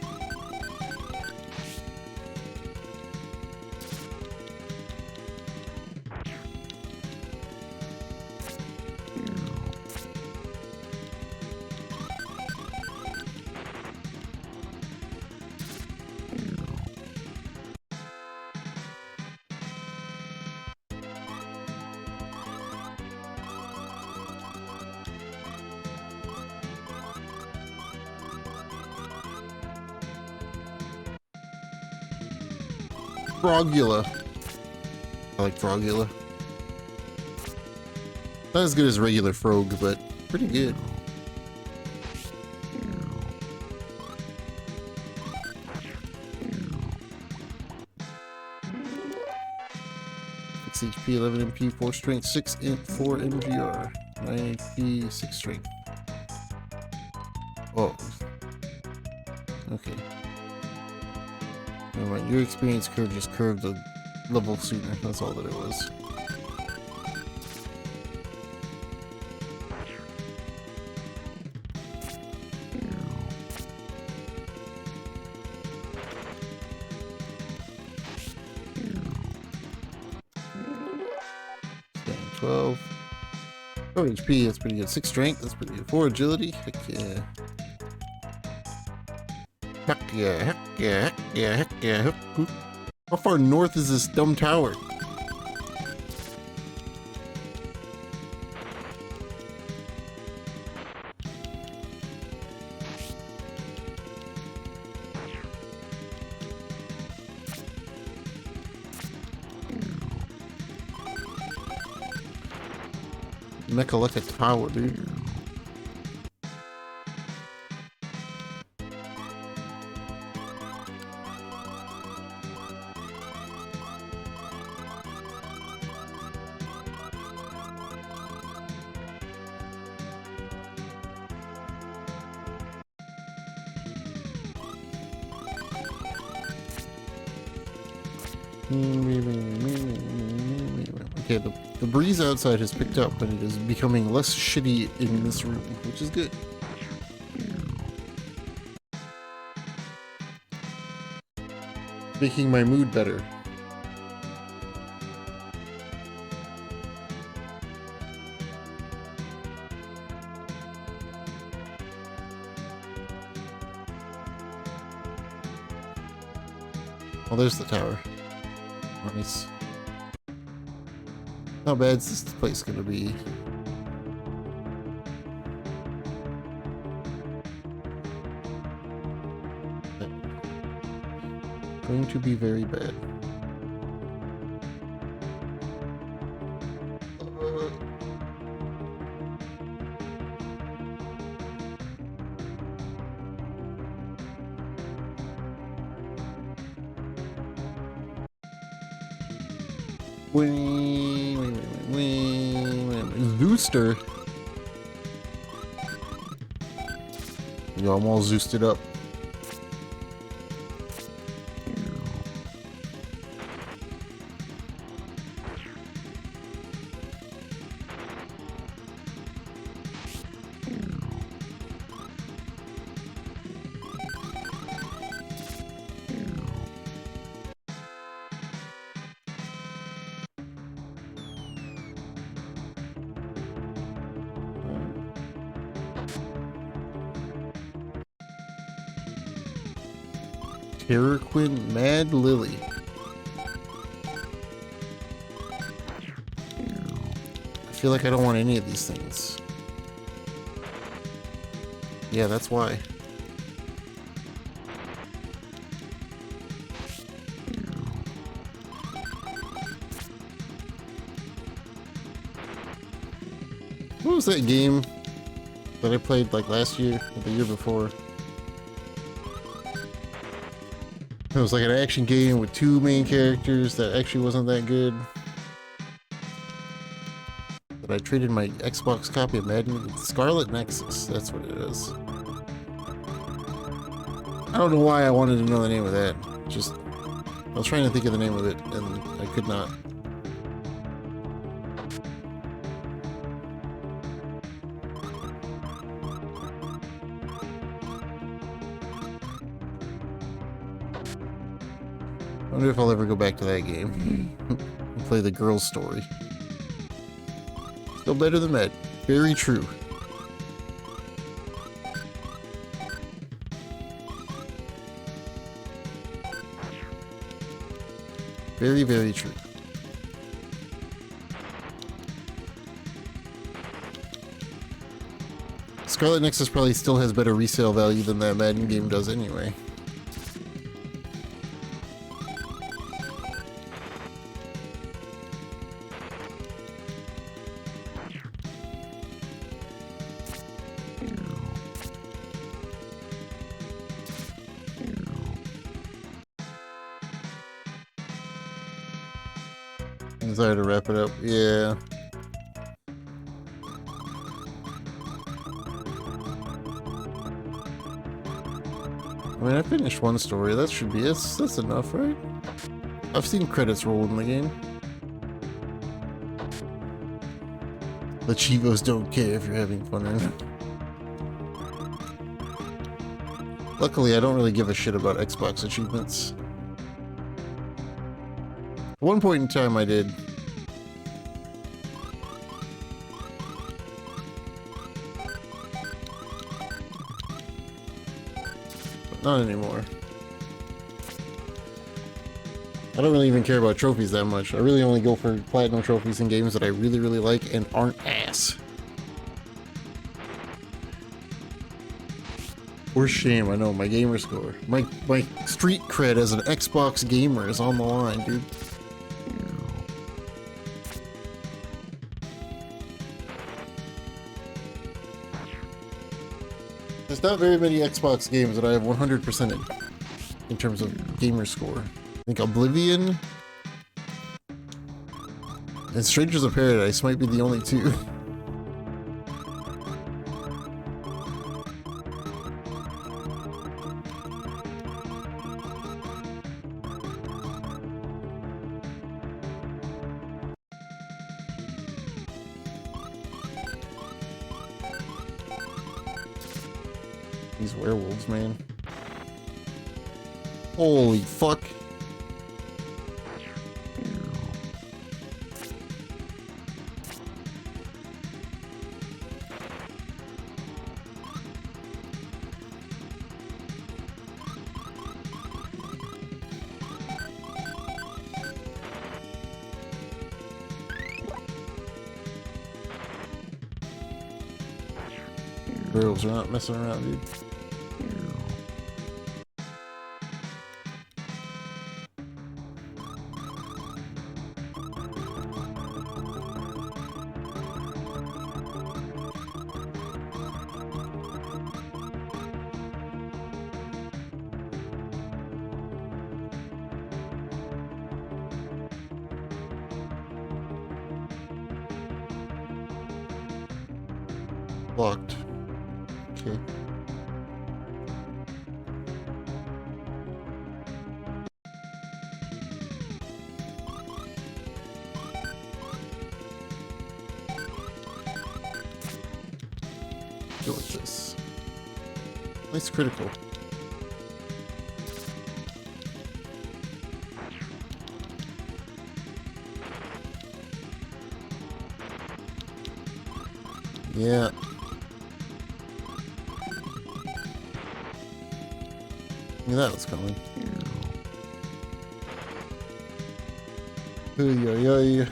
A: Frogula. I like Frogula. Not as good as regular Frog, but pretty good. HP, 11 MP, 4 strength, 6 int, 4 MGR. 96 strength. Oh. Okay. Never mind. Your experience curve just curved a level sooner. That's all that it was. Stand 12. 4 HP, that's pretty good. 6 strength, that's pretty good. 4 agility, heck yeah. Heck yeah, heck yeah, heck yeah, heck yeah. Heck. How far north is this dumb tower? Mechaleka Tower, dude. Okay, the breeze outside has picked up, but it is becoming less shitty in this room, which is good. Making my mood better. Oh, there's the tower. Nice. How bad is this place gonna be? Going to be very bad. Zooster. Yo, I'm all zoosted it up. Terraquin Mad Lily. I feel like I don't want any of these things. Yeah, that's why. What was that game that I played like last year or the year before? It was like an action game with 2 main characters that actually wasn't that good. But I traded my Xbox copy of Madden with Scarlet Nexus. That's what it is. I don't know why I wanted to know the name of that. Just, I was trying to think of the name of it and I could not. I wonder if I'll ever go back to that game and play the girl's story. Still better than that. Very true. Very, very true. Scarlet Nexus probably still has better resale value than that Madden game does anyway. Desire to wrap it up. Yeah. I mean, I finished one story. That should be that's enough, right? I've seen credits roll in the game. The Chivos don't care if you're having fun or not. Luckily, I don't really give a shit about Xbox achievements. At one point in time, I did. But not anymore. I don't really even care about trophies that much. I really only go for platinum trophies in games that I really, really like and aren't ass. For shame, I know, my gamer score. My street cred as an Xbox gamer is on the line, dude. There's not very many Xbox games that I have 100% in terms of gamer score. I think Oblivion and Strangers of Paradise might be the only two. These werewolves, man. Holy fuck. Girls are not messing around, dude. Locked. Okay. Go with this. Nice critical. Yeah. Knew that was coming. Oy, oy, oy.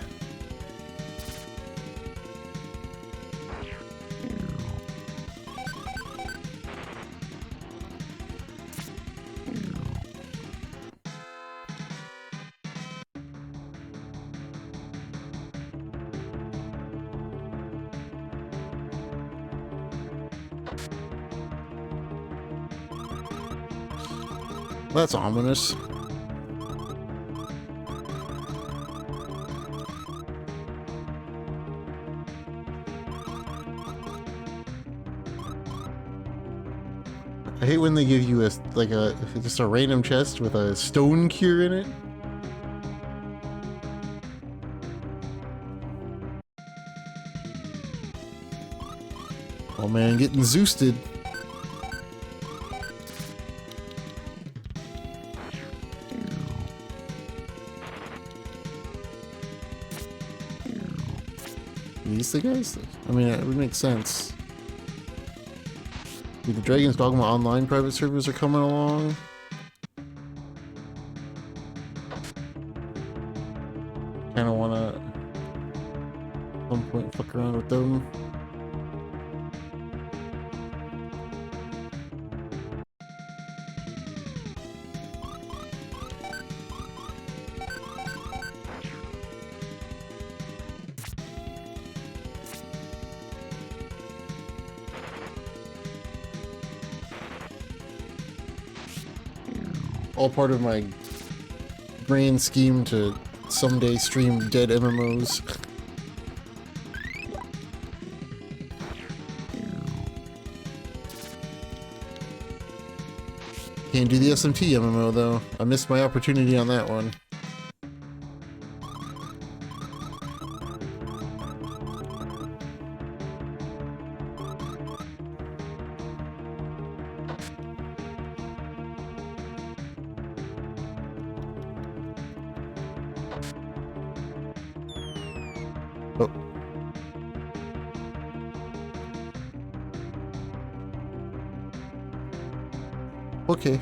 A: That's ominous. I hate when they give you just a random chest with a stone cure in it. Oh man, getting Zeusted. These the guys? I mean, it would make sense. Dude, the Dragon's Dogma Online private servers are coming along. Kinda wanna at some point fuck around with them. All part of my grand scheme to someday stream dead MMOs. can't do the SMT MMO though. I missed my opportunity on that one. Oh. Okay.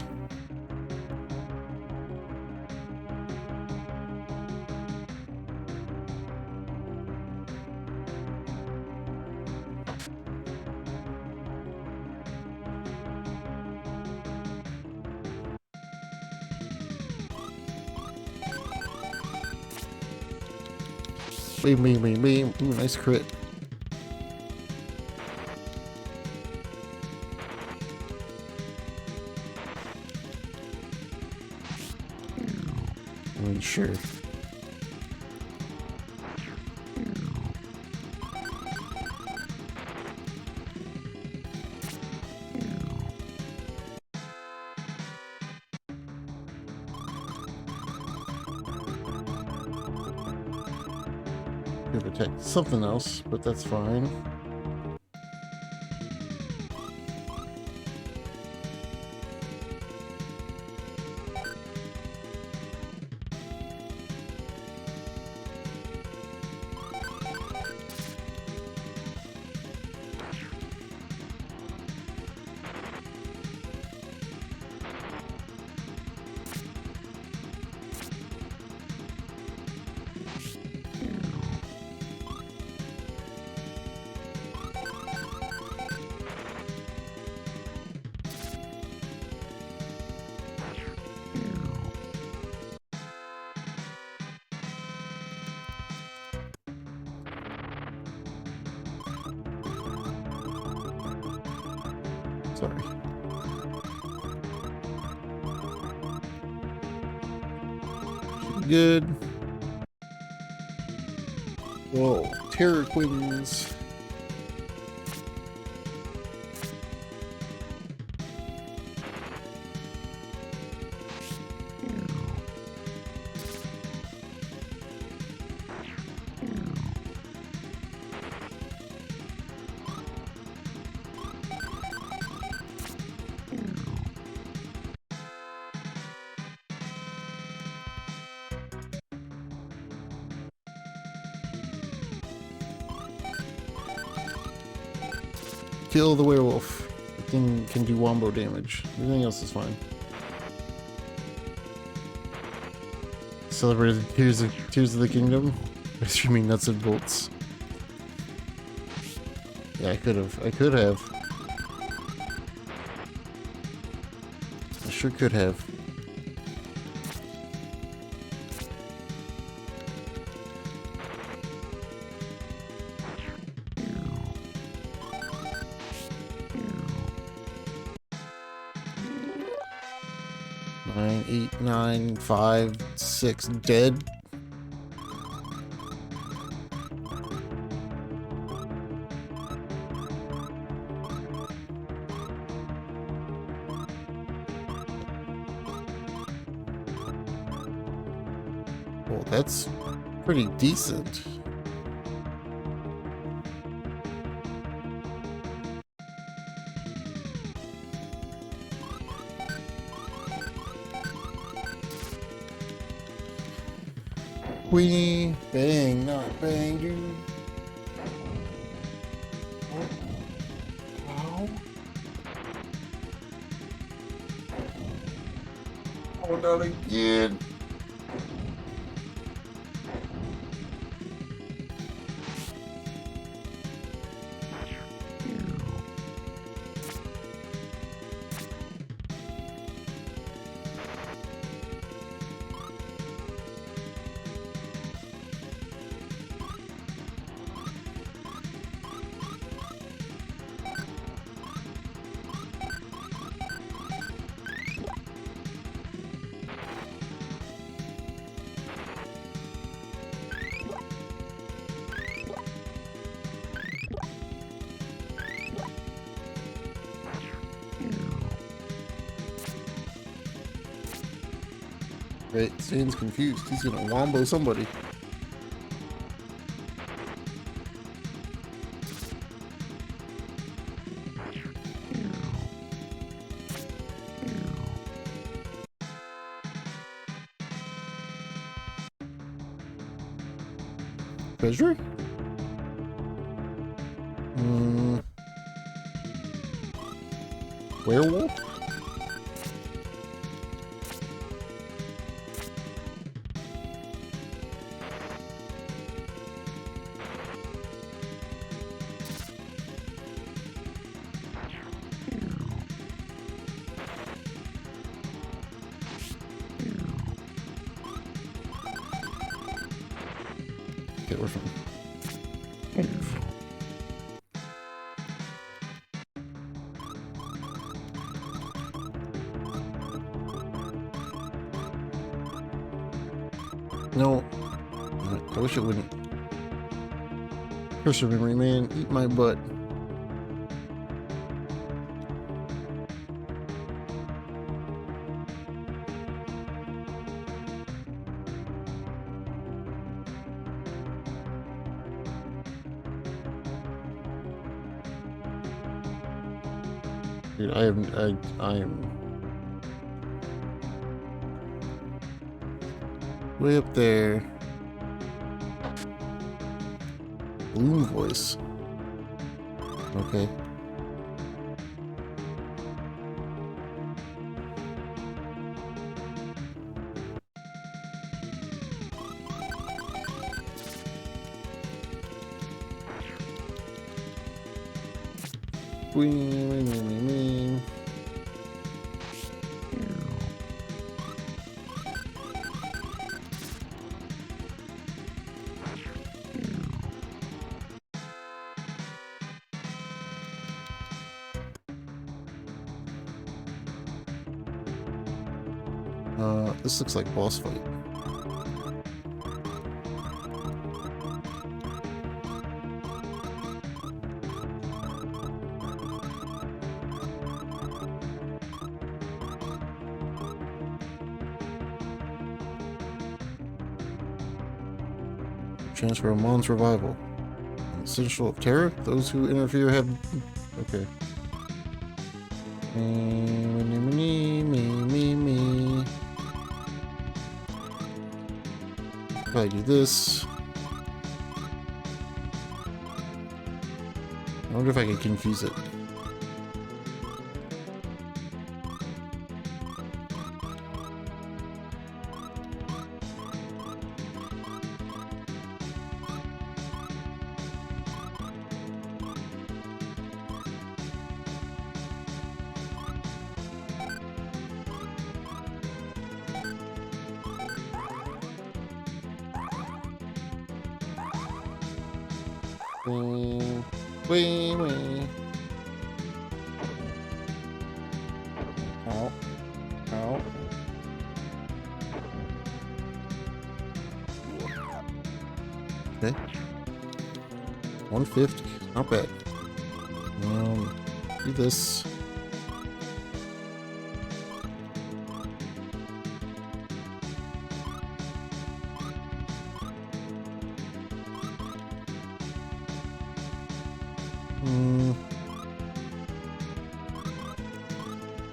A: Bam. Ooh, nice crit. I mean, sure. Could have attacked something else, but that's fine. Sorry. Good. Whoa, Terror Queens. Kill the werewolf. The thing can do wombo damage. Everything else is fine. Celebrated Tears of the Kingdom by streaming nuts and bolts. Yeah, I could have. I sure could have. Nine, 8, 9, 5, 6, dead. Well, that's pretty decent. Queenie, bang, not bang, dude. Ow. Oh, not again. Right, Zane's confused. He's gonna wombo somebody. Treasure? Werewolf? Okay, we're fine. No. I wish it wouldn't. Cursor memory, man. Eat my butt. Dude, I am way up there. Bloom voice. Okay. This looks like boss fight. Transfer a Mon's revival. Essential of terror. Those who interfere have. Okay. If I do this, I wonder if I can confuse it. Wee. Ow. Ow. Okay. 150. Not bad. Do this.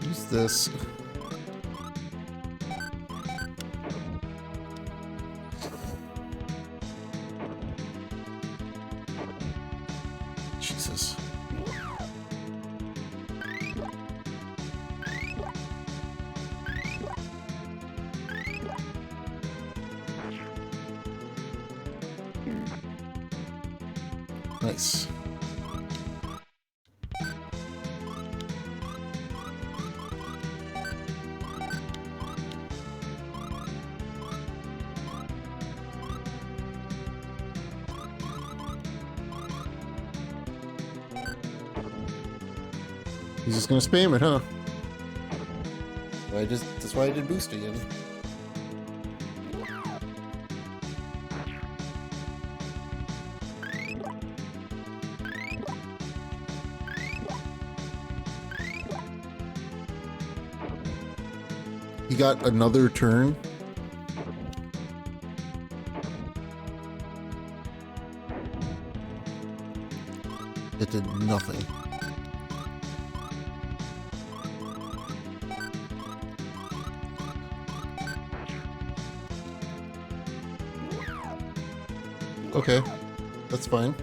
A: Use this. Jesus. Nice. He's just gonna spam it, huh? That's why I did boost again. He got another turn It did nothing. Okay, that's fine.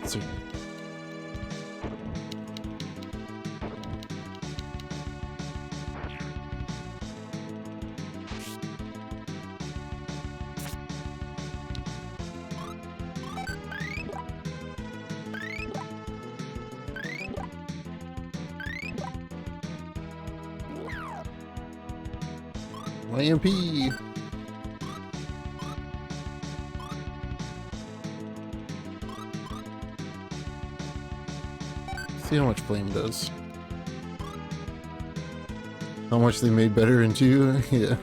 A: So, my MP. See how much flame does. How much they made better in 2? Yeah.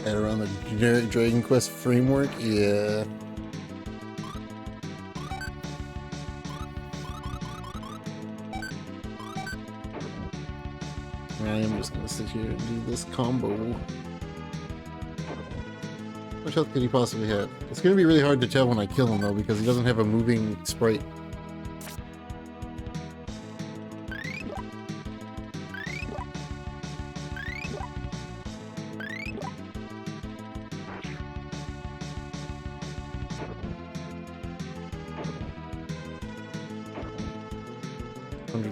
A: And around the generic Dragon Quest framework, yeah. I am just gonna sit here and do this combo. How much health could he possibly have? It's gonna be really hard to tell when I kill him though, because he doesn't have a moving sprite.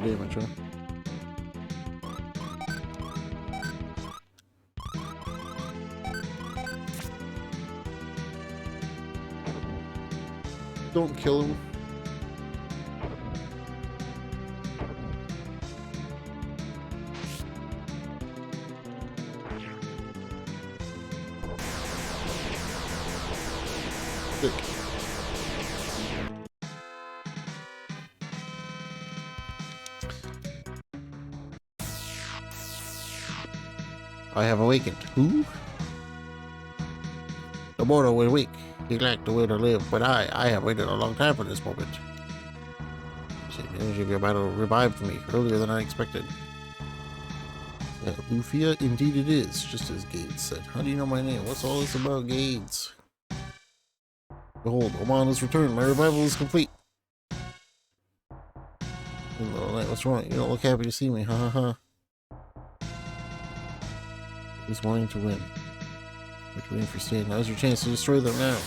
A: Damage, huh? Don't kill him. Sick. I have awakened. Who? The mortal will wake. He lacked the will to live, but I have waited a long time for this moment. The energy of your battle revived me earlier than I expected. Lufia, indeed it is, just as Gades said. How do you know my name? What's all this about Gades? Behold, Oman has returned. My revival is complete. Little knight, what's wrong? You don't look happy to see me. Ha ha ha. He's wanting to win. What you waiting for staying? Now's your chance to destroy them now.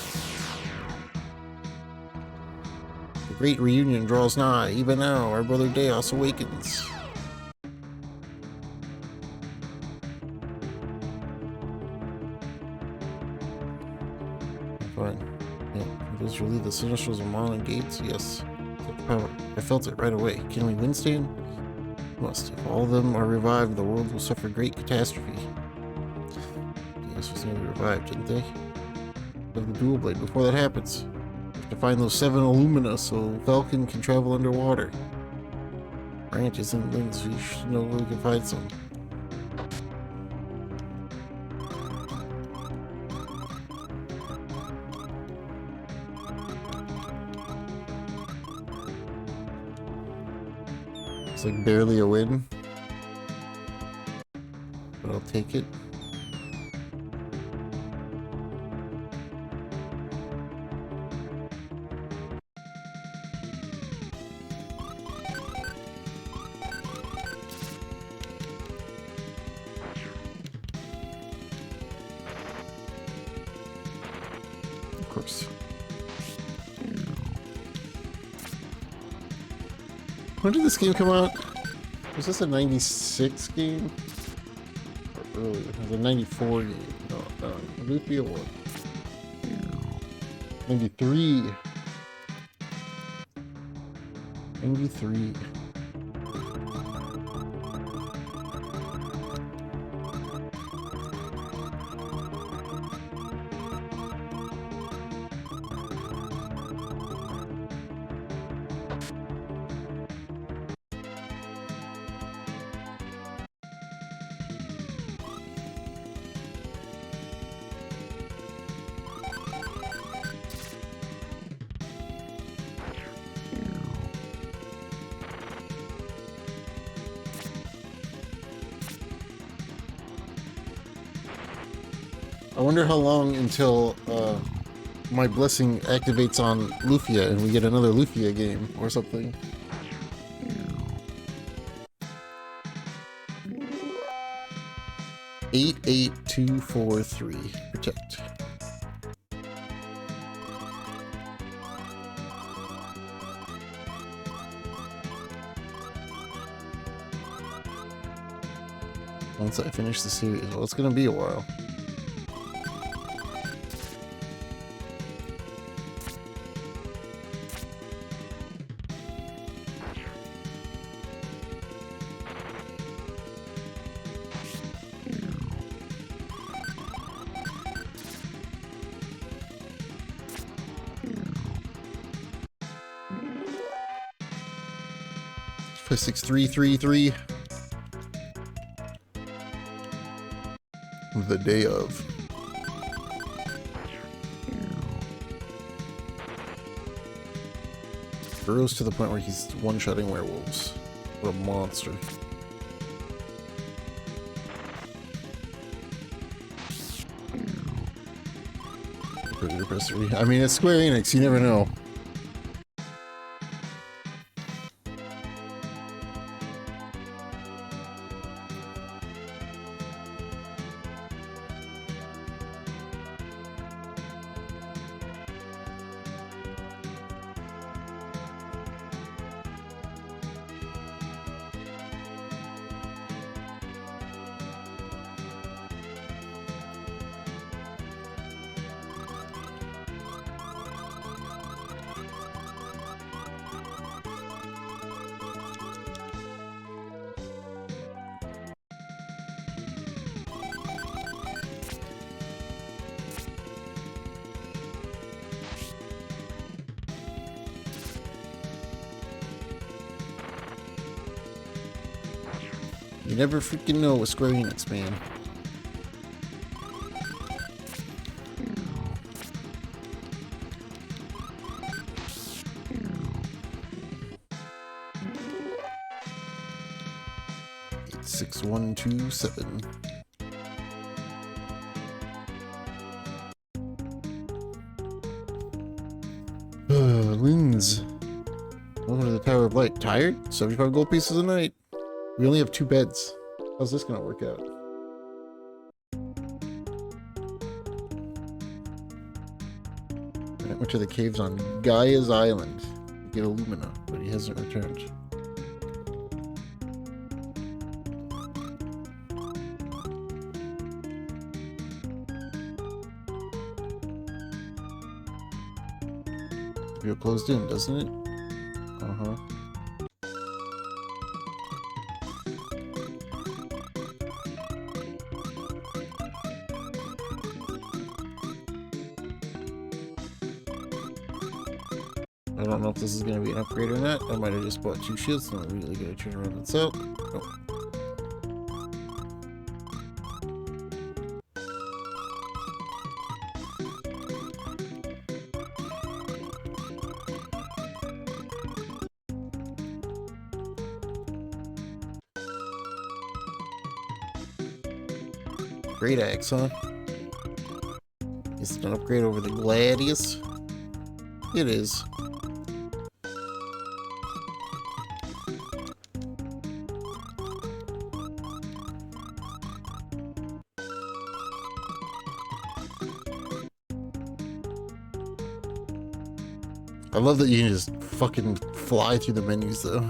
A: The great reunion draws nigh. Even now, our brother Deos awakens. Fine. Yeah, those relieve the Sinistrals of Mon and Gates? Yes. Power. I felt it right away. Can we win, Stan? Must. If all of them are revived, the world will suffer great catastrophe. This was nearly revived, didn't they? Of the dual blade. Before that happens, we have to find those 7 Illumina so Falcon can travel underwater. Branches and links, we should know where we can find some. It's like barely a win, but I'll take it. Of course. When did this game come out? Was this a 96 game? Or earlier? It was a 94 game. No, Lufia what? 93. 93. I wonder how long until my blessing activates on Lufia and we get another Lufia game or something. Eight, 2, 4, 3. Protect. Once I finish the series, well, it's gonna be a while. Play 6-3-3-3. The day of. Burrows to the point where he's one-shotting werewolves. What a monster. Press 3. I mean, it's Square Enix, you never know. You never freaking know with Square Enix, man. Eight, 6, 1, 2, 7. Lins. Welcome to the Tower of Light. Tired? 75 gold pieces a night. We only have 2 beds. How's this gonna work out? I went to the caves on Gaia's Island to get Illumina, but he hasn't returned. You're closed in, doesn't it? Uh-huh. I don't know if this is going to be an upgrade or not. I might have just bought 2 shields and I'm really going to turn around and sell. Nope. Great axe, huh? Is it an upgrade over the Gladius? It is. I love that you can just fucking fly through the menus, though.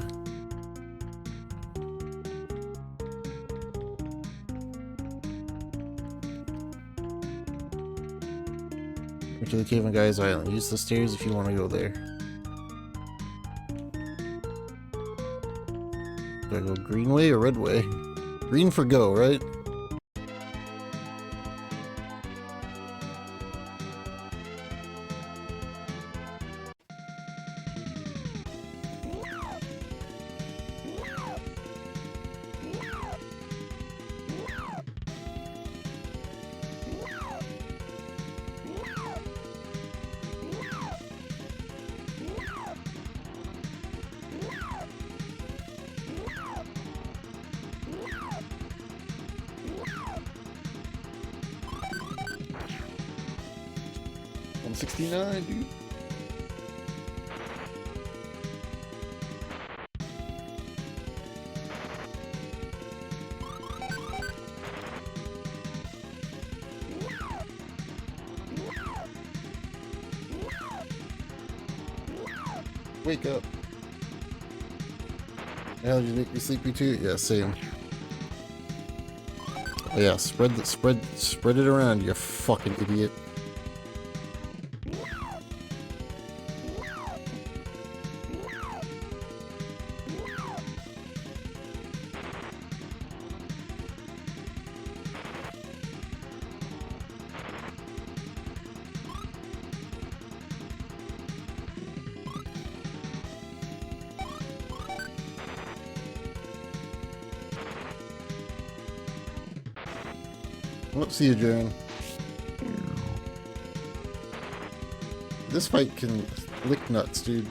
A: To the cave on Guy's Island. Use the stairs if you want to go there. Do I go green way or red way? Green for go, right? $169, dude. Wake up. Hell, you make me sleepy too? Yeah, same. Oh yeah, spread it around, you fucking idiot. See you, Jaren. This fight can lick nuts, dude.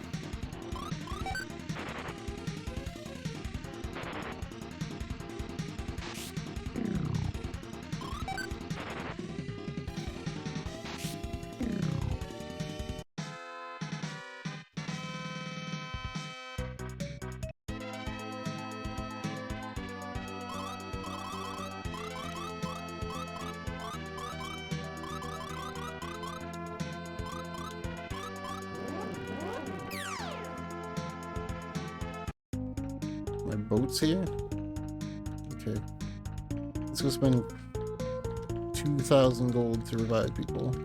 A: My boat's here? Okay. Let's go spend 2,000 gold to revive people.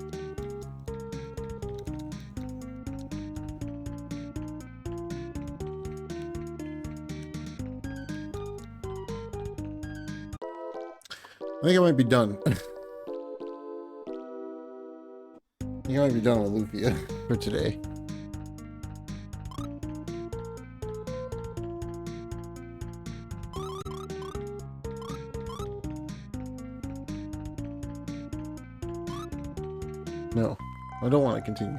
A: I think I might be done. I think I might be done with Lufia for today. No, I don't want to continue.